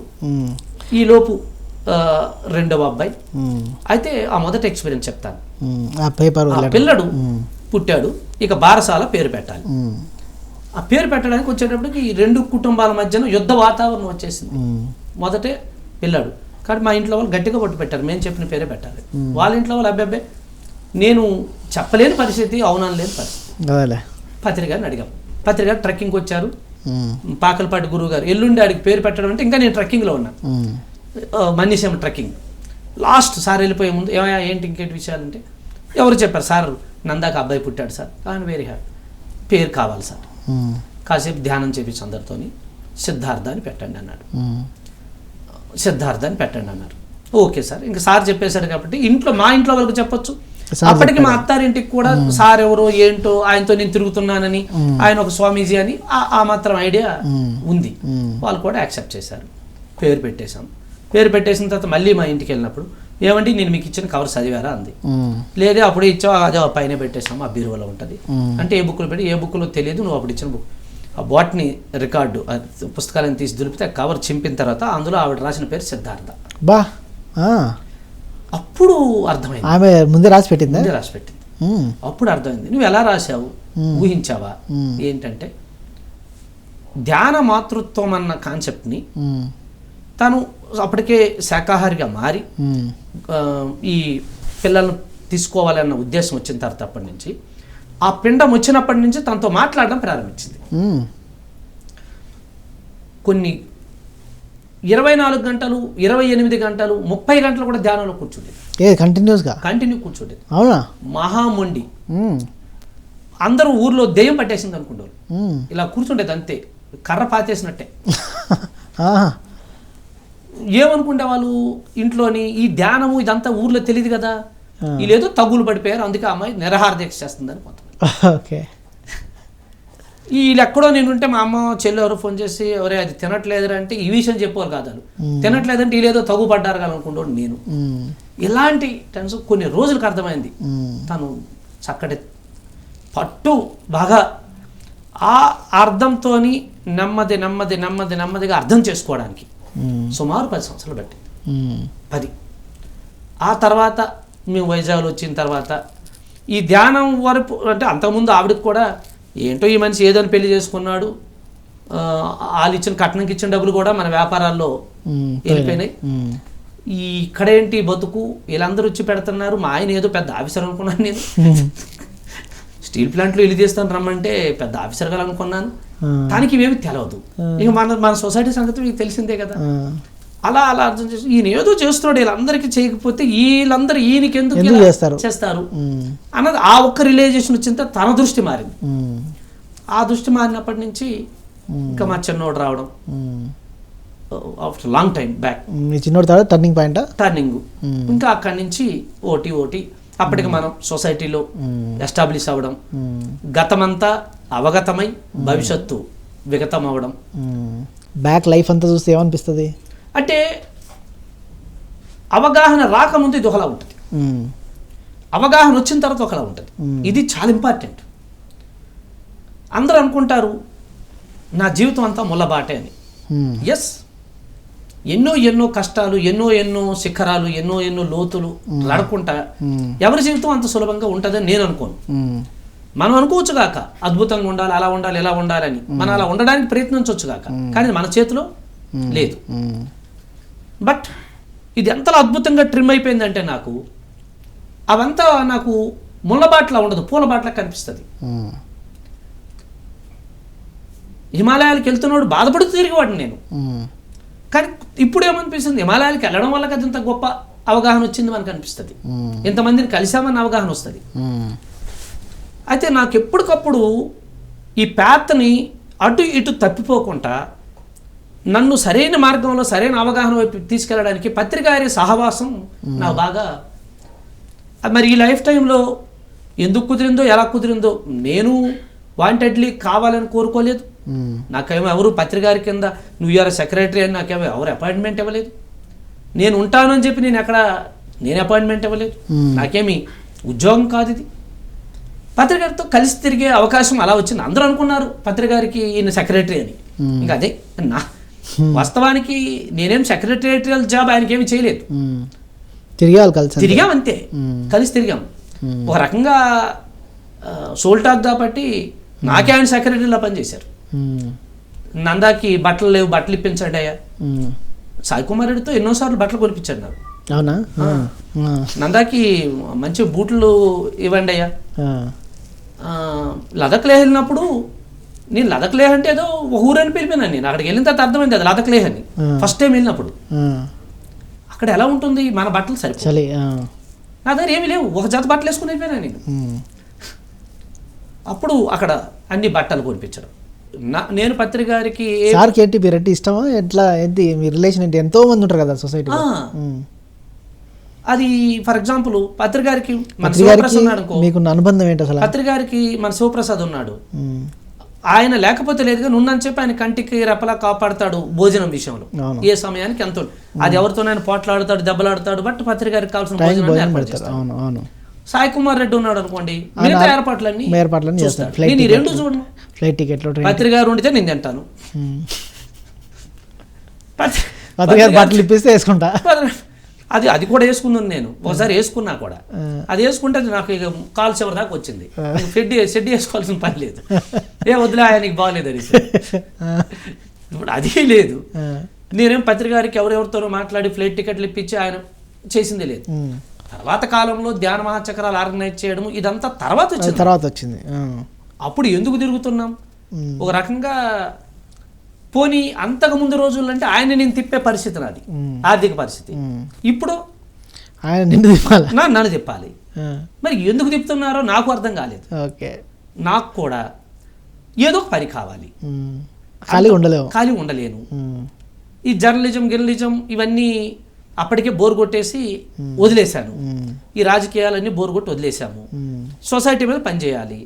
ఈ లోపు రెండవ అబ్బాయి. అయితే ఆ మొదటి ఎక్స్పీరియన్స్ చెప్తాను. పిల్లడు పుట్టాడు, ఇక బారసాల పేరు పెట్టాలి. ఆ పేరు పెట్టడానికి వచ్చేటప్పటికి ఈ 2 కుటుంబాల మధ్యన యుద్ధ వాతావరణం వచ్చేసింది. మొదటే పిల్లాడు కాబట్టి మా ఇంట్లో వాళ్ళు గట్టిగా పట్టు పెట్టారు, మేము చెప్పిన పేరే పెట్టాలి. వాళ్ళ ఇంట్లో వాళ్ళు అబ్బాయి నేను చెప్పలేని పరిస్థితి, అవునలేని పరిస్థితి. పత్రికారిని అడిగాం. పత్రికారు ట్రెక్కింగ్కి వచ్చారు. పాకలపాటి గురువు గారు ఎల్లుండి ఆడికి పేరు పెట్టడం అంటే ఇంకా నేను ట్రెక్కింగ్లో ఉన్నా, మన్నిసేమ ట్రెక్కింగ్. లాస్ట్ సార్ వెళ్ళిపోయే ముందు ఏంటి ఇంకేంటి విషయాలంటే, ఎవరు చెప్పారు సార్ నందాక అబ్బాయి పుట్టాడు సార్, కానీ వెరీ హ్యాపీ, పేరు కావాలి సార్, కాసేపు ధ్యానం చేపించి అందరితోని సిద్ధార్థ అని పెట్టండి అన్నాడు. సిద్ధార్థ అని పెట్టండి అన్నారు. ఓకే సార్, ఇంకా సార్ చెప్పేశారు కాబట్టి మా ఇంట్లో వాళ్ళకి చెప్పొచ్చు. అప్పటికి మా అత్తారింటికి కూడా సార్ ఎవరో ఏంటో, ఆయనతో నేను తిరుగుతున్నానని, ఆయన ఒక స్వామీజీ అని ఆ మాత్రం ఐడియా ఉంది. వాళ్ళు కూడా యాక్సెప్ట్ చేశారు. పేరు పెట్టేశాం. పేరు పెట్టేసిన తర్వాత మళ్ళీ మా ఇంటికి వెళ్ళినప్పుడు, ఏమంటే నేను మీకు ఇచ్చిన కవర్ చదివారా అంది. లేదే అప్పుడే ఇచ్చావు, అదే పైన పెట్టేసాము, ఆ బీరువాలో ఉంటుంది అంటే ఏ బుక్లో పెట్టి, ఏ బుక్లో తెలియదు, నువ్వు అప్పుడు ఇచ్చిన బుక్. ఆ బాట్ని రికార్డు పుస్తకాలను తీసి దులిపితే ఆ కవర్ చింపిన తర్వాత అందులో ఆవిడ రాసిన పేరు సిద్ధార్థ. అప్పుడు అర్థమైంది, ఆమె ముందే రాసి పెట్టింది. అప్పుడు అర్థమైంది. నువ్వు ఎలా రాసావు, ఊహించావా? ఏంటంటే ధ్యాన మాతృత్వం అన్న కాన్సెప్ట్ని తను అప్పటికే శాకాహారిగా మారి ఈ పిల్లలను తీసుకోవాలన్న ఉద్దేశం వచ్చిన తర్వాత అప్పటి నుంచి, ఆ పిండం వచ్చినప్పటి నుంచి తనతో మాట్లాడడం ప్రారంభించింది. కొన్ని 24 గంటలు, 28 గంటలు, 30 గంటలు కూడా ధ్యానంలో కూర్చుండేది. కంటిన్యూ కూర్చుండేది. అవునా? మహామొండి. అందరూ ఊర్లో దెయ్యం పట్టేసింది అనుకుంటారు, ఇలా కూర్చుండేది అంతే, కర్ర పాతేసినట్టే. ఏమనుకుంటే వాళ్ళు ఇంట్లోని ఈ ధ్యానము ఇదంతా ఊర్లో తెలియదు కదా, వీళ్ళేదో తగులు పడిపోయారు, అందుకే అమ్మాయి నిరాహార దీక్ష చేస్తుందని పోతుంది. వీళ్ళు ఎక్కడో నేనుంటే మా అమ్మ చెల్లి ఎవరో ఫోన్ చేసి, ఎవరే అది తినట్లేదురా అంటే ఈ విషయం చెప్పేవారు కాదు. వాళ్ళు తినట్లేదంటే వీళ్ళేదో తగు పడ్డారు కదా అనుకుంటాడు నేను. ఇలాంటి టెన్షన్ కొన్ని రోజులకు అర్థమైంది. తను చక్కటి పట్టు బాగా ఆ అర్థంతో నెమ్మదిగా అర్థం చేసుకోవడానికి సుమారు 10 సంవత్సరాలు పట్టింది. 10. ఆ తర్వాత మేము వైజాగ్లో వచ్చిన తర్వాత ఈ ధ్యానం వరకు అంటే అంతకుముందు ఆవిడకి కూడా ఏంటో ఈ మనిషి ఏదని పెళ్లి చేసుకున్నాడు, వాళ్ళు ఇచ్చిన కట్నంకి ఇచ్చిన డబ్బులు కూడా మన వ్యాపారాల్లో వెళ్ళిపోయినాయి, ఈ ఇక్కడేంటి బతుకు, వీళ్ళందరూ వచ్చి పెడుతున్నారు, మా ఆయన ఏదో పెద్ద ఆఫీసర్ అనుకున్నాను నేను, స్టీల్ ప్లాంట్లో ఇల్లు తీస్తాను రమ్మంటే పెద్ద ఆఫీసర్ గా అనుకున్నాను, దానికి ఇవేమి తెలియదు. ఇక మన సొసైటీ సంగతి మీకు తెలిసిందే కదా. అలా అర్థం చేసి ఈయన ఏదో చేస్తున్నాడు, వీళ్ళందరికీ చేయకపోతే వీళ్ళందరూ ఈయనకి ఎందుకు చేస్తారు అన్నది ఆ ఒక్క రియలైజేషన్ వచ్చిన తర్వాత తన దృష్టి మారింది. ఆ దృష్టి మారినప్పటి నుంచి ఇంకా మా చిన్నోడు రావడం ఆఫ్టర్ లాంగ్ టైం బ్యాక్. చిన్నోడు టర్నింగ్ ఇంకా అక్కడి నుంచి ఓటీ అప్పటికి మనం సొసైటీలో ఎస్టాబ్లిష్ అవ్వడం, గతమంతా అవగతమై భవిష్యత్తు విగతం అవ్వడం. బ్యాక్ లైఫ్ అంతా చూస్తే ఏమనిపిస్తుంది అంటే అవగాహన రాకముందు ఇది ఒకలా ఉంటుంది, అవగాహన వచ్చిన తర్వాత ఒకలా ఉంటుంది. ఇది చాలా ఇంపార్టెంట్. అందరూ అనుకుంటారు నా జీవితం అంతా ముళ్ళబాటే అని. ఎస్, ఎన్నో కష్టాలు, ఎన్నో శిఖరాలు, ఎన్నో లోతులు నడుకుంటా ఎవరి జీవితం అంత సులభంగా ఉంటుందని నేను అనుకోను. మనం అనుకోవచ్చు కాక అద్భుతంగా ఉండాలి, అలా ఉండాలి, ఎలా ఉండాలని మనం అలా ఉండడానికి ప్రయత్నించవచ్చు కాక, కానీ మన చేతిలో లేదు. బట్ ఇది ఎంతలా అద్భుతంగా ట్రిమ్ అయిపోయిందంటే నాకు అవంతా నాకు ముళ్ళ బాటలా ఉండదు, పూల బాటలా కనిపిస్తుంది. హిమాలయాలకు వెళ్తున్నాడు బాధపడుతూ తిరిగేవాడిని నేను. కానీ ఇప్పుడు ఏమనిపిస్తుంది, హిమాలయాలకు వెళ్ళడం వల్ల కదా ఇంత గొప్ప అవగాహన వచ్చింది మనకు అనిపిస్తుంది, ఇంతమందిని కలిసామన్న అవగాహన వస్తుంది. అయితే నాకు ఎప్పటికప్పుడు ఈ ప్యాత్ని అటు ఇటు తప్పిపోకుండా నన్ను సరైన మార్గంలో సరైన అవగాహన వైపు తీసుకెళ్ళడానికి పత్రికారి సహవాసం నాకు బాగా. మరి ఈ లైఫ్ టైంలో ఎందుకు కుదిరిందో ఎలా కుదిరిందో నేను వాంటెడ్లీ కావాలని కోరుకోలేదు. నాకేమో ఎవరు పత్రికారి కింద నువ్వు ఇయర్ సెక్రటరీ అని నాకేమో ఎవరు అపాయింట్మెంట్ ఇవ్వలేదు. నేను ఉంటాను అని చెప్పి నేను అపాయింట్మెంట్ ఇవ్వలేదు. నాకేమి ఉద్యోగం కాదు ఇది. పత్రికారితో కలిసి తిరిగే అవకాశం అలా వచ్చింది. అందరూ అనుకున్నారు పత్రికారికి ఈయన సెక్రటరీ అని. ఇంకా అదే నా వాస్తవానికి నేనేం సెక్రటరియల్ జాబ్ ఆయనకేమి చేయలేదు. తిరిగాం అంతే, కలిసి తిరిగాం. ఒక రకంగా సోల్ టాక్ కాబట్టి నాకే ఆయన సెక్రటరీలా పనిచేశారు. నందాకి బట్టలు లేవు, బట్టలు ఇప్పించాడు అయ్యా. సాయి కుమార్ రెడ్డితో ఎన్నోసార్లు బట్టలు కొనిపించాడు నాకు. అవునా? నందాకి మంచి బూట్లు ఇవ్వండి అయ్యా. లదక్ లేహ్ వెళ్ళినప్పుడు నేను లదక్ లేహ్ అంటే ఏదో ఒక ఊరని పిలిపినాను. నేను అక్కడికి వెళ్ళిన తర్వాత అర్థమైంది అది లదక్ లేహ్ అని. ఫస్ట్ టైం వెళ్ళినప్పుడు అక్కడ ఎలా ఉంటుంది, మన బట్టలు సరిపోయి నా దగ్గర ఏమీ లేవు, ఒక జత బట్టలు వేసుకుని వెళ్ళిపోయినా నేను. అప్పుడు అక్కడ అన్ని బట్టలు కొనిపించడం. నేను పత్రికారికి ఏంటి ఇష్టమా, ఎట్లా ఏంటి మీ రిలేషన్ ఏంటి? ఎంతో మంది ఉంటారు కదా సొసైటీ. అది ఫర్ ఎగ్జాంపుల్ పత్రికారికి మన శివప్రసాద్ ఉన్నాడు అనుకో, మీకు అనుబంధం ఏంటి అసలు? పత్రికారికి మన శివప్రసాద్ ఉన్నాడు, ఆయన లేకపోతే లేదుగా నున్నని చెప్పి ఆయన కంటికి రెప్పలా కాపాడుతాడు భోజనం విషయంలో. ఏ సమయానికి ఎంత అది ఎవరితోనైనా పోట్లాడుతాడు, దెబ్బలాడుతాడు, బట్ పత్రికారికి కావాల్సిన భోజనం. సాయి కుమార్ రెడ్డి ఉన్నాడు అనుకోండి, మిగతా ఏర్పాట్లన్నీ నేను ఈ రెండు చూడను. ఫ్లైట్ టికెట్ పత్రికారు ఉండితే నేను తింటాను, బట్టలు ఇప్పిస్తే వేసుకుంటా. అది కూడా వేసుకున్నాను నేను ఒకసారి, వేసుకున్నా కూడా. అది వేసుకుంటే నాకు ఇక కాల్ చివరి దాకా వచ్చింది. షెడ్ వేసుకోవాల్సిన పని లేదు, ఏ వదిలే ఆయనకి బాగలేదు అని. ఇప్పుడు అది లేదు. నేనేం పత్రికారికి ఎవరెవరితోనో మాట్లాడి ఫ్లైట్ టికెట్లు ఇప్పించి ఆయన చేసింది లేదు. తర్వాత కాలంలో ధ్యాన మహాచక్రాలు ఆర్గనైజ్ చేయడం ఇదంతా తర్వాత వచ్చింది. అప్పుడు ఎందుకు తిరుగుతున్నాం ఒక రకంగా. పోనీ అంతకు ముందు రోజుల్లో అంటే ఆయన నేను తిప్పే పరిస్థితి నాది, ఆర్థిక పరిస్థితి. ఇప్పుడు ఆయన నన్ను తిప్పాలి. మరి ఎందుకు తిప్పుతున్నారో నాకు అర్థం కాలేదు. నాకు కూడా ఏదో ఒక పని కావాలి, ఖాళీ ఉండలేను. ఈ జర్నలిజం ఇవన్నీ అప్పటికే బోర్ కొట్టేసి వదిలేశాను. ఈ రాజకీయాలన్నీ బోర్ కొట్టి వదిలేశాము. సొసైటీ మీద పనిచేయాలి.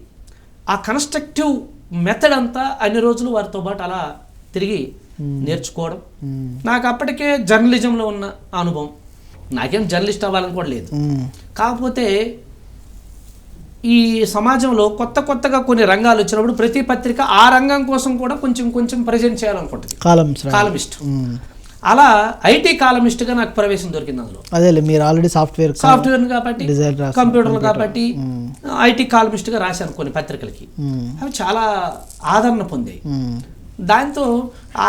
ఆ కన్స్ట్రక్టివ్ మెథడ్ అంతా అన్ని రోజులు వారితో పాటు అలా తిరిగి నేర్చుకోవడం. నాకు అప్పటికే జర్నలిజంలో ఉన్న అనుభవం. నాకేం జర్నలిస్ట్ అవ్వాలని కూడా లేదు. కాకపోతే ఈ సమాజంలో కొత్తగా కొన్ని రంగాలు వచ్చినప్పుడు ప్రతి పత్రిక ఆ రంగం కోసం కూడా కొంచెం ప్రజెంట్ చేయాలనుకుంటుంది, కాలమిస్ట్. అలా ఐటీ కాలమిస్ట్గా నాకు ప్రవేశం దొరికింది అందులో. అదే మీరు ఆల్రెడీ సాఫ్ట్వేర్ కాబట్టి, కంప్యూటర్లు కాబట్టి ఐటీ కాలమిస్ట్గా రాశాను కొన్ని పత్రికలకి. అవి చాలా ఆదరణ పొందాయి. దాంతో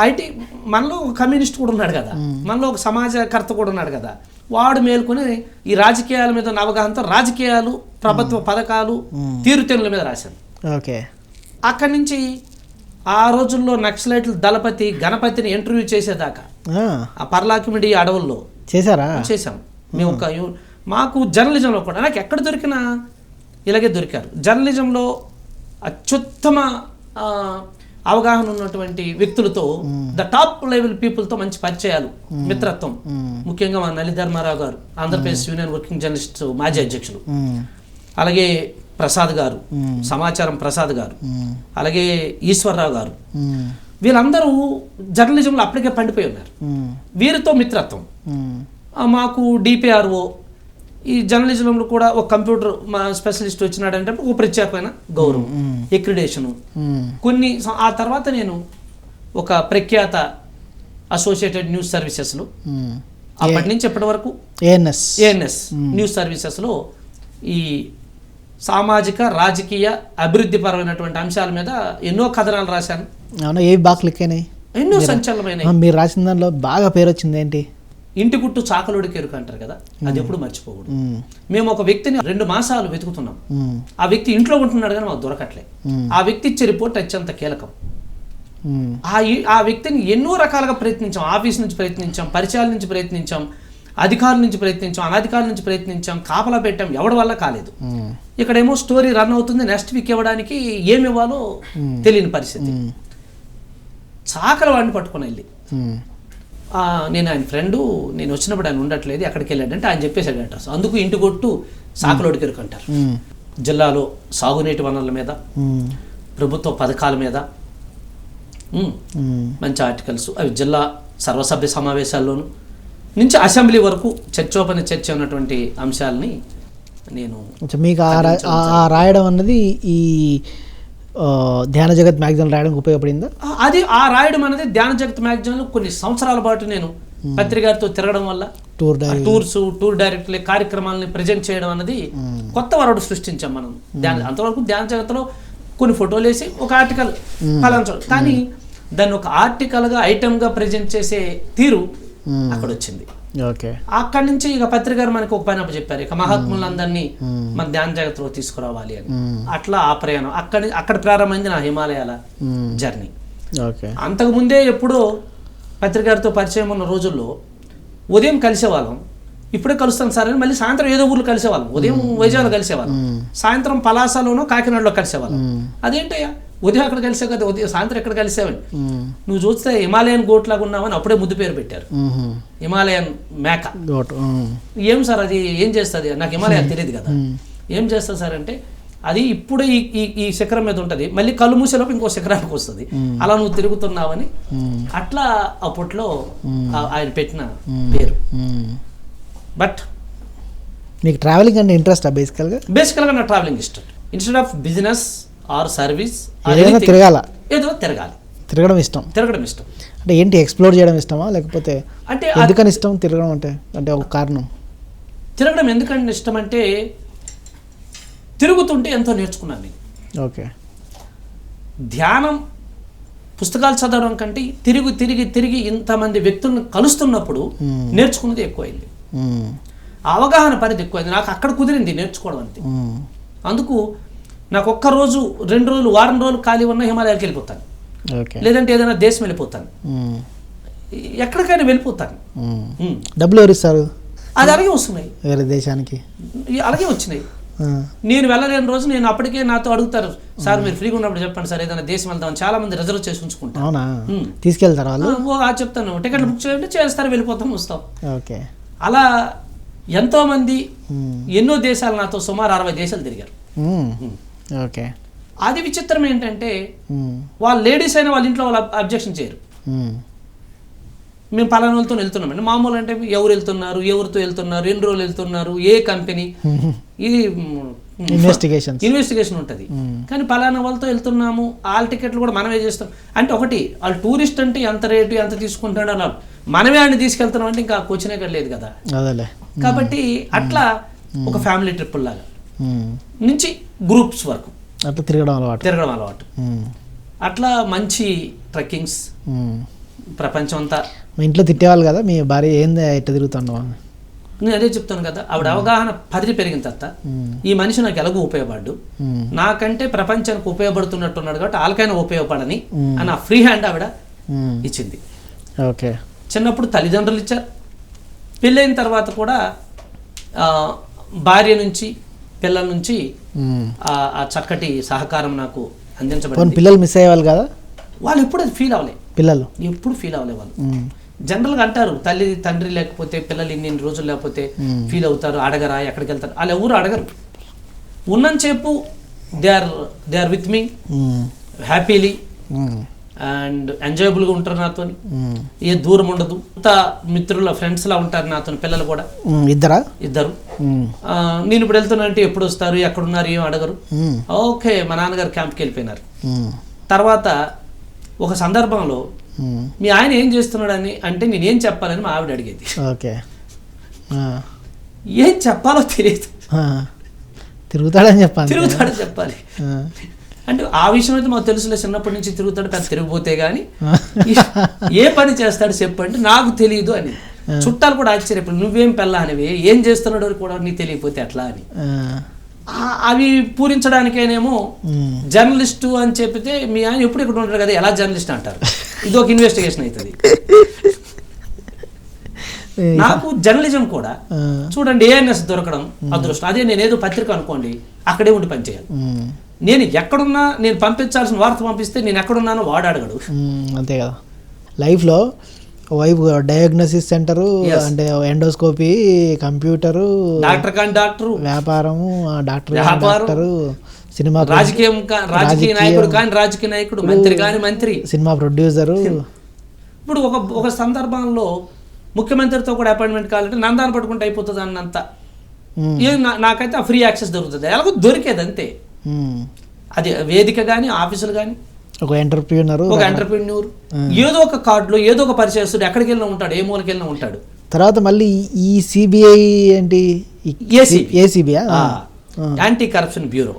ఐటీ మనలో ఒక కమ్యూనిస్ట్ కూడా ఉన్నాడు కదా, మనలో ఒక సమాజకర్త కూడా ఉన్నాడు కదా, వాడు మేల్కొని ఈ రాజకీయాల మీద అవగాహనతో రాజకీయాలు, ప్రభుత్వ పథకాలు, తీరుతెన్నుల మీద రాశాను. అక్కడి నుంచి ఆ రోజుల్లో నక్సలైట్లు దళపతి గణపతిని ఇంటర్వ్యూ చేసేదాకా ఆ పర్లాకిమిడి అడవుల్లో చేశాం మేము. మాకు జర్నలిజంలో కూడా నాకు ఎక్కడ దొరికినా ఇలాగే దొరికారు. జర్నలిజంలో అత్యుత్తమ అవగాహన ఉన్నటువంటి వ్యక్తులతో, ద టాప్ లెవెల్ పీపుల్తో మంచి పరిచయాలు, మిత్రత్వం. ముఖ్యంగా మా నలిధర్మారావు గారు, ఆంధ్రప్రదేశ్ యూనియన్ వర్కింగ్ జర్నలిస్ట్ మాజీ అధ్యక్షులు, అలాగే ప్రసాద్ గారు, సమాచారం ప్రసాద్ గారు, అలాగే ఈశ్వరరావు గారు, వీళ్ళందరూ జర్నలిజంలో అప్పటికే పండిపోయి ఉన్నారు. వీరితో మిత్రత్వం. మాకు డిపిఆర్ఓ ఈ జర్నలిజంలో కూడా ఒక కంప్యూటర్ మా స్పెషలిస్ట్ వచ్చినాడంటే ఒక ప్రత్యేకమైన గౌరవం, ఎక్రిడేషను. కొన్ని ఆ తర్వాత నేను ఒక ప్రఖ్యాత అసోసియేటెడ్ న్యూస్ సర్వీసెస్లో అప్పటి నుంచి ఎప్పటి వరకు ఏఎన్ఎస్ న్యూస్ సర్వీసెస్లో ఈ సామాజిక రాజకీయ అభివృద్ధి పరమైనటువంటి అంశాల మీద ఎన్నో కథనాలు రాశాను. ఏ బాగా క్లిక్ అయినాయి, ఎన్నో సంచలనమైన. మీరు రాసిన దానిలో బాగా పేరు వచ్చింది ఏంటి? ఇంటి గుట్టు చాకలోడికి ఎరుక అంటారు కదా, అది ఎప్పుడు మర్చిపోకూడదు. మేము ఒక వ్యక్తిని 2 మాసాలు వెతుకుతున్నాం. ఆ వ్యక్తి ఇంట్లో ఉంటున్నాడు కానీ మాకు దొరకట్లే. ఆ వ్యక్తి ఇచ్చే రిపోర్ట్ అత్యంత కీలకం. ఆ వ్యక్తిని ఎన్నో రకాలుగా ప్రయత్నించాం. ఆఫీస్ నుంచి ప్రయత్నించాం, పరిచయాల నుంచి ప్రయత్నించాం, అధికారుల నుంచి ప్రయత్నించాం, అనధికారుల నుంచి ప్రయత్నించాం, కాపలా పెట్టాం, ఎవడి వల్ల కాలేదు. ఇక్కడేమో స్టోరీ రన్ అవుతుంది, నెక్స్ట్ వీక్ ఇవ్వడానికి ఏమి ఇవ్వాలో తెలియని పరిస్థితి. చాకల వాడిని పట్టుకుని వెళ్ళి నేను ఆయన ఫ్రెండు, నేను వచ్చినప్పుడు ఆయన ఉండట్లేదు, ఎక్కడికి వెళ్ళాడంటే ఆయన చెప్పేశాడు అడ్రస్. అందుకు ఇంటి కొట్టు సాకలోడికి ఎరుకంటారు. జిల్లాలో సాగునీటి వనరుల మీద, ప్రభుత్వ పథకాల మీద మంచి ఆర్టికల్స్, అవి జిల్లా సర్వసభ్య సమావేశాల్లోనూ నుంచి అసెంబ్లీ వరకు చర్చోపని చర్చ ఉన్నటువంటి అంశాలని నేను మీకు రాయడం అన్నది ఈ ధ్యాన జగత్ మ్యాగజైన్ రాయడానికి ఉపయోగపడిందా? అది రాయడం అనేది ధ్యాన జగత్ మ్యాగజైన్లో కొన్ని సంవత్సరాల పాటు నేను పత్రికతో తిరగడం వల్ల టూర్ డైరెక్టర్లే కార్యక్రమాలని ప్రజెంట్ చేయడం అనేది కొత్త వరడు సృష్టించాం మనం. అంతవరకు ధ్యాన జగత్లో కొన్ని ఫోటోలు వేసి ఒక ఆర్టికల్ ఫలాంచడం, కానీ దాన్ని ఒక ఆర్టికల్గా ఐటమ్గా ప్రజెంట్ చేసే తీరు అక్కడ వచ్చింది. అక్కడి నుంచి ఇక పత్రిక మనకి ఒక పని చెప్పారు, ఇక మహాత్ములందరినీ మన ధ్యాన జగత్లో తీసుకురావాలి అని. అట్లా ఆ ప్రయాణం అక్కడ ప్రారంభమైంది నా హిమాలయాల జర్నీ. అంతకుముందే ఎప్పుడో పత్రికతో పరిచయం ఉన్న రోజుల్లో ఉదయం కలిసేవాళ్ళం, ఇప్పుడే కలుస్తాం సార్ అని మళ్ళీ సాయంత్రం ఏదో ఊర్లో కలిసేవాళ్ళం. ఉదయం వైజాగ్లో కలిసేవాళ్ళం, సాయంత్రం పలాసలోనో కాకినాడలో కలిసేవాళ్ళం. అదేంటయ్యా ఉదయం అక్కడ కలిసే కదా, ఉదయం సాయంత్రం ఎక్కడ కలిసేవాడి, నువ్వు చూస్తే హిమాలయన్ గోట్ లాగా ఉన్నావని అప్పుడే ముద్దు పేరు పెట్టారు, హిమాలయన్ మేక. ఏం సార్ అది ఏం చేస్తుంది, నాకు హిమాలయన్ తెలియదు కదా, ఏం చేస్తుంది సార్ అంటే అది ఇప్పుడే ఈ శిఖరం మీద ఉంటుంది, మళ్ళీ కళ్ళు మూసేలోపు ఇంకో శిఖరానికి వస్తుంది, అలా నువ్వు తిరుగుతున్నావని అట్లా అప్పట్లో ఆయన పెట్టిన పేరు. బట్ మీకు ట్రావెలింగ్ అంటే ఇంట్రెస్ట్ బేసికల్గా నా ట్రావెలింగ్ ఇష్టం. Instead of business or service తిరగాలి, ఏదో తిరగడం ఇష్టం అంటే ఏంటి, ఎక్స్ప్లోర్ చేయడం ఇష్టమా లేకపోతే అంటే ఎందుకని ఇష్టం తిరగడం అంటే ఒక కారణం? తిరగడం ఎందుకంటే ఇష్టం అంటే తిరుగుతుంటే ఎంతో నేర్చుకున్నాను నేను. ఓకే, ధ్యానం పుస్తకాలు చదవడం కంటే తిరిగి తిరిగి తిరిగి ఇంతమంది వ్యక్తులను కలుస్తున్నప్పుడు నేర్చుకున్నది ఎక్కువైంది, అవగాహన పరిధి ఎక్కువైంది. నాకు అక్కడ కుదిరింది నేర్చుకోవడం అంతే. అందుకు నాకు ఒక్క రోజు 2 రోజులు వారం రోజులు ఖాళీ ఉన్న హిమాలయాలకు వెళ్ళిపోతాను, లేదంటే ఏదైనా దేశం వెళ్ళిపోతాను, ఎక్కడికైనా వెళ్ళిపోతాను. డబ్బులు ఎవరు ఇస్తారు? అది అలాగే వస్తున్నాయి, వేరే దేశానికి అలాగే వచ్చినాయి. నేను వెళ్ళలేని రోజు నేను అప్పటికే నాతో అడుగుతారు, సార్ మీరు ఫ్రీగా ఉన్నప్పుడు చెప్పండి సార్ ఏదైనా దేశం వెళ్తామని. చాలా మంది రిజర్వ్ చేసి ఉంచుకుంటారు. తీసుకెళ్తారు వాళ్ళు? చెప్తాను, టికెట్లు బుక్ చేయండి, చేస్తారు, వెళ్ళిపోతాం, వస్తాం. ఓకే, అలా ఎంతో మంది ఎన్నో దేశాలు నాతో సుమారు 60 దేశాలు తిరిగారు. ఓకే, అది విచిత్రం ఏంటంటే వాళ్ళు లేడీస్ అయినా వాళ్ళ ఇంట్లో వాళ్ళు అబ్జెక్షన్ చేయరు. మేము పలానా వాళ్ళతో వెళ్తున్నామండి, మామూలు అంటే ఎవరు వెళ్తున్నారు, ఎవరితో వెళ్తున్నారు, ఎన్ని రోజులు వెళ్తున్నారు, ఏ కంపెనీ, ఇది ఇన్వెస్టిగేషన్ ఉంటుంది. కానీ పలానా వాళ్ళతో వెళ్తున్నాము, వాళ్ళ టికెట్లు కూడా మనమే చేస్తాం అంటే ఒకటి, వాళ్ళు టూరిస్ట్ అంటే ఎంత రేటు ఎంత తీసుకుంటాడో అలా మనమే ఆయన తీసుకెళ్తున్నాం అంటే ఇంకా క్వశ్చనే లేదు కదా. కాబట్టి అట్లా ఒక ఫ్యామిలీ ట్రిప్ లాగా నుంచి గ్రూప్స్ వరకు అట్లా తిరగడం అలవాటు. అట్లా మంచి ట్రెక్కింగ్స్ ప్రపంచం అంతా. మా ఇంట్లో తిట్టేవాళ్ళు కదా, మీ భార్య ఏంది ఎట్లా తిరుగుతున్నావు? నేను అదే చెప్తాను కదా, ఆవిడ అవగాహన పరిధి పెరిగిన తర్వాత ఈ మనిషి నాకు ఎలాగో ఉపయోగపడ్డు, నాకంటే ప్రపంచానికి ఉపయోగపడుతున్నట్టున్నాడు కాబట్టి వాళ్ళకైనా ఉపయోగపడని అని ఆ ఫ్రీ హ్యాండ్ ఆవిడ ఇచ్చింది. ఓకే, చిన్నప్పుడు తల్లిదండ్రులు ఇచ్చారు, పెళ్ళైన తర్వాత కూడా భార్య నుంచి పిల్లల నుంచి ఆ చక్కటి సహకారం నాకు అందించబడింది. పిల్లలు మిస్ అయ్యేవాళ్ళు కదా? వాళ్ళు ఎప్పుడు అది ఫీల్ అవ్వలే, పిల్లలు ఎప్పుడు ఫీల్ అవ్వలే. వాళ్ళు జనరల్గా అంటారు తల్లి తండ్రి లేకపోతే పిల్లలు ఇన్ని రోజులు లేకపోతే ఫీల్ అవుతారు, అడగరా, ఎక్కడికి వెళ్తారు, వాళ్ళు ఎవరు అడగరు. ఉన్నంతసేపు they are with me happily and ఎంజాయబుల్గా ఉంటారు నాతో, ఏ దూరం ఉండదు, అంత మిత్రుల ఫ్రెండ్స్ లా ఉంటారు నాతో. పిల్లలు కూడా ఇద్దరు. నేను ఇప్పుడు వెళ్తున్నా అంటే ఎప్పుడు వస్తారు, ఎక్కడున్నారు, ఏం అడగరు. ఓకే, మా నాన్నగారు క్యాంప్కి వెళ్ళిపోయినారు. తర్వాత ఒక సందర్భంలో మీ ఆయన ఏం చేస్తున్నాడని అంటే నేనేం చెప్పాలని మా ఆవిడ అడిగేది. ఏం చెప్పాలో తెలియదు, తిరుగుతాడని చెప్పాలి అంటే ఆ విషయం అయితే మాకు తెలుసులే, చిన్నప్పటి నుంచి తిరుగుతాడు, పెద్ద తిరిగిపోతే కానీ ఏ పని చేస్తాడు చెప్పంటే నాకు తెలియదు అని. చుట్టాలు కూడా ఆశ్చర్యపోయి నువ్వేం పెళ్ళ అనేవి ఏం చేస్తున్నాడు కూడా నీకు తెలియకపోతే ఎట్లా అని. అవి పూరించడానికేనేమో జర్నలిస్టు అని చెప్పితే మీ ఆయన ఎప్పుడు ఇక్కడ ఉంటారు కదా ఎలా జర్నలిస్ట్ అంటారు. ఇది ఒక ఇన్వెస్టిగేషన్ అవుతుంది. నాకు జర్నలిజం కూడా చూడండి ఏఎన్ఎస్ దొరకడం అదృష్టం. అదే నేను ఏదో పత్రిక అనుకోండి అక్కడే ఉండి పనిచేయాలి. నేను ఎక్కడున్నా నేను పంపించాల్సిన వార్త పంపిస్తే నేను ఎక్కడున్నానో వాడు అడగడు. అంతే కదా. లైఫ్లో వైపు డయాగ్నోసిస్ సెంటరు అంటే ఎండోస్కోపీ, కంప్యూటరు, డాక్టర్ కానీ డాక్టరు, వ్యాపారము డాక్టరు, సినిమా రాజకీయ నాయకుడు కానీ రాజకీయ నాయకుడు, మంత్రి కానీ మంత్రి, సినిమా ప్రొడ్యూసరు. ఇప్పుడు ఒక సందర్భంలో ముఖ్యమంత్రితో కూడా అపాయింట్మెంట్ కావాలంటే నందాన్ని పట్టుకుంటే అయిపోతుంది అన్నంత నాకైతే ఆ ఫ్రీ యాక్సెస్ దొరుకుతుంది. ఎలాగో దొరికేది అంతే. అది వేదిక కానీ ఆఫీసులు కానీ ఒక ఎంటర్ప్రీనర్ ఏదో ఒక కార్డులో ఏదో ఒక పరిచయస్తుడు ఎక్కడికి వెళ్ళినా ఉంటాడు, ఏ మూలకి వెళ్ళినా ఉంటాడు. తర్వాత మళ్ళీ ఈ సిబిఐ ఏంటి ఏసీబీ యాంటీ కరప్షన్ బ్యూరో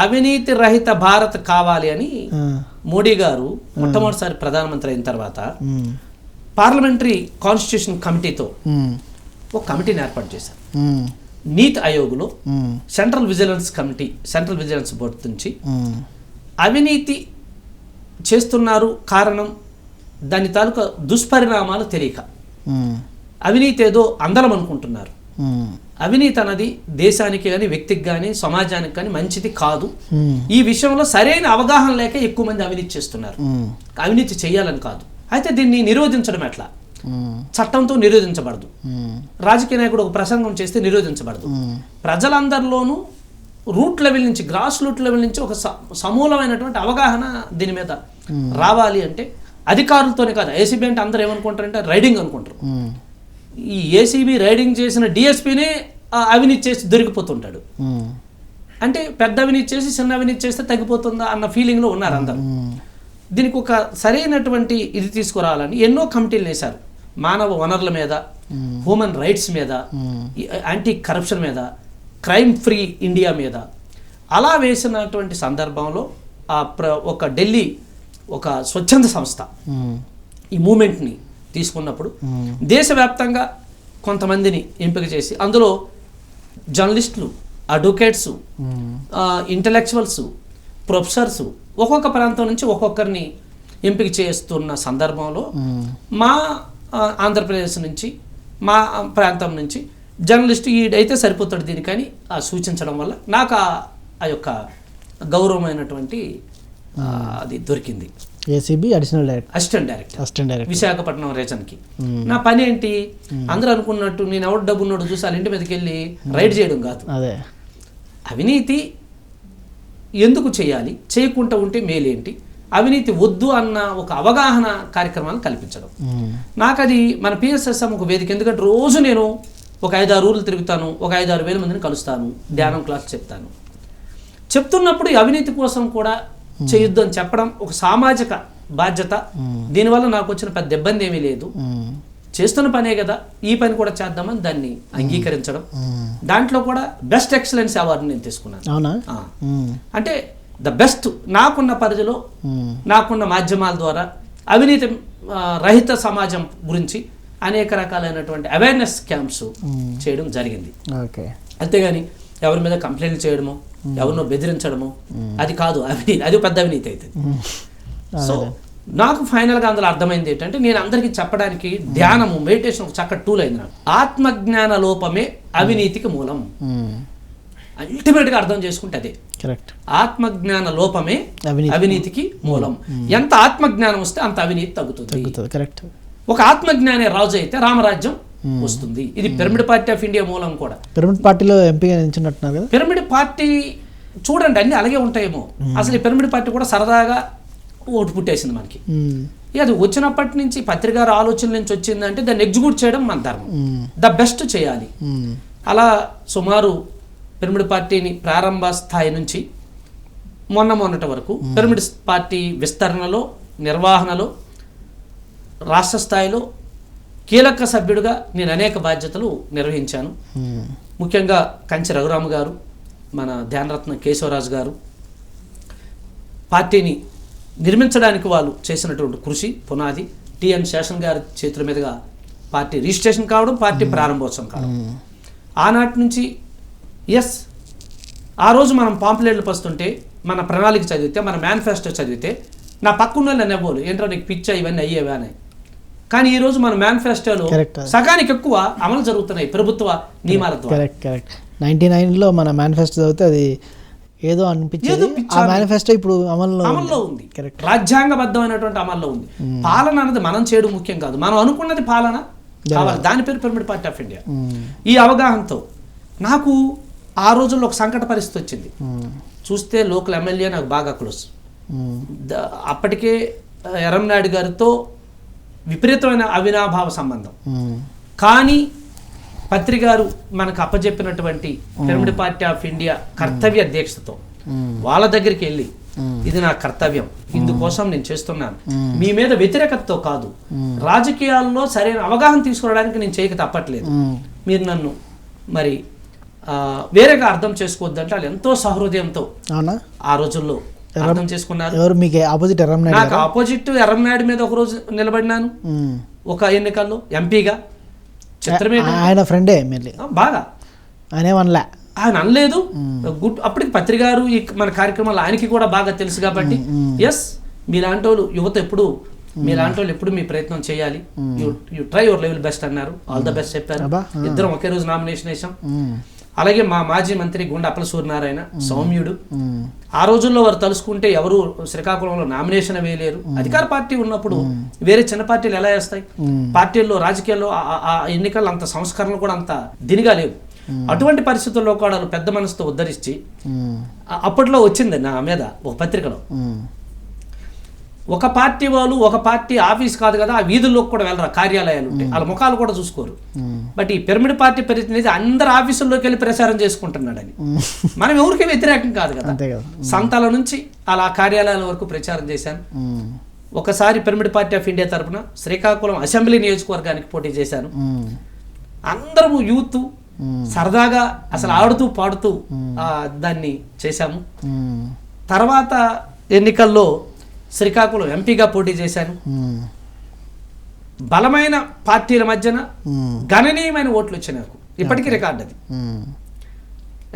అవినీతి రహిత భారత్ కావాలి అని మోడీ గారు మొట్టమొదటిసారి ప్రధానమంత్రి అయిన తర్వాత పార్లమెంటరీ కాన్స్టిట్యూషన్ కమిటీతో ఒక కమిటీని ఏర్పాటు చేశారు. నీతి ఆయోగ్లో సెంట్రల్ విజిలెన్స్ బోర్డు నుంచి అవినీతి చేస్తున్నారు కారణం దాని తాలూకా దుష్పరిణామాలు తెలియక అవినీతి ఏదో అందలం అనుకుంటున్నారు. అవినీతి అన్నది దేశానికి కానీ వ్యక్తికి కానీ సమాజానికి కానీ మంచిది కాదు. ఈ విషయంలో సరైన అవగాహన లేక ఎక్కువ మంది అవినీతి చేస్తున్నారు. అవినీతి చేయాలని కాదు. అయితే దీన్ని నిరోధించడం ఎట్లా? చట్టంతో నిరోధించబడదు. రాజకీయ నాయకుడు ఒక ప్రసంగం చేస్తే నిరోధించబడదు. ప్రజలందరిలోనూ రూట్ లెవెల్ నుంచి గ్రాస్ రూట్ లెవెల్ నుంచి ఒక సమూలమైనటువంటి అవగాహన దీని మీద రావాలి అంటే అధికారులతోనే కాదు. ఏసీబీ అంటే అందరూ ఏమనుకుంటారంటే రైడింగ్ అనుకుంటారు. ఈ ఏసీబీ రైడింగ్ చేసిన డిఎస్పీనే అవినీతి చేసి దొరికిపోతుంటాడు. అంటే పెద్ద అవినీతి చేసి చిన్న అవినీతి చేస్తే తగ్గిపోతుందా అన్న ఫీలింగ్లో ఉన్నారు అందరూ. దీనికి ఒక సరైనటువంటి ఇది తీసుకురావాలని ఎన్నో కమిటీలు వేశారు. మానవ వనరుల మీద, హ్యూమన్ రైట్స్ మీద, యాంటీ కరప్షన్ మీద, క్రైమ్ ఫ్రీ ఇండియా మీద అలా వేసినటువంటి సందర్భంలో ఒక ఢిల్లీ ఒక స్వచ్ఛంద సంస్థ ఈ మూమెంట్ని తీసుకున్నప్పుడు దేశవ్యాప్తంగా కొంతమందిని ఎంపిక చేసి అందులో జర్నలిస్టులు, అడ్వకేట్స్, ఇంటలెక్చువల్స్, ప్రొఫెసర్స్ ఒక్కొక్క ప్రాంతం నుంచి ఒక్కొక్కరిని ఎంపిక చేస్తున్న సందర్భంలో మా ఆంధ్రప్రదేశ్ నుంచి మా ప్రాంతం నుంచి జర్నలిస్టు ఈడైతే సరిపోతాడు దీనికని సూచించడం వల్ల నాకు ఆ యొక్క గౌరవమైనటువంటి అది దొరికింది. ఏసీబీ అసిస్టెంట్ డైరెక్టర్ విశాఖపట్నం రీజన్కి. నా పని ఏంటి? అందరూ అనుకున్నట్టు నేను ఎవరు డబ్బు ఉన్నాడు చూసి వాళ్ళ ఇంటి మీదకి వెళ్ళి రైడ్ చేయడం కాదు. అవినీతి ఎందుకు చేయాలి, చేయకుండా ఉంటే మేలేంటి, అవినీతి వద్దు అన్న ఒక అవగాహన కార్యక్రమాలను కల్పించడం. నాకు అది మన పిఎస్ఎస్ఎం ఒక వేదిక. ఎందుకంటే రోజు నేను ఒక 5-6 ఊర్లు తిరుగుతాను, ఒక 5-6 వేల మందిని కలుస్తాను, ధ్యానం క్లాస్ చెప్తున్నప్పుడు ఈ అవినీతి కోసం కూడా చేయొద్దు అని చెప్పడం ఒక సామాజిక బాధ్యత. దీనివల్ల నాకు వచ్చిన పెద్ద ఇబ్బంది ఏమీ లేదు. చేస్తున్న పనే కదా, ఈ పని కూడా చేద్దామని దాన్ని అంగీకరించడం. దాంట్లో కూడా బెస్ట్ ఎక్సలెన్స్ అవార్డు నేను తీసుకున్నాను. అంటే ద బెస్ట్ నాకున్న పరిధిలో, నాకున్న మాధ్యమాల ద్వారా అవినీతి రహిత సమాజం గురించి అనేక రకాలైనటువంటి అవేర్నెస్ క్యాంప్స్ చేయడం జరిగింది. అంతేగాని ఎవరి మీద కంప్లైంట్ చేయడము, ఎవరినో బెదిరించడము అది కాదు. అది పెద్ద అవినీతి అవుతుంది. సో నాకు ఫైనల్గా అందులో అర్థమైంది ఏంటంటే నేను అందరికీ చెప్పడానికి ధ్యానము, మెడిటేషన్ ఒక చక్కటి టూల్ అయింది నాకు. ఆత్మజ్ఞాన లోపమే అవినీతికి మూలం. అల్టిమేట్గా అర్థం చేసుకుంటే అదే కరెక్ట్. ఆత్మజ్ఞాన లోపమే అవినీతికి మూలం. ఎంత ఆత్మజ్ఞానం వస్తే అంత అవినీతి తగ్గుతుంది. కరెక్ట్. ఒక ఆత్మజ్ఞానే రాజు అయితే రామరాజ్యం వస్తుంది. ఇది పిరమిడ్ పార్టీ ఆఫ్ ఇండియా మూలం కూడా. పిరమిడ్ పార్టీలో ఎంపీగా నిల్చున్నట్టున్నారు కదా. పిరమిడ్ పార్టీ చూడండి అన్ని అలాగే ఉంటాయేమో. అసలు ఈ పిరమిడ్ పార్టీ కూడా సరదాగా ఓటు పుట్టేసింది మనకి. అది వచ్చినప్పటి నుంచి పత్రికారు ఆలోచన నుంచి వచ్చిందంటే దాన్ని ఎగ్జిక్యూట్ చేయడం మన ధర్మం. ద బెస్ట్ చేయాలి. అలా సుమారు పిరమిడ్ పార్టీని ప్రారంభ స్థాయి నుంచి మొన్నటి వరకు పిరమిడ్ పార్టీ విస్తరణలో, నిర్వహణలో, రాష్ట్ర స్థాయిలో కీలక సభ్యుడిగా నేను అనేక బాధ్యతలు నిర్వహించాను. ముఖ్యంగా కంచి రఘురామ గారు, మన ధ్యానరత్న కేశవరాజు గారు పార్టీని నిర్మించడానికి వాళ్ళు చేసినటువంటి కృషి పునాది. టిఎన్ శేషన్ గారి చేతుల మీదుగా పార్టీ రిజిస్ట్రేషన్ కావడం, పార్టీ ప్రారంభోత్సవం కావడం. ఆనాటి నుంచి ఎస్, ఆ రోజు మనం పాంప్లెట్లు పస్తుంటే, మన ప్రణాళిక చదివితే, మన మేనిఫెస్టో చదివితే నా పక్కన నన్ను ఇవ్వాలి ఏంటో నీకు పిచ్చా ఇవన్నీ అయ్యేవా అని. కానీ ఈరోజు మన మేనిఫెస్టోలో సగానికి ఎక్కువ అమలు జరుగుతున్నాయి ప్రభుత్వ నియమాల ద్వారా. కరెక్ట్ 99లో మన మేనిఫెస్టో చదివితే అది ఏదో అనిపించేది. ఆ మేనిఫెస్టో ఇప్పుడు అమల్లో ఉంది. రాజ్యాంగబద్ధమైనటువంటి అమల్లో ఉంది. పాలన అనేది మనం చేయడం ముఖ్యం కాదు, మనం అనుకున్నది పాలన కావాలి. దాని పేరు పిరమిడ్ పార్టీ ఆఫ్ ఇండియా. ఈ అవగాహనతో నాకు ఆ రోజుల్లో ఒక సంకట పరిస్థితి వచ్చింది. చూస్తే లోకల్ ఎమ్మెల్యే నాకు బాగా క్లోజ్. అప్పటికే ఎర్రంనాయుడు గారితో విపరీతమైన అవినాభావ సంబంధం. కానీ పత్రికారు మనకు అప్పచెప్పినటువంటి పిరమిడ్ పార్టీ ఆఫ్ ఇండియా కర్తవ్య దీక్షతో వాళ్ళ దగ్గరికి వెళ్ళి, ఇది నా కర్తవ్యం, ఇందుకోసం నేను చేస్తున్నాను, మీ మీద వ్యతిరేకతతో కాదు, రాజకీయాల్లో సరైన అవగాహన తీసుకురావడానికి నేను చేయక తప్పట్లేదు, మీరు నన్ను మరి వేరేగా అర్థం చేసుకోవద్దంటే వాళ్ళు ఎంతో సహృదయంతో ఆ రోజుల్లో అర్థం చేసుకున్నారు. నాకు ఆపోజిట్ ఎర్రంనాయుడు మీద ఒక రోజు నిలబడినాను ఒక ఎన్నికల్లో ఎంపీగా. చిత్రమే, ఆయన ఫ్రెండే బాగా ఆయన అనలేదు. గుడ్, అప్పటికి పత్రికారు మన కార్యక్రమాలు ఆయనకి కూడా బాగా తెలుసు కాబట్టి ఎస్, మీలాంటి వాళ్ళు యువత ఎప్పుడు మీలాంటి వాళ్ళు ఎప్పుడు మీ ప్రయత్నం చేయాలి, you try your level best అన్నారు. ఆల్ ద బెస్ట్ చెప్పారు. ఇద్దరం ఒకే రోజు నామినేషన్ వేసాం. అలాగే మా మాజీ మంత్రి గుండా అప్పల సూర్యనారాయణ సౌమ్యుడు. ఆ రోజుల్లో వారు తలుసుకుంటే ఎవరు శ్రీకాకుళంలో నామినేషన్ వేయలేరు. అధికార పార్టీ ఉన్నప్పుడు వేరే చిన్న పార్టీలు ఎలా వేస్తాయి? పార్టీల్లో రాజకీయాల్లో ఆ ఎన్నికల్లో అంత సంస్కరణలు కూడా అంత దినిగా లేవు. అటువంటి పరిస్థితుల్లో కూడా పెద్ద మనసుతో ఉద్ధరించి అప్పట్లో వచ్చింది నా మీద ఒక పత్రికలో, ఒక పార్టీ వాళ్ళు ఒక పార్టీ ఆఫీస్ కాదు కదా, ఆ వీధుల్లోకి కూడా వెళ్ళరా, కార్యాలయాలు ఉంటాయి, వాళ్ళ ముఖాలు కూడా చూసుకోరు. బట్ ఈ పిరమిడ్ పార్టీ ప్రతినిధి అందరు ఆఫీసుల్లోకి వెళ్ళి ప్రచారం చేసుకుంటున్నాడని. మనం ఎవరికి వ్యతిరేకం కాదు కదా. సంతాల నుంచి అలా కార్యాలయాల వరకు ప్రచారం చేశాను. ఒకసారి పిరమిడ్ పార్టీ ఆఫ్ ఇండియా తరఫున శ్రీకాకుళం అసెంబ్లీ నియోజకవర్గానికి పోటీ చేశాను. అందరము యూత్ సరదాగా అసలు ఆడుతూ పాడుతూ దాన్ని చేశాము. తర్వాత ఎన్నికల్లో శ్రీకాకుళం ఎంపీగా పోటీ చేశాను. బలమైన పార్టీల మధ్యన గణనీయమైన ఓట్లు వచ్చాయి నాకు. ఇప్పటికీ రికార్డు అది.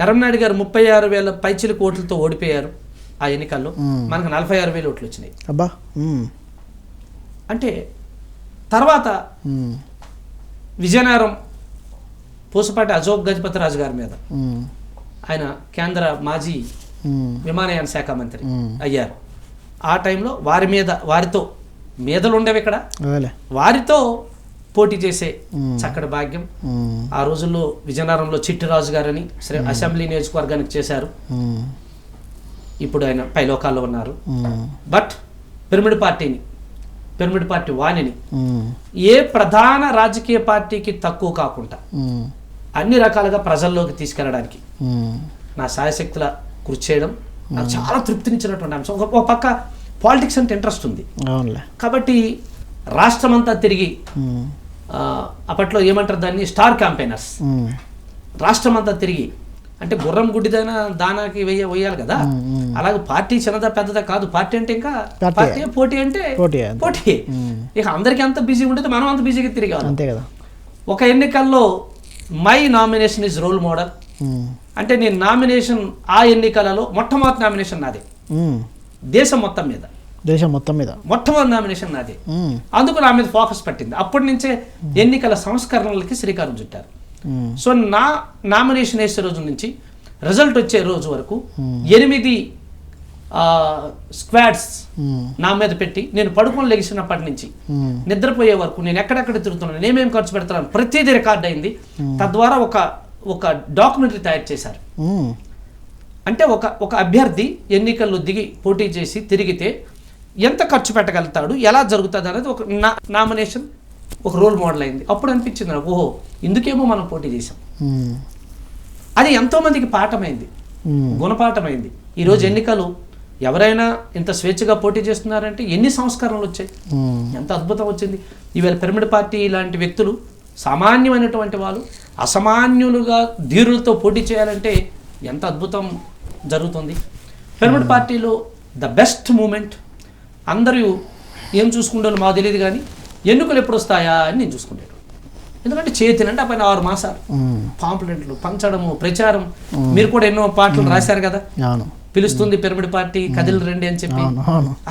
ఎర్రంనాయుడు గారు 36,000 పైచిలకు ఓట్లతో ఓడిపోయారు ఆ ఎన్నికల్లో. మనకు 46,000 ఓట్లు వచ్చినాయి. అంటే తర్వాత విజయనగరం పూసపాటి అశోక్ గజపతిరాజు గారి మీద, ఆయన కేంద్ర మాజీ విమానయాన శాఖ మంత్రి అయ్యారు. ఆ టైంలో వారితో మీదలు ఉండేవి ఇక్కడ, వారితో పోటీ చేసే చక్కటి భాగ్యం ఆ రోజుల్లో విజయనగరంలో చిట్టిరాజు గారని అసెంబ్లీ నియోజకవర్గానికి చేశారు. ఇప్పుడు ఆయన పైలోకాల్లో ఉన్నారు. బట్ పిరమిడ్ పార్టీ వాణిని ఏ ప్రధాన రాజకీయ పార్టీకి తక్కువ కాకుండా అన్ని రకాలుగా ప్రజల్లోకి తీసుకెళ్ళడానికి నా శాయశక్తుల కృషి చేయడం నాకు చాలా తృప్తినిచ్చినటువంటి అంశం. ఒక పక్క పాలిటిక్స్ అంటే ఇంట్రెస్ట్ ఉంది కాబట్టి రాష్ట్రం అంతా తిరిగి, అప్పట్లో ఏమంటారు దాన్ని, స్టార్ క్యాంపెయినర్స్, రాష్ట్రం అంతా తిరిగి, అంటే గుర్రం గుడ్డిదైనా దానాకి వేయాలి కదా, అలాగే పార్టీ చిన్నదా పెద్దదా కాదు, పార్టీ అంటే ఇంకా పార్టీ, పోటీ అంటే పోటీ. ఇక అందరికీ అంత బిజీ ఉంటుంది, మనం అంత బిజీగా తిరిగాలి అంతే కదా. ఒక ఎన్నికల్లో my nomination is role model అంటే నేను నామినేషన్, ఆ ఎన్నికలలో మొట్టమొదటి నామినేషన్ నాదే, దేశం మొత్తం మీద మొట్టమొదటి నామినేషన్ నాదే. అందుకు నా మీద ఫోకస్ పట్టింది. అప్పటి నుంచే ఎన్నికల సంస్కరణలకి శ్రీకారం చుట్టారు. సో నా నామినేషన్ వేసే రోజు నుంచి రిజల్ట్ వచ్చే రోజు వరకు 8 స్క్వాడ్స్ నా మీద పెట్టి, నేను పడుకొని లెగిసినప్పటి నుంచి నిద్రపోయే వరకు నేను ఎక్కడెక్కడ తిరుగుతున్నాను, నేనేమేం ఖర్చు పెడతాను, ప్రతిదీ రికార్డ్ అయింది. తద్వారా ఒక డాక్యుమెంటరీ తయారు చేశారు. అంటే ఒక అభ్యర్థి ఎన్నికల్లో దిగి పోటీ చేసి తిరిగితే ఎంత ఖర్చు పెట్టగలుగుతాడు, ఎలా జరుగుతుంది అనేది ఒక నామినేషన్ ఒక రోల్ మోడల్ అయింది. అప్పుడు అనిపించింది నాకు, ఓహో ఇందుకేమో మనం పోటీ చేసాం. అది ఎంతోమందికి పాఠమైంది, గుణపాఠమైంది. ఈరోజు ఎన్నికలు ఎవరైనా ఇంత స్వేచ్ఛగా పోటీ చేస్తున్నారంటే ఎన్ని సంస్కరణలు వచ్చాయి, ఎంత అద్భుతం వచ్చింది. ఈవేళ పిరమిడ్ పార్టీ లాంటి వ్యక్తులు, సామాన్యమైనటువంటి వాళ్ళు అసామాన్యులుగా ధీరులతో పోటీ చేయాలంటే ఎంత అద్భుతం జరుగుతుంది. పిరమిడ్ పార్టీలో ద బెస్ట్ మూమెంట్, అందరూ ఏం చూసుకుంటారో మాకు తెలియదు కానీ ఎన్నికలు ఎప్పుడు వస్తాయా అని నేను చూసుకునేటోడు. ఎందుకంటే చేతినంటే ఆ పైన 6 మాసాలు పాంప్లెంట్లు పంచడము, ప్రచారం. మీరు కూడా ఎన్నో పాటలు రాశారు కదా, పిలుస్తుంది పిరమిడ్ పార్టీ, కదిలి రండి అని చెప్పి,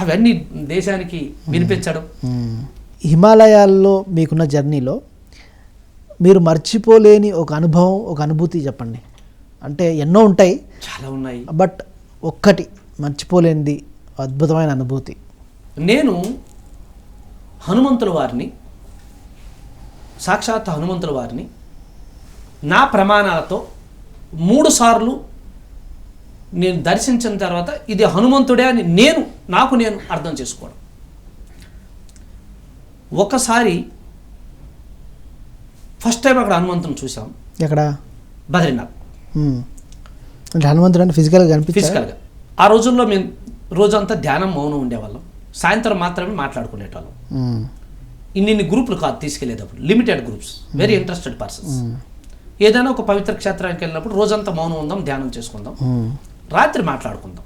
అవన్నీ దేశానికి వినిపించడం. హిమాలయాల్లో మీకున్న జర్నీలో మీరు మర్చిపోలేని ఒక అనుభవం, ఒక అనుభూతి చెప్పండి. అంటే ఎన్నో ఉంటాయి, చాలా ఉన్నాయి, బట్ ఒక్కటి మర్చిపోలేనిది అద్భుతమైన అనుభూతి. నేను హనుమంతుల వారిని, సాక్షాత్ హనుమంతుల వారిని నా ప్రమాణాలతో 3 సార్లు నేను దర్శించిన తర్వాత ఇది హనుమంతుడే అని నాకు నేను అర్థం చేసుకోవడం. ఒకసారి ఫస్ట్ టైం అక్కడ హనుమంతుని చూసాం. ఎక్కడ? బద్రీనాథ్. అంటే హనుమంతుడు అంటే ఫిజికల్గా ఆ రోజుల్లో మేము రోజంతా ధ్యానం, మౌనం ఉండేవాళ్ళం. సాయంత్రం మాత్రమే మాట్లాడుకునేటోళ్ళం. ఇన్ని గ్రూపులు కాదు తీసుకెళ్లేటప్పుడు, limited groups, very interested persons. ఏదైనా ఒక పవిత్ర క్షేత్రానికి వెళ్ళినప్పుడు రోజంతా మౌనం ఉందాం, ధ్యానం చేసుకుందాం, రాత్రి మాట్లాడుకుందాం.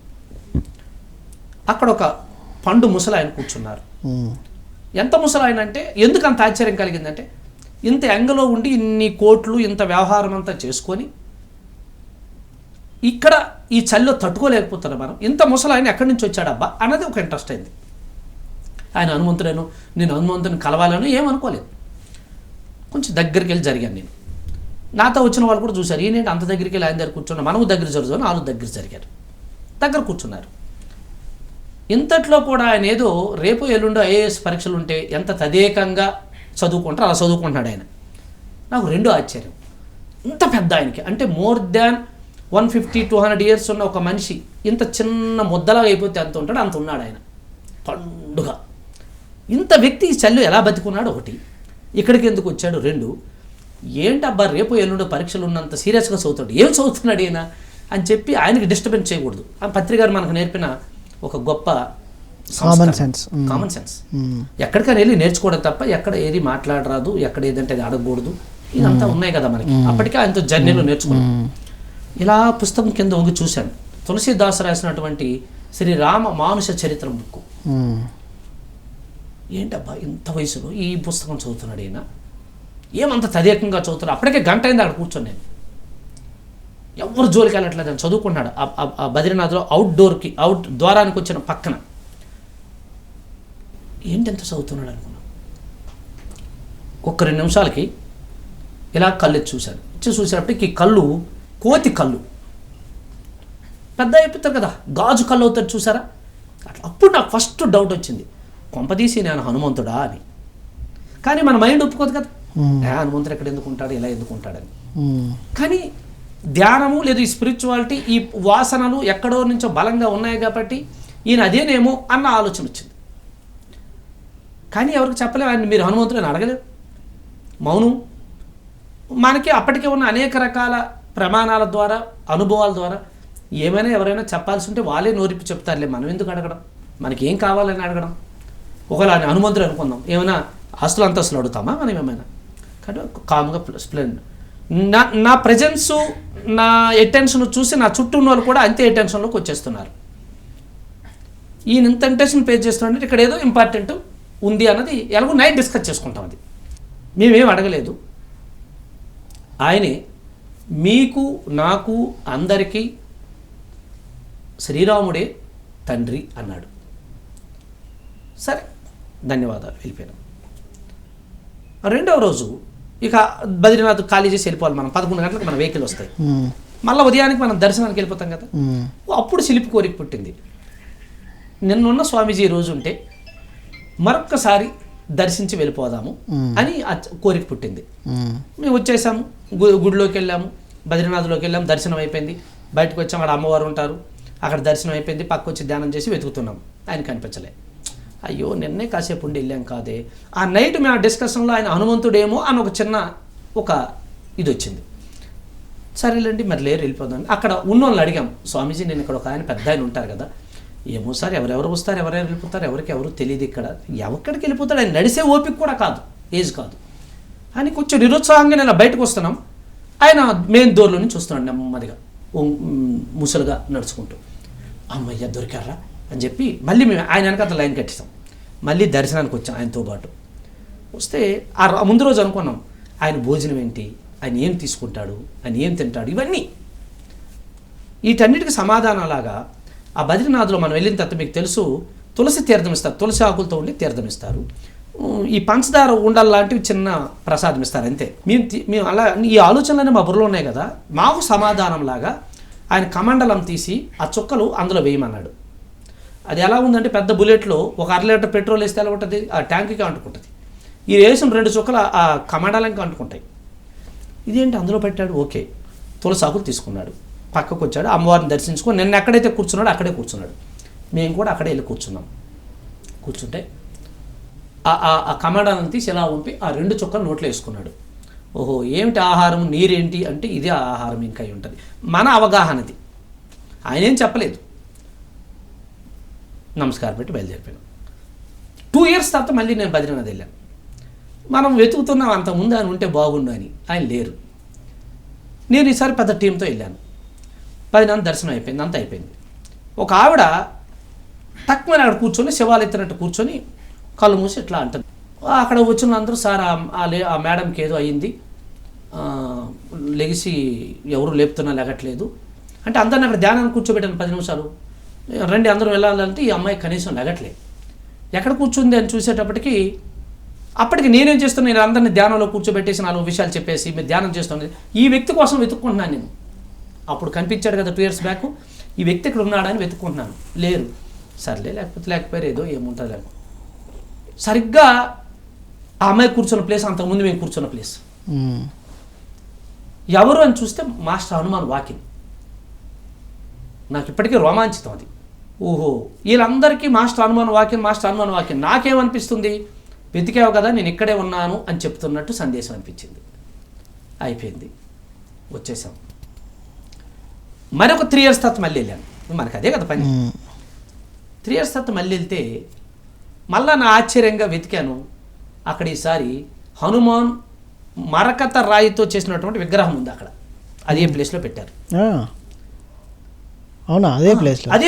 అక్కడ ఒక పండు ముసలాయన కూర్చున్నారు. ఎంత ముసలాయన అంటే ఎందుకు అంత ఆశ్చర్యం కలిగిందంటే, ఇంత ఎంగలో ఉండి ఇన్ని కోట్లు ఇంత వ్యవహారం అంతా చేసుకొని ఇక్కడ ఈ చలిలో తట్టుకోలేకపోతున్నాం మనం, ఇంత ముసలాయన ఎక్కడి నుంచి వచ్చాడబ్బా అన్నది ఒక ఇంట్రెస్ట్ అయింది. ఆయన హనుమంతుడేను, నేను హనుమంతుని కలవాలను ఏమనుకోలేదు. కొంచెం దగ్గరికి వెళ్ళి జరిగాను నేను. నాతో వచ్చిన వాళ్ళు కూడా చూశారు, ఈయనేంటి అంత దగ్గరికి వెళ్ళి ఆయన దగ్గర కూర్చున్నా, మనము దగ్గర జరుగుతాను, వాళ్ళు దగ్గర జరిగారు, దగ్గర కూర్చున్నారు. ఇంతట్లో కూడా ఆయన ఏదో రేపు ఎల్లుండో ఐఏఎస్ పరీక్షలు ఉంటే ఎంత తదేకంగా చదువుకుంటారో అలా చదువుకుంటున్నాడు ఆయన. నాకు రెండో ఆశ్చర్యం, ఇంత పెద్ద ఆయనకి అంటే మోర్ దాన్ 150-200 ఇయర్స్ ఉన్న ఒక మనిషి ఇంత చిన్న ముద్దలాగా అయిపోతే అంత ఉంటాడు, అంత ఉన్నాడు ఆయన పండుగ. ఇంత వ్యక్తి చల్లు ఎలా బతికున్నాడు ఒకటి, ఇక్కడికి ఎందుకు వచ్చాడు రెండు, ఏంటబ్బా రేపు ఎల్లుండో పరీక్షలు ఉన్నంత సీరియస్గా చదువుతాడు, ఏం చదువుతున్నాడు ఈయన అని చెప్పి ఆయనకి డిస్టర్బెన్స్ చేయకూడదు. ఆ పత్రికారు మనకు నేర్పిన ఒక గొప్ప కామన్ సెన్స్. ఎక్కడికైనా వెళ్ళి నేర్చుకోవడం తప్ప ఎక్కడ ఏది మాట్లాడరాదు, ఎక్కడ ఏదంటే అది అడగకూడదు, ఇదంతా ఉన్నాయి కదా మనకి. అప్పటికే ఆయనతో జర్నీలో నేర్చుకున్నాం. ఇలా పుస్తకం కింద వంగి చూశాను, తులసీదాసు రాసినటువంటి శ్రీరామ మానుష చరిత్ర బుక్. ఏంటబ్బా ఇంత వయసులో ఈ పుస్తకం చదువుతున్నాడు ఈయన, ఏమంత తదేకంగా చదువుతున్నాడు. అప్పటికే గంట అయింది అక్కడ కూర్చొని, నేను ఎవరు జోలికి వెళ్ళట్లేదు అని చదువుకున్నాడు. ఆ బద్రీనాథ్లో అవుట్ ద్వారానికి వచ్చిన పక్కన. ఏంటి ఎంత చదువుతున్నాడు అనుకున్నాను. ఒక్క 2 నిమిషాలకి ఇలా కళ్ళు చూశాను. చూసేటప్పటికి కళ్ళు కోతి కళ్ళు, పెద్ద అయిపోతారు కదా, గాజు కళ్ళు అవుతారు చూసారా అట్లా. అప్పుడు నాకు ఫస్ట్ డౌట్ వచ్చింది, కొంపదీసి నేను హనుమంతుడా అని. కానీ మన మైండ్ ఒప్పుకోదు కదా, హనుమంతుడు ఎక్కడ ఎందుకు ఉంటాడు, ఇలా ఎందుకు ఉంటాడని. కానీ ధ్యానము లేదు ఈ స్పిరిచువాలిటీ, ఈ వాసనలు ఎక్కడో నుంచో బలంగా ఉన్నాయి కాబట్టి ఈయన అదేనేమో అన్న ఆలోచన వచ్చింది. కానీ ఎవరికి చెప్పలేము, ఆయన మీరు హనుమంతుడు అని అడగలేరు. మౌనం. మనకి అప్పటికే ఉన్న అనేక రకాల ప్రమాణాల ద్వారా, అనుభవాల ద్వారా ఏమైనా ఎవరైనా చెప్పాల్సి ఉంటే వాళ్ళే నోరిప్పి చెప్తారులే, మనం ఎందుకు అడగడం, మనకి ఏం కావాలని అడగడం. ఒకవేళ హనుమంతుడు అనుకుందాం, ఏమైనా ఆస్తులు అంతస్తులు అడుగుతామా మనం ఏమైనా. కాబట్టి కామ్గా స్ప్లెండ్ నా ప్రజెన్సు, నా అటెన్షన్ చూసి నా చుట్టూ ఉన్న వాళ్ళు కూడా అంతే అటెన్షన్లోకి వచ్చేస్తున్నారు. ఈయన ఇంత అటెన్షన్ పే చేస్తున్నాడంటే ఇక్కడ ఏదో ఇంపార్టెంట్ ఉంది అన్నది ఎలాగో నైట్ డిస్కస్ చేసుకుంటాం. అది మేమేం అడగలేదు. ఆయనే మీకు నాకు అందరికీ శ్రీరాముడే తండ్రి అన్నాడు. సరే ధన్యవాదాలు, వెళ్ళిపోయాను. రెండవ రోజు ఇక బద్రీనాథ్ ఖాళీ చేసి వెళ్ళిపోవాలి మనం. 11 గంటలకు మన వెహికల్ వస్తాయి, మళ్ళీ ఉదయానికి మనం దర్శనానికి వెళ్ళిపోతాం కదా. అప్పుడు శిల్పి కోరిక పుట్టింది, నిన్నున్న స్వామీజీ రోజు ఉంటే మరొక్కసారి దర్శించి వెళ్ళిపోదాము అని కోరిక పుట్టింది. మేము వచ్చేసాము, గుడిలోకి వెళ్ళాము, బద్రీనాథ్లోకి వెళ్ళాము, దర్శనం అయిపోయింది. బయటకు వచ్చాము, అక్కడ అమ్మవారు ఉంటారు, అక్కడ దర్శనం అయిపోయింది. పక్క వచ్చి ధ్యానం చేసి వెతుకుతున్నాం, ఆయన కనిపించలే. అయ్యో నిన్నే కాసేపు ఉండి వెళ్ళాం కాదే. ఆ నైట్ మేము ఆ డిస్కషన్లో ఆయన హనుమంతుడేమో అని ఒక చిన్న ఇది వచ్చింది. సరేలేండి మరి లేరు, వెళ్ళిపోదాం. అక్కడ ఉన్న వాళ్ళని అడిగాం, స్వామీజీ నేను ఇక్కడ ఒక ఆయన పెద్ద ఆయన ఉంటారు కదా, ఏమో సార్ ఎవరెవరు వస్తారు, ఎవరెవరు వెళ్ళిపోతారు, ఎవరికి ఎవరు తెలియదు, ఇక్కడ ఎక్కడికి వెళ్ళిపోతాడు, ఆయన నడిసే ఓపిక కూడా కాదు, ఏజ్ కాదు అని కొంచెం నిరుత్సాహంగా నేను బయటకు వస్తున్నాం. ఆయన మెయిన్ డోర్లో నుంచి వస్తున్నాడు నెమ్మదిగా, ముసలుగా నడుచుకుంటూ. అమ్మయ్య దొరికారా అని చెప్పి మళ్ళీ మేము ఆయన వెనక లైన్ కట్టిస్తాం. మళ్ళీ దర్శనానికి వచ్చాం ఆయనతో పాటు. వస్తే ఆ ముందు రోజు అనుకున్నాం ఆయన భోజనం ఏంటి, ఆయన ఏం తీసుకుంటాడు, ఆయన ఏం తింటాడు, ఇవన్నీ వీటన్నిటికి సమాధానంలాగా ఆ బద్రీనాథ్లో మనం వెళ్ళిన తర్వాత మీకు తెలుసు తులసి తీర్థం ఇస్తారు, తులసి ఆకులతో ఉండి తీర్థం ఇస్తారు, ఈ పంచదార ఉండలు లాంటివి చిన్న ప్రసాదం ఇస్తారు అంతే. మేము అలా ఈ ఆలోచనలన్నీ మా బుర్రలో ఉన్నాయి కదా. మాకు సమాధానంలాగా ఆయన కమండలం తీసి ఆ చుక్కలు అందులో వేయమన్నాడు. అది ఎలా ఉందంటే పెద్ద బుల్లెట్లో ఒక 1/2 లీటర్ పెట్రోల్ వేస్తే ఎలా ఉంటుంది, ఆ ట్యాంక్కి అంటుకుంటుంది. ఈ వేసిన 2 చుక్కలు ఆ కమండలంకి అంటుకుంటాయి. ఇదేంటి అందులో పెట్టాడు. ఓకే, తులసి ఆకులు తీసుకున్నాడు, పక్కకు వచ్చాడు, అమ్మవారిని దర్శించుకొని నిన్న ఎక్కడైతే కూర్చున్నాడో అక్కడే కూర్చున్నాడు. మేము కూడా అక్కడే వెళ్ళి కూర్చున్నాం. కూర్చుంటే ఆ కమండలం తీసి ఎలా ఉంపి ఆ 2 చుక్కలు నోట్లో వేసుకున్నాడు. ఓహో ఏమిటి ఆహారం, నీరేంటి అంటే ఇదే ఆహారం ఇంకా అయి ఉంటుంది. మన అవగాహనది, ఆయన ఏం చెప్పలేదు. నమస్కారం పెట్టి బయలుదేరిపోయాను. 2 years తర్వాత మళ్ళీ నేను బద్రీనాథ్ వెళ్ళాను. మనం వెతుకుతున్నాం అంతకుముందు ఆయన ఉంటే బాగుండు అని, ఆయన లేరు. నేను ఈసారి పెద్ద టీంతో వెళ్ళాను. 10 దర్శనం అయిపోయింది, అంతా అయిపోయింది. ఒక ఆవిడ తక్కువ అక్కడ కూర్చొని శివాలెత్తినట్టు కూర్చొని కళ్ళు మూసి ఇట్లా అంటుంది. అక్కడ వచ్చిన అందరూ సార్ ఆ మేడంకి ఏదో అయ్యింది, లెగిసి ఎవరు లేపుతున్నా లేగట్లేదు అంటే అందరిని అక్కడ ధ్యానాన్ని కూర్చోబెట్టాను 10 నిమిషాలు. రండి అందరూ వెళ్ళాలంటే ఈ అమ్మాయి కనీసం లేగట్లేదు. ఎక్కడ కూర్చుంది అని చూసేటప్పటికి అప్పటికి నేనేం చేస్తున్నాను, నేను అందరినీ ధ్యానంలో కూర్చోబెట్టేసి 4 విషయాలు చెప్పేసి మీరు ధ్యానం చేస్తున్నది ఈ వ్యక్తి కోసం వెతుక్కుంటున్నాను నేను. అప్పుడు కనిపించాడు కదా 2 years బ్యాక్, ఈ వ్యక్తి ఇక్కడ ఉన్నాడని వెతుక్కుంటున్నాను. లేరు. సర్లే లేకపోయారు, ఏదో ఏముంటుంది లేక. సరిగ్గా ఆ అమ్మాయి కూర్చున్న ప్లేస్ అంతకుముందు మేము కూర్చున్న ప్లేస్. ఎవరు అని చూస్తే మాస్టర్ హనుమాన్ వాకింగ్. నాకు ఇప్పటికీ రోమాంచితం అది. ఓహో వీళ్ళందరికీ మాస్టర్ హనుమాన్ వాకింగ్. నాకేమనిపిస్తుంది, వెతికావు కదా నేను ఇక్కడే ఉన్నాను అని చెప్తున్నట్టు సందేశం అనిపించింది. అయిపోయింది, వచ్చేసాం. మరొక 3 years తర్వాత మళ్ళీ వెళ్ళాను. మనకు అదే కదా పని. 3 years తర్వాత మళ్ళీ వెళ్తే మళ్ళా నా ఆశ్చర్యంగా వెతికాను. అక్కడ ఈసారి హనుమాన్ మరకత రాయితో చేసినటువంటి విగ్రహం ఉంది అక్కడ. అదే ప్లేస్లో పెట్టారు. అవునా? అదే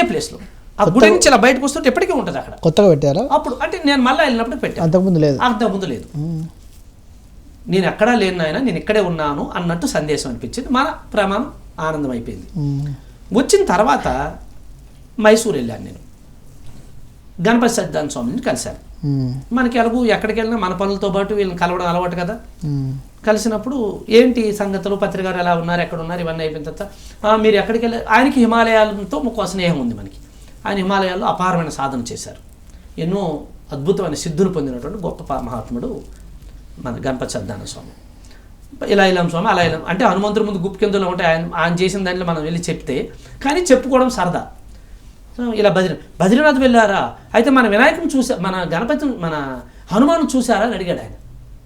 ప్లేస్లో ఆ గుడి నుంచి ఇలా బయటకు వస్తుంటే ఎప్పటికీ ఉంటుంది అక్కడ. కొత్తగా పెట్టారా? అప్పుడు అంటే నేను మళ్ళీ వెళ్ళినప్పుడు పెట్టాను. అంతకుముందు లేదు. నేను ఎక్కడా లేను ఆయన, నేను ఇక్కడే ఉన్నాను అన్నట్టు సందేశం అనిపించింది. మన ప్రమాణం ఆనందం అయిపోయింది. వచ్చిన తర్వాత మైసూర్ వెళ్ళాను. నేను గణపతి సత్యనారాయణ స్వామిని కలిశాను. మనకి ఎలాగూ ఎక్కడికి వెళ్ళినా మన పనులతో పాటు వీళ్ళని కలవడం అలవాటు కదా. కలిసినప్పుడు ఏంటి సంగతులు, పత్రికారు ఎలా ఉన్నారు, ఎక్కడ ఉన్నారు, ఇవన్నీ అయిపోయిన తర్వాత మీరు ఎక్కడికి వెళ్ళారు. ఆయనకి హిమాలయాలతో ఒక స్నేహం ఉంది మనకి. ఆయన హిమాలయాల్లో అపారమైన సాధన చేశారు. ఎన్నో అద్భుతమైన సిద్ధులు పొందినటువంటి గొప్ప మహాత్ముడు మన గణపతి సత్యనారాయణ స్వామి. ఇలా స్వామి అలా అంటే హనుమంతుడి ముందు గుప్పు కిందలో ఉంటే ఆయన చేసిన దాంట్లో మనం వెళ్ళి చెప్తే కానీ చెప్పుకోవడం సరదా. ఇలా బద్రీనాథ్ వెళ్ళారా, అయితే మన వినాయకుని చూసా, మన గణపతి మన హనుమాను చూసారా అని అడిగాడు ఆయన.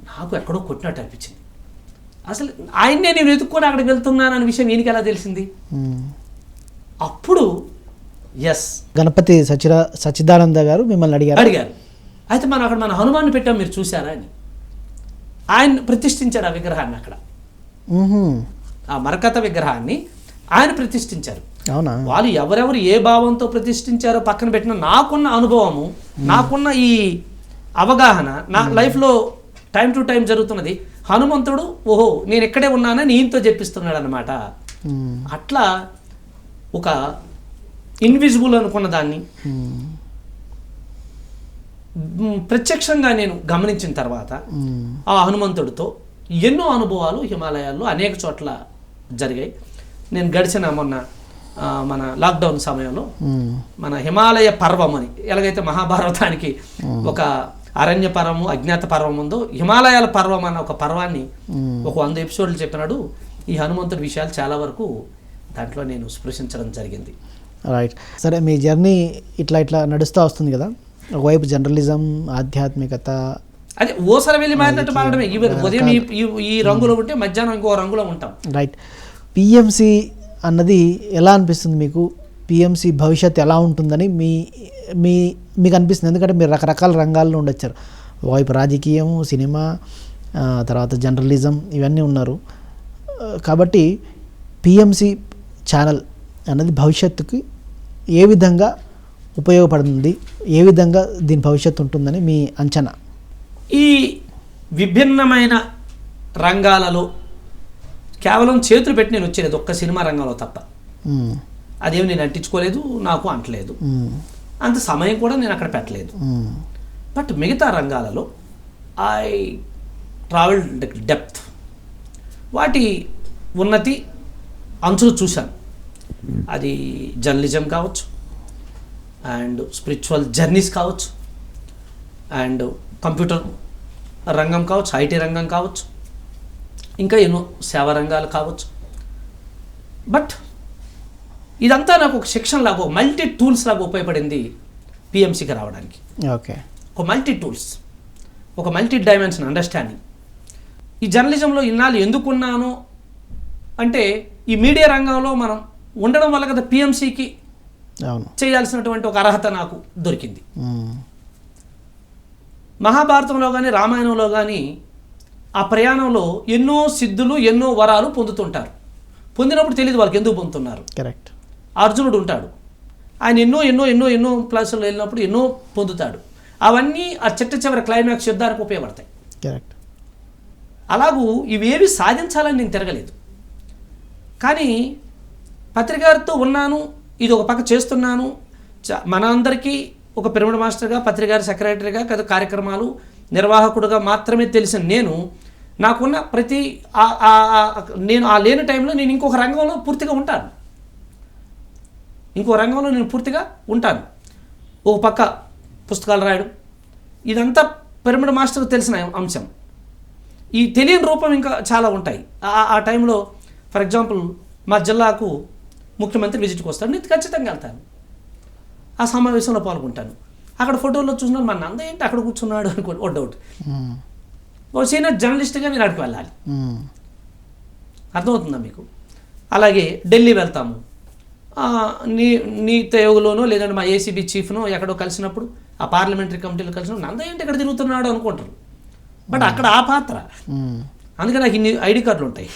నాకు ఎక్కడో కొట్టినట్టు అనిపించింది. అసలు ఆయన్నే నేను వెతుక్కొని అక్కడికి వెళ్తున్నాను అనే విషయం ఈయనకి ఎలా తెలిసింది. అప్పుడు ఎస్ గణపతి సచ్చిదానంద గారు మిమ్మల్ని అడిగారు. అయితే మనం అక్కడ మన హనుమాన్ని పెట్టాం, మీరు చూసారా అని. ఆయన ప్రతిష్ఠించారు ఆ విగ్రహాన్ని అక్కడ. ఆ మరకత విగ్రహాన్ని ఆయన ప్రతిష్ఠించారు. అవునా? వాళ్ళు ఎవరెవరు ఏ భావంతో ప్రతిష్ఠించారో పక్కన పెట్టిన నాకున్న అనుభవము, నాకున్న ఈ అవగాహన, నా లైఫ్లో టైం టు టైం జరుగుతున్నది. హనుమంతుడు ఓహో నేను ఇక్కడే ఉన్నానని ఈయనతో చెప్పిస్తున్నాడు అనమాట. అట్లా ఒక ఇన్విజిబుల్ అనుకున్న దాన్ని ప్రత్యక్షంగా నేను గమనించిన తర్వాత ఆ హనుమంతుడితో ఎన్నో అనుభవాలు హిమాలయాల్లో అనేక చోట్ల జరిగాయి. నేను గడిచిన మొన్న మన లాక్డౌన్ సమయంలో మన హిమాలయ పర్వం అని ఎలాగైతే మహాభారతానికి ఒక అరణ్య పర్వము, అజ్ఞాత పర్వం ఉందో, హిమాలయాల పర్వం అన్న ఒక పర్వాన్ని ఒక 100 ఎపిసోడ్లు చెప్పినాడు. ఈ హనుమంతుడి విషయాలు చాలా వరకు దాంట్లో నేను స్పృశించడం జరిగింది. రైట్. సరే, మీ జర్నీ ఇట్లా నడుస్తూ వస్తుంది కదా. ఒకవైపు జర్నలిజం, ఆధ్యాత్మికత, అదే ఓసర వెళ్ళి మారినట్టు మారడమే. ఉదయం ఈ రంగులో ఉంటే మధ్యాహ్నం ఇంకో రంగులో ఉంటాం. రైట్. పిఎంసి అన్నది ఎలా అనిపిస్తుంది మీకు? పిఎంసి భవిష్యత్తు ఎలా ఉంటుందని మీకు అనిపిస్తుంది? ఎందుకంటే మీరు రకరకాల రంగాల్లో ఉండొచ్చారు. ఒకవైపు రాజకీయం, సినిమా, తర్వాత జర్నలిజం, ఇవన్నీ ఉన్నారు. కాబట్టి పిఎంసి ఛానల్ అన్నది భవిష్యత్తుకి ఏ విధంగా ఉపయోగపడుతుంది, ఏ విధంగా దీని భవిష్యత్తు ఉంటుందని మీ అంచనా? ఈ విభిన్నమైన రంగాలలో కేవలం చేతులు పెట్టి నేను వచ్చేది ఒక్క సినిమా రంగంలో తప్ప. అదేమి నేను అంటించుకోలేదు, నాకు అంటలేదు, అంత సమయం కూడా నేను అక్కడ పెట్టలేదు. బట్ మిగతా రంగాలలో ఐ ట్రావెల్ డెప్త్, వాటి ఉన్నతి అంచులు చూశాను. అది జర్నలిజం కావచ్చు, అండ్ స్పిరిచువల్ జర్నీస్ కావచ్చు, అండ్ కంప్యూటర్ రంగం కావచ్చు, ఐటీ రంగం కావచ్చు, ఇంకా ఎన్నో సేవా రంగాలు కావచ్చు. బట్ ఇదంతా నాకు ఒక సెక్షన్ లాగా, ఒక మల్టీ టూల్స్ లాగా ఉపయోగపడింది పిఎంసికి రావడానికి. ఓకే, ఒక మల్టీ టూల్స్, ఒక మల్టీ డైమెన్షన్ అండర్స్టాండింగ్. ఈ జర్నలిజంలో ఇన్నాళ్ళు ఎందుకున్నాను అంటే ఈ మీడియా రంగంలో మనం ఉండడం వల్ల కదా పిఎంసికి చేయాల్సినటువంటి ఒక అర్హత నాకు దొరికింది. మహాభారతంలో కానీ రామాయణంలో కానీ ఆ ప్రయాణంలో ఎన్నో సిద్ధులు, ఎన్నో వరాలు పొందుతుంటారు. పొందినప్పుడు తెలియదు వాళ్ళకి ఎందుకు పొందుతున్నారు. కరెక్ట్. అర్జునుడు ఉంటాడు, ఆయన ఎన్నో ఎన్నో ఎన్నో ఎన్నో ప్లేసులు వెళ్ళినప్పుడు ఎన్నో పొందుతాడు. అవన్నీ ఆ చివరి క్లైమాక్స్ యుద్ధానికి ఉపయోగపడతాయి. కరెక్ట్. అలాగూ ఇవేవి సాధించాలని నేను తిరగలేదు. కానీ పత్రికారితో ఉన్నాను, ఇది ఒక పక్క చేస్తున్నాను. మన అందరికీ ఒక పిరమిడ్ మాస్టర్గా, పత్రికారి సెక్రటరీగా, కదా కార్యక్రమాలు నిర్వాహకుడుగా మాత్రమే తెలిసిన నేను, నాకున్న ప్రతి నేను ఆ లేని టైంలో నేను ఇంకొక రంగంలో పూర్తిగా ఉంటాను. ఒక పక్క పుస్తకాలు రాయడం, ఇదంతా పిరమిడ్ మాస్టర్కి తెలిసిన అంశం. ఈ తెలియని రూపం ఇంకా చాలా ఉంటాయి. ఆ టైంలో ఫర్ ఎగ్జాంపుల్ మా జిల్లాకు ముఖ్యమంత్రి విజిట్కి వస్తాడు, నేను ఖచ్చితంగా వెళ్తాను. ఆ సమావేశంలో పాల్గొంటాను. అక్కడ ఫోటోలో చూసినాను, మన నంద ఏంటి అక్కడ కూర్చున్నాడు అనుకో, ఓ డౌట్. ఓ సీనియర్ జర్నలిస్ట్గా నేను అక్కడికి వెళ్ళాలి. అర్థమవుతుందా మీకు? అలాగే ఢిల్లీ వెళ్తాము, నీతి ఆయోగ్లోనో లేదంటే మా ఏసీబీ చీఫ్నో ఎక్కడో కలిసినప్పుడు, ఆ పార్లమెంటరీ కమిటీలో కలిసినప్పుడు నంద ఏంటి ఎక్కడ తిరుగుతున్నాడు అనుకుంటారు. బట్ అక్కడ ఆ పాత్ర, అందుకే నాకు ఇన్ని ఐడి కార్డులు ఉంటాయి.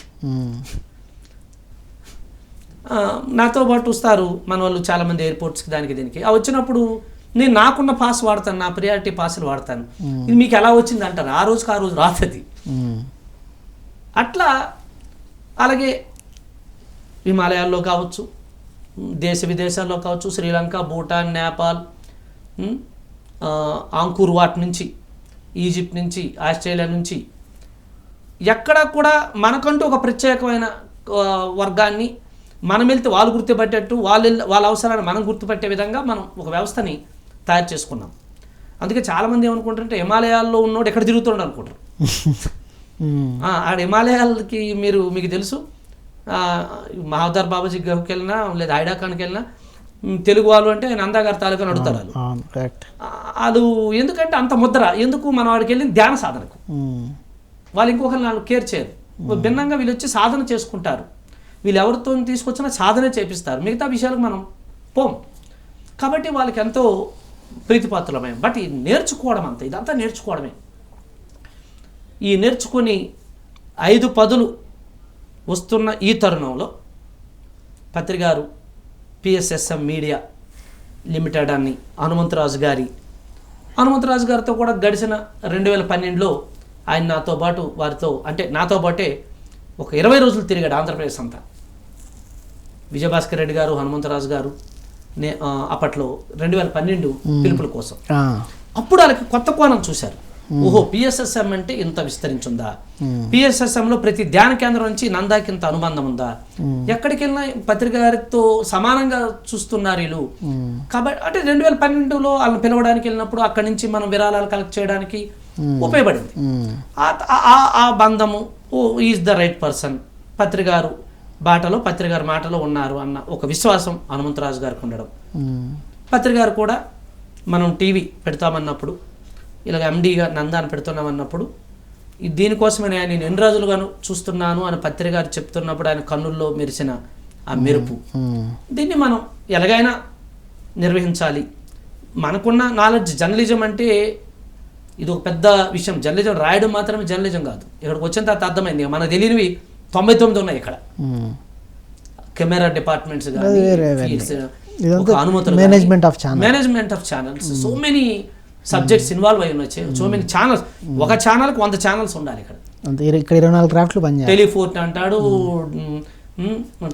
నాతో పాటు వస్తారు మన వాళ్ళు చాలామంది ఎయిర్పోర్ట్స్కి, దానికి దీనికి. ఆ వచ్చినప్పుడు నేను నాకున్న పాస్ వాడతాను, నా ప్రియారిటీ పాసులు వాడతాను. ఇది మీకు ఎలా వచ్చింది అంటారు, ఆ రోజుకి ఆ రోజు రాతుంది. అట్లా అలాగే హిమాలయాల్లో కావచ్చు, దేశ విదేశాల్లో కావచ్చు, శ్రీలంక, భూటాన్, నేపాల్, ఆంకూర్ వాట్ నుంచి, ఈజిప్ట్ నుంచి, ఆస్ట్రేలియా నుంచి, ఎక్కడ కూడా మనకంటూ ఒక ప్రత్యేకమైన వర్గాన్ని మనం వెళ్తే వాళ్ళు గుర్తుపట్టేట్టు, వాళ్ళ అవసరాన్ని మనం గుర్తుపట్టే విధంగా మనం ఒక వ్యవస్థని తయారు చేసుకున్నాం. అందుకే చాలామంది ఏమనుకుంటారంటే హిమాలయాల్లో ఉన్నోడు ఎక్కడ తిరుగుతున్నాడు అనుకుంటారు. ఆడ హిమాలయాలకి మీకు తెలుసు, మహావతార్ బాబాజీ గుహకి వెళ్ళినా లేదా హైడాఖాన్కి వెళ్ళినా తెలుగు వాళ్ళు అంటే నందాగారి తాలూకా అడుగుతారు వాళ్ళు. ఎందుకంటే అంత ముద్ర ఎందుకు, మన వాడికి వెళ్ళిన ధ్యాన సాధనకు. వాళ్ళు ఇంకొకరిని వాళ్ళు కేర్ చేయరు. భిన్నంగా వీళ్ళు వచ్చి సాధన చేసుకుంటారు. వీళ్ళు ఎవరితో తీసుకొచ్చినా సాధనే చేపిస్తారు, మిగతా విషయాలకు మనం పోం. కాబట్టి వాళ్ళకి ఎంతో ప్రీతిపాత్రలమే. బట్ ఈ నేర్చుకోవడం అంతా, ఇదంతా నేర్చుకోవడమే. ఈ నేర్చుకొని 5 పదులు వస్తున్న ఈ తరుణంలో పత్రికారు పిఎస్ఎస్ఎం మీడియా లిమిటెడ్ అని హనుమంతరాజు గారితో కూడా గడిచిన 2012లో ఆయన నాతో పాటే ఒక 20 రోజులు తిరిగాడు ఆంధ్రప్రదేశ్ అంతా. విజయభాస్కర్ రెడ్డి గారు, హనుమంతరాజు గారు అప్పట్లో 2012 పిలుపుల కోసం. అప్పుడు వాళ్ళకి కొత్త కోణం చూశారు. ఓహో, పిఎస్ఎస్ఎం అంటే ఇంత విస్తరించుందా, పిఎస్ఎస్ఎంలో ప్రతి ధ్యాన కేంద్రం నుంచి నందాకి ఇంత అనుబంధం ఉందా, ఎక్కడికి వెళ్ళినా పత్రికారితో సమానంగా చూస్తున్నారు వీళ్ళు. కాబట్టి అంటే 2012లో వాళ్ళని పిలవడానికి వెళ్ళినప్పుడు అక్కడి నుంచి మనం విరాళాలు కలెక్ట్ చేయడానికి ఉపయోగపడింది. ఆ బంధము, ఓ ఈజ్ ద రైట్ పర్సన్, పత్రికారు బాటలో పత్రికారు మాటలో ఉన్నారు అన్న ఒక విశ్వాసం హనుమంతరాజు గారికి ఉండడం. పత్రికారు కూడా మనం టీవీ పెడతామన్నప్పుడు, ఇలాగ ఎండీగా నందాన్ని పెడుతున్నామన్నప్పుడు, దీనికోసమే నేను ఎన్ని రోజులుగాను చూస్తున్నాను అని పత్రికారు చెప్తున్నప్పుడు ఆయన కన్నుల్లో మెరిసిన ఆ మెరుపు, దీన్ని మనం ఎలాగైనా నిర్వహించాలి. మనకున్న నాలెడ్జ్, జర్నలిజం అంటే ఇది ఒక పెద్ద విషయం. జర్నలిజం రాయడం మాత్రమే జర్నలిజం కాదు. ఇక్కడికి వచ్చిన తర్వాత అర్థమైంది మనకు తెలియనివి 99 ఉన్నాయి ఇక్కడ. కెమెరా డిపార్ట్మెంట్స్ కానీ, అనుమతులు, management of channels, so many subjects involve అయి ఉన్నాయి. సో మెనీ ఛానల్స్, ఒక ఛానల్కి 100 ఛానల్స్ ఉండాలి ఇక్కడ. ఇక్కడ 24 క్రాఫ్ట్లు పనిచేయాలి. టెలిఫోర్ట్ అంటాడు,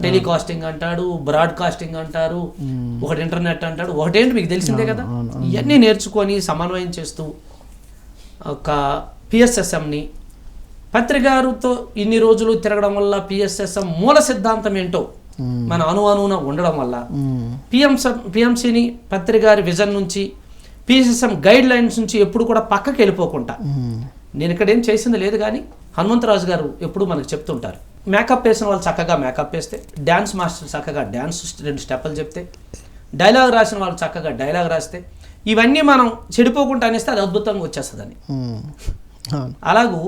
టెలికాస్టింగ్ అంటాడు, బ్రాడ్కాస్టింగ్ అంటారు, ఒకటి ఇంటర్నెట్ అంటాడు, ఒకటేంటి మీకు తెలిసిందే కదా. ఇవన్నీ నేర్చుకొని సమన్వయం చేస్తూ ఒక పిఎస్ఎస్ఎంని పత్రికారుతో ఇన్ని రోజులు తిరగడం వల్ల పిఎస్ఎస్ఎం మూల సిద్ధాంతం ఏంటో మన అనువున ఉండడం వల్ల పిఎంసిని పత్రికారి విజన్ నుంచి పిఎస్ఎస్ఎం గైడ్ లైన్స్ నుంచి ఎప్పుడు కూడా పక్కకి వెళ్ళిపోకుండా, నేను ఇక్కడ ఏం చేసింది లేదు కానీ హనుమంతరాజు గారు ఎప్పుడు మనకు చెప్తుంటారు, మేకప్ వేసిన వాళ్ళు చక్కగా మేకప్ వేస్తే, డ్యాన్స్ మాస్టర్ చక్కగా డ్యాన్స్ 2 స్టెప్పులు చెప్తే, డైలాగ్ రాసిన వాళ్ళు చక్కగా డైలాగ్ రాస్తే, ఇవన్నీ మనం చెడిపోకుండా అనేస్తే అది అద్భుతంగా వచ్చేస్తుందని. అలాగూ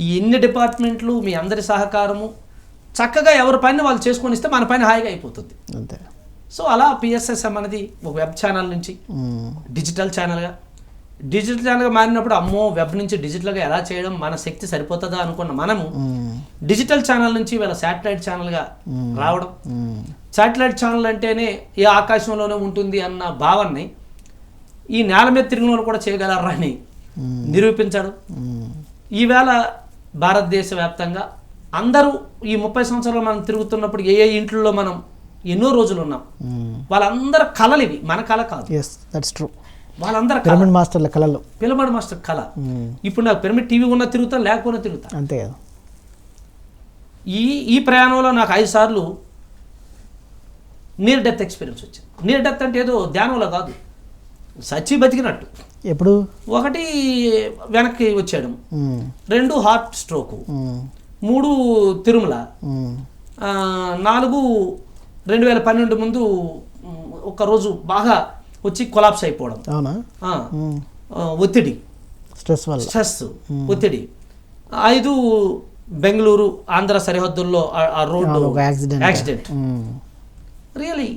ఈ ఎన్ని డిపార్ట్మెంట్లు మీ అందరి సహకారము చక్కగా ఎవరి పని వాళ్ళు చేసుకొని ఇస్తే మన పని హాయిగా అయిపోతుంది అంతే. సో అలా పిఎస్ఎస్ఎం అనేది ఒక వెబ్ ఛానల్ నుంచి డిజిటల్ ఛానల్గా మారినప్పుడు అమ్మో వెబ్ నుంచి డిజిటల్గా ఎలా చేయడం, మన శక్తి సరిపోతుందా అనుకున్న మనము డిజిటల్ ఛానల్ నుంచి వీళ్ళ శాటిలైట్ ఛానల్గా రావడం. శాటిలైట్ ఛానల్ అంటేనే ఏ ఆకాశంలోనే ఉంటుంది అన్న భావాన్ని ఈ నేల మీద తిరిగిన వాళ్ళు కూడా చేయగలరా అని నిరూపించడం. ఈవేళ భారతదేశ వ్యాప్తంగా అందరూ ఈ 30 సంవత్సరాలు మనం తిరుగుతున్నప్పుడు ఏ ఇంట్లో మనం ఎన్నో రోజులు ఉన్నాం, వాళ్ళందరూ కళలు ఇవి, మన కళ కాదు. వాళ్ళందరూ పిరమిడ్ మాస్టర్ల కళలు, పిరమిడ్ మాస్టర్ కళ. ఇప్పుడు నాకు పిరమిడ్ టీవీ ఉన్నా తిరుగుతా, లేకపోయినా తిరుగుతా అంతే కదా. ఈ ప్రయాణంలో నాకు 5 సార్లు నియర్ డెత్ ఎక్స్పీరియన్స్ వచ్చింది. నియర్ డెత్ అంటే ఏదో ధ్యానంలో కాదు, సచ్చి బతికినట్టు. ఎప్పుడు? 1 వెనక్కి వచ్చేయడం, 2 హార్ట్ స్ట్రోక్, 3 తిరుమల, 4 2012 ముందు ఒకరోజు బాగా వచ్చి కొలాప్స్ అయిపోవడం, ఒత్తిడి, స్ట్రెస్, ఒత్తిడి. 5 బెంగళూరు ఆంధ్ర సరిహద్దుల్లో ఆ రోడ్డు యాక్సిడెంట్. రియలీ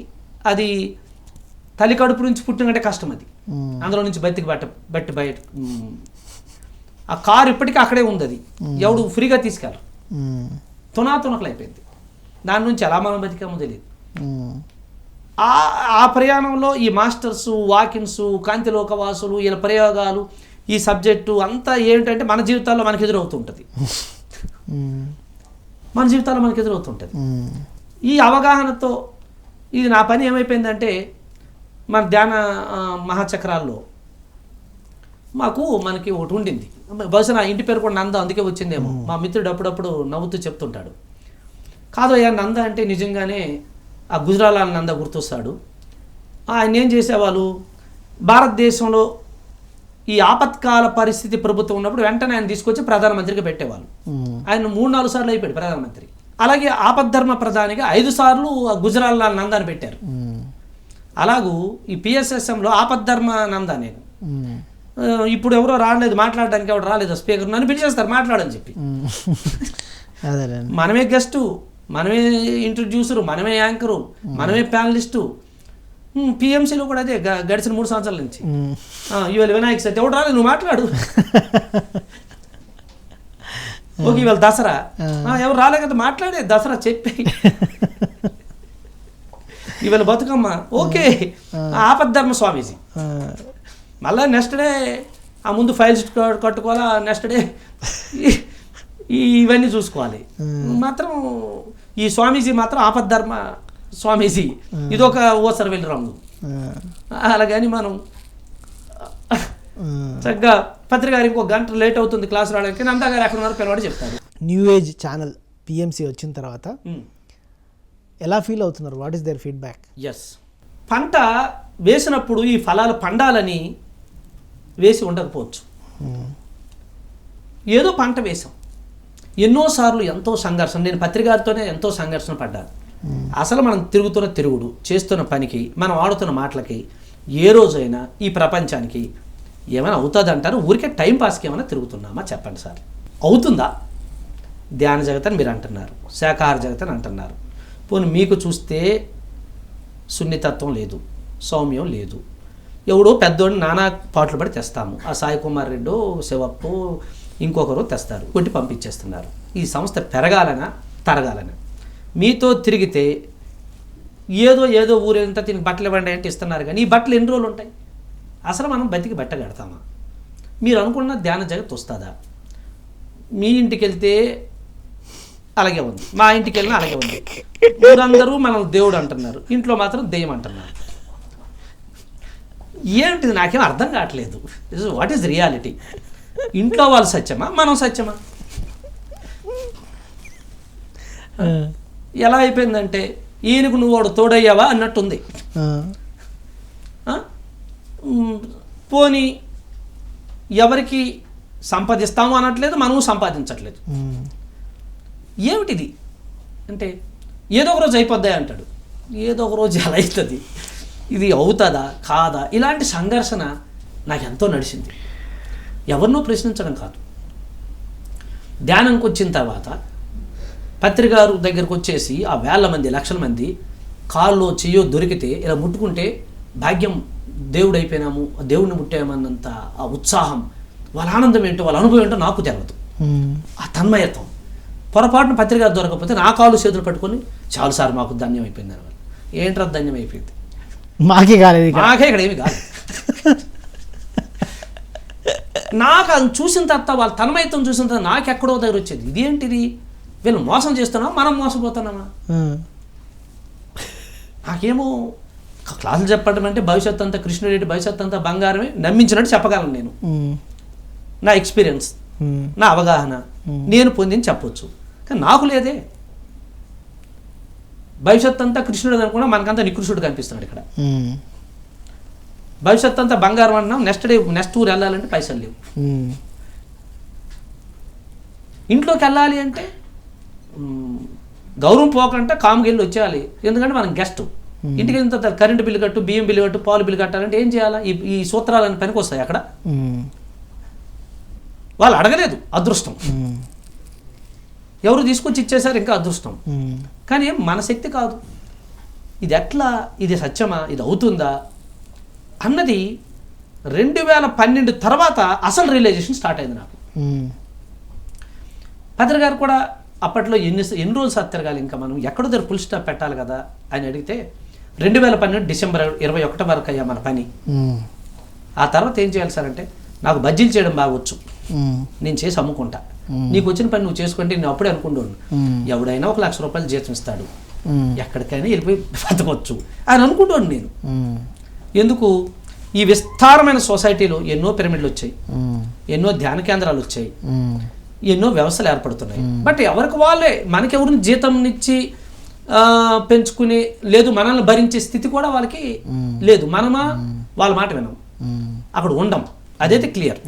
అది తల్లి కడుపు నుంచి పుట్టినట్టే కష్టం. అది అందులో నుంచి బయట ఆ కారు ఇప్పటికీ అక్కడే ఉంది. అది ఎవడు ఫ్రీగా తీసుకెళ్ళరు, తునాతునకలు అయిపోయింది. దాని నుంచి ఎలా మనం బతికామో తెలియదు. ఆ ప్రయాణంలో ఈ మాస్టర్స్, వాకిన్స్, కాంతిలోకవాసులు, వీళ్ళ ప్రయోగాలు, ఈ సబ్జెక్టు అంతా ఏంటంటే మన జీవితాల్లో మనకు ఎదురవుతుంటుంది. మన జీవితాల్లో మనకు ఎదురవుతుంటుంది. ఈ అవగాహనతో ఇది నా పని ఏమైపోయిందంటే, మన ధ్యాన మహాచక్రాల్లో మనకి ఒకటి ఉండింది. బహుశా నా ఇంటి పేరు కూడా నంద అందుకే వచ్చిందేమో. మా మిత్రుడు అప్పుడప్పుడు నవ్వుతూ చెప్తుంటాడు, కాదు అయ్యా నంద అంటే నిజంగానే ఆ గుజరాలాల నంద గుర్తొస్తాడు. ఆయన ఏం చేసేవాళ్ళు, భారతదేశంలో ఈ ఆపత్కాల పరిస్థితి ప్రభుత్వం ఉన్నప్పుడు వెంటనే ఆయన తీసుకొచ్చి ప్రధానమంత్రిగా పెట్టేవాళ్ళు. ఆయన 3-4 సార్లు అయిపోయాడు ప్రధానమంత్రి. అలాగే ఆపద్ధర్మ ప్రధానిగా 5 సార్లు గుజరాలాల నందాన్ని పెట్టారు. అలాగూ ఈ పిఎస్ఎస్ఎంలో ఆపద్ధర్మ నంద నేను ఇప్పుడు ఎవరో రాలేదు మాట్లాడడానికి, ఎవరు రాలేదు స్పీకర్, నన్ను పిలిచేస్తారు మాట్లాడని చెప్పి. మనమే గెస్టు, మనమే ఇంట్రడ్యూసరు, మనమే యాంకరు, మనమే ప్యానలిస్టు. పిఎంసీలో కూడా అదే గడిచిన 3 సంవత్సరాల నుంచి. ఇవాళ వినాయక చవితి ఎవడు రాలేదు, నువ్వు మాట్లాడు. ఓకే ఇవాళ దసరా, ఎవరు రాలే కదా మాట్లాడే దసరా చెప్పి. ఇవాళ బతుకమ్మ, ఓకే ఆపద్ధర్మ స్వామీజీ. మళ్ళీ నెక్స్ట్ డే ఆ ముందు ఫైల్స్ కట్టుకోవాలా, నెక్స్ట్ డే ఇవన్నీ చూసుకోవాలి. మాత్రం ఈ స్వామీజీ మాత్రం ఆపద్ధర్మ స్వామీజీ, ఇదొక ఓసర వెళ్ళి రంగు. అలాగని మనం చక్కగా పత్రికారు ఇంకో గంట లేట్ అవుతుంది క్లాస్ రావడానికి, నందా గారు ఎక్కడ ఉన్నారు పిల్లవాడు చెప్తారు. న్యూ ఏజ్ ఛానల్ పిఎంసి వచ్చిన తర్వాత ఎలా ఫీల్ అవుతున్నారు? What is their feedback? Yes, పంట వేసినప్పుడు ఈ ఫలాలు పండాలని వేసి ఉండకపోవచ్చు. ఏదో పంట వేసాం, ఎన్నోసార్లు ఎంతో సంఘర్షణ, నేను పత్రికారితోనే ఎంతో సంఘర్షణ పడ్డాను. అసలు మనం తిరుగుతున్న తిరుగుడు, చేస్తున్న పనికి, మనం ఆడుతున్న మాటలకి ఏ రోజైనా ఈ ప్రపంచానికి ఏమైనా అవుతుంది అంటారు? ఊరికే టైం పాస్కి ఏమైనా తిరుగుతున్నామా చెప్పండి సార్? అవుతుందా? ధ్యాన జగతని మీరు అంటున్నారు, శాకాహార జగతని అంటున్నారు. పోనీ మీకు చూస్తే సున్నితత్వం లేదు, సౌమ్యం లేదు. ఎవడో పెద్దోడిని నానా పాటలు పడి తెస్తాము. ఆ సాయి కుమార్ రెడ్డో, శివప్పు, ఇంకొకరు తెస్తారు, కొట్టి పంపించేస్తున్నారు. ఈ సంస్థ పెరగాలనా తరగాలనా? మీతో తిరిగితే ఏదో ఊరంతా తిని బట్టలు ఇవ్వండి అంటే ఇస్తున్నారు, కానీ ఈ బట్టలు ఎన్ని రోజులు ఉంటాయి? అసలు మనం బతికి బట్ట కడతామా? మీరు అనుకున్న ధ్యాన జగత్ వస్తుందా? మీ ఇంటికి వెళ్తే అలాగే ఉంది, మా ఇంటికి వెళ్ళినా అలాగే ఉంది. ఊరందరూ మనం దేవుడు అంటున్నారు, ఇంట్లో మాత్రం దెయ్యం అంటున్నారు. ఏంటిది నాకేం అర్థం కావట్లేదు. What is reality? ఇంట్లో వాళ్ళు సత్యమా, మనం సత్యమా? ఎలా అయిపోయిందంటే ఈయనకు నువ్వు వాడు తోడయ్యావా అన్నట్టుంది. పోనీ ఎవరికి సంపాదిస్తాము అనట్లేదు, మనము సంపాదించట్లేదు. ఏమిటిది అంటే ఏదో ఒక రోజు అయిపోద్దా అంటాడు. ఏదో ఒక రోజు ఎలా అవుతుంది, ఇది అవుతుందా కాదా, ఇలాంటి సంఘర్షణ నాకు ఎంతో నడిచింది. ఎవరినో ప్రశ్నించడం కాదు. ధ్యానంకి వచ్చిన తర్వాత పత్రికారు దగ్గరకు వచ్చేసి ఆ వేల మంది లక్షల మంది కాల్లో చెయ్యో దొరికితే ఇలా ముట్టుకుంటే భాగ్యం, దేవుడు అయిపోయినాము, దేవుడిని ముట్టామన్నంత ఆ ఉత్సాహం, వాళ్ళ ఆనందం ఏంటో, వాళ్ళ అనుభవం ఏంటో నాకు తెలియదు. ఆ తన్మయత్వం. పొరపాటున పత్రికారు దొరకకపోతే నా కాళ్ళు చేతులు పట్టుకొని చాలు సార్ మాకు ధన్యం అయిపోయింది అని. ఏంట్రా ధన్యం అయిపోయింది? మాకే కాలేదు, మాకే ఇక్కడ ఏమి కాదు. నాకు అది చూసిన తర్వాత వాళ్ళ తన్మయత్వం చూసిన తర్వాత నాకెక్కడో దగ్గర వచ్చేది, ఇదేంటిది, వీళ్ళు మోసం చేస్తున్నామా మనం మోసపోతున్నామా? నాకేమో క్లాసులు చెప్పడం అంటే భవిష్యత్ అంతా కృష్ణుడి భవిష్యత్ అంతా బంగారమే నమ్మించినట్టు చెప్పగలను నేను. నా ఎక్స్పీరియన్స్, నా అవగాహన, నేను పొందింది చెప్పొచ్చు. కానీ నాకు లేదే. భవిష్యత్ అంతా కృష్ణుడు అనుకున్నా మనకంతా నికృష్ణుడు కనిపిస్తున్నాడు ఇక్కడ. భవిష్యత్ అంతా బంగారం అన్నాం, నెక్స్ట్ ఊరు వెళ్ళాలంటే పైసలు లేవు. ఇంట్లోకి వెళ్ళాలి అంటే గౌరవం పోకంటే కాముకి వెళ్ళి వచ్చేయాలి. ఎందుకంటే మనం గెస్ట్. ఇంటికి వెళ్ళిన తర్వాత కరెంటు బిల్లు కట్టు, బియ్యం బిల్లు కట్టు, పాలు బిల్లు కట్టాలంటే ఏం చేయాలా? ఈ సూత్రాలని పనికి వస్తాయి అక్కడ. వాళ్ళు అడగలేదు, అదృష్టం. ఎవరు తీసుకొచ్చి ఇచ్చేసారు, ఇంకా అదృష్టం. కానీ మన శక్తి కాదు. ఇది ఎట్లా, ఇది సత్యమా, ఇది అవుతుందా అన్నది 2012 తర్వాత అసలు రియలైజేషన్ స్టార్ట్ అయింది నాకు. పత్రికారు కూడా అప్పట్లో ఎన్ని రోజులు సార్ తిరగాలి, ఇంకా మనం ఎక్కడో దగ్గర ఫుల్ స్టాప్ పెట్టాలి కదా అని అడిగితే 2012 డిసెంబర్ 21 వరకు అయ్యా మన పని. ఆ తర్వాత ఏం చేయాలి సార్ అంటే, నాకు బజ్జీలు చేయడం బాగా వచ్చు, నేను చేసి అమ్ముకుంటా, నీకు వచ్చిన పని నువ్వు చేసుకుంటే నేను అప్పుడే అనుకుంటాను ఎవడైనా 1 లక్ష రూపాయలు జీతం ఇస్తాడు, ఎక్కడికైనా వెళ్ళిపోయి బతకొచ్చు అని అనుకుంటాను నేను. ఎందుకు, ఈ విస్తారమైన సొసైటీలో ఎన్నో పిరమిడ్లు వచ్చాయి, ఎన్నో ధ్యాన కేంద్రాలు వచ్చాయి, ఎన్నో వ్యవస్థలు ఏర్పడుతున్నాయి. బట్ ఎవరికి వాళ్ళే, మనకెవరిని జీతం ఇచ్చి పెంచుకునే లేదు, మనల్ని భరించే స్థితి కూడా వాళ్ళకి లేదు. మనమా వాళ్ళ మాట వినం, అక్కడ ఉండం, అదైతే క్లియర్.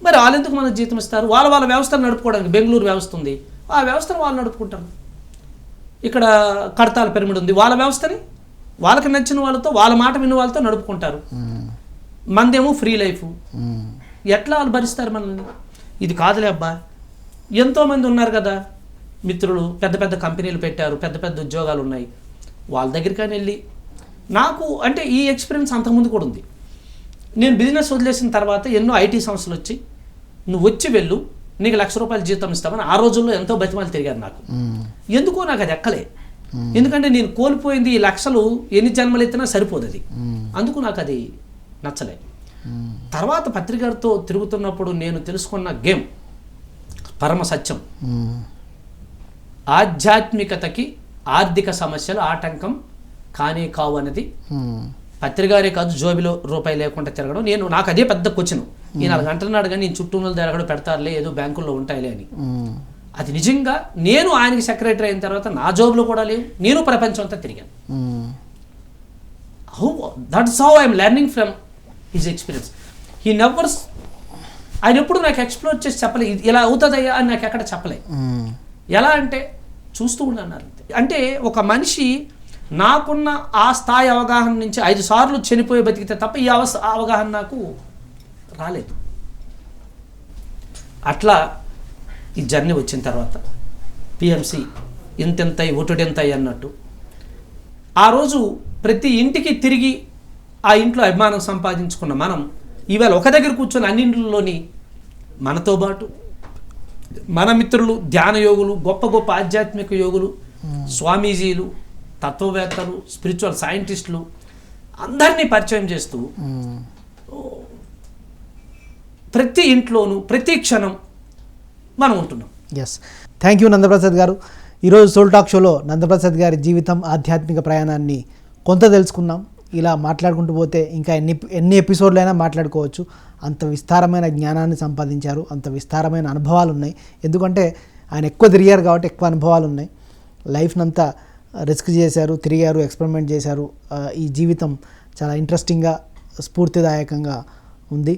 మరి వాళ్ళు ఎందుకు మనకు జీతం ఇస్తారు? వాళ్ళ వ్యవస్థను నడుపుకోవడానికి బెంగళూరు వ్యవస్థ ఉంది, ఆ వ్యవస్థను వాళ్ళు నడుపుకుంటారు. ఇక్కడ కడతాల పిరమిడ్ ఉంది, వాళ్ళ వ్యవస్థని వాళ్ళకి నచ్చిన వాళ్ళతో, వాళ్ళ మాట విన్న వాళ్ళతో నడుపుకుంటారు. మందేమో ఫ్రీ లైఫ్. ఎట్లా వాళ్ళు భరిస్తారు మనల్ని? ఇది కాదులే అబ్బా, ఎంతోమంది ఉన్నారు కదా మిత్రులు, పెద్ద పెద్ద కంపెనీలు పెట్టారు, పెద్ద పెద్ద ఉద్యోగాలు ఉన్నాయి, వాళ్ళ దగ్గరికైనా వెళ్ళి, నాకు అంటే ఈ ఎక్స్పీరియన్స్ అంతకుముందు కూడా ఉంది. నేను బిజినెస్ వదిలేసిన తర్వాత ఎన్నో ఐటీ సంస్థలు వచ్చి నువ్వు వచ్చి వెళ్ళు, నీకు 1 లక్ష రూపాయలు జీతం ఇస్తామని ఆ రోజుల్లో ఎంతో బతిమాలు తిరిగారు నాకు. ఎందుకో నాకు అది ఎక్కలే. ఎందుకంటే నేను కోల్పోయింది ఈ లక్షలు ఎన్ని జన్మలు ఎత్తినా సరిపోదు అది. అందుకు నాకు అది నచ్చలే. తర్వాత పత్రికతో తిరుగుతున్నప్పుడు నేను తెలుసుకున్న గేమ్ పరమ సత్యం, ఆధ్యాత్మికతకి ఆర్థిక సమస్యలు ఆటంకం కానే కావు అనేది. పత్రికారే కాదు, జోబిలో రూపాయి లేకుండా తిరగడం. నాకు అదే పెద్ద క్వశ్చన్. ఈ 4 గంటల నాడు కానీ నేను చుట్టూ తిరగడం పెడతారులే, ఏదో బ్యాంకుల్లో ఉంటాయిలే అని. అది నిజంగా నేను ఆయనకి సెక్రటరీ అయిన తర్వాత నా జోబులో కూడా లేవు, నేను ప్రపంచం అంతా తిరిగాను. That's how I'm learning from his experience. ఆయన ఎప్పుడు నాకు ఎక్స్ప్లోర్ చేసి చెప్పలే, ఇలా అవుతుందయ్యా అని నాకు ఎక్కడ చెప్పలే. ఎలా అంటే చూస్తూ ఉన్నారు. అంటే ఒక మనిషి నాకున్న ఆ స్థాయి అవగాహన నుంచి 5 సార్లు చనిపోయి బతికితే తప్ప ఈ అవగాహన నాకు రాలేదు. అట్లా ఈ జర్నీ వచ్చిన తర్వాత పిఎంసి ఇంతెంతయి ఒటుడెంతయి అన్నట్టు ఆ రోజు ప్రతి ఇంటికి తిరిగి ఆ ఇంట్లో అభిమానం సంపాదించుకున్న మనం ఇవాళ ఒక దగ్గర కూర్చొని అన్నింటిలోని మనతో పాటు మన మిత్రులు, ధ్యాన యోగులు, గొప్ప గొప్ప ఆధ్యాత్మిక యోగులు, స్వామీజీలు, తత్వవేత్తలు, స్పిరిచువల్ సైంటిస్టులు అందరినీ పరిచయం చేస్తూ ప్రతి ఇంట్లోనూ ప్రతి క్షణం మనం ఉంటున్నాం. ఎస్, థ్యాంక్ యూ నందప్రసాద్ గారు. ఈరోజు సోల్ టాక్ షోలో నందప్రసాద్ గారి జీవితం, ఆధ్యాత్మిక ప్రయాణాన్ని కొంత తెలుసుకున్నాం. ఇలా మాట్లాడుకుంటూ పోతే ఇంకా ఎన్ని ఎపిసోడ్లు అయినా మాట్లాడుకోవచ్చు. అంత విస్తారమైన జ్ఞానాన్ని సంపాదించారు, అంత విస్తారమైన అనుభవాలు ఉన్నాయి. ఎందుకంటే ఆయన ఎక్కువ తిరిగారు కాబట్టి ఎక్కువ అనుభవాలు ఉన్నాయి. లైఫ్నంతా రిస్క్ చేశారు, తిరిగారు, ఎక్స్పెరిమెంట్ చేశారు. ఈ జీవితం చాలా ఇంట్రెస్టింగ్గా, స్ఫూర్తిదాయకంగా ఉంది.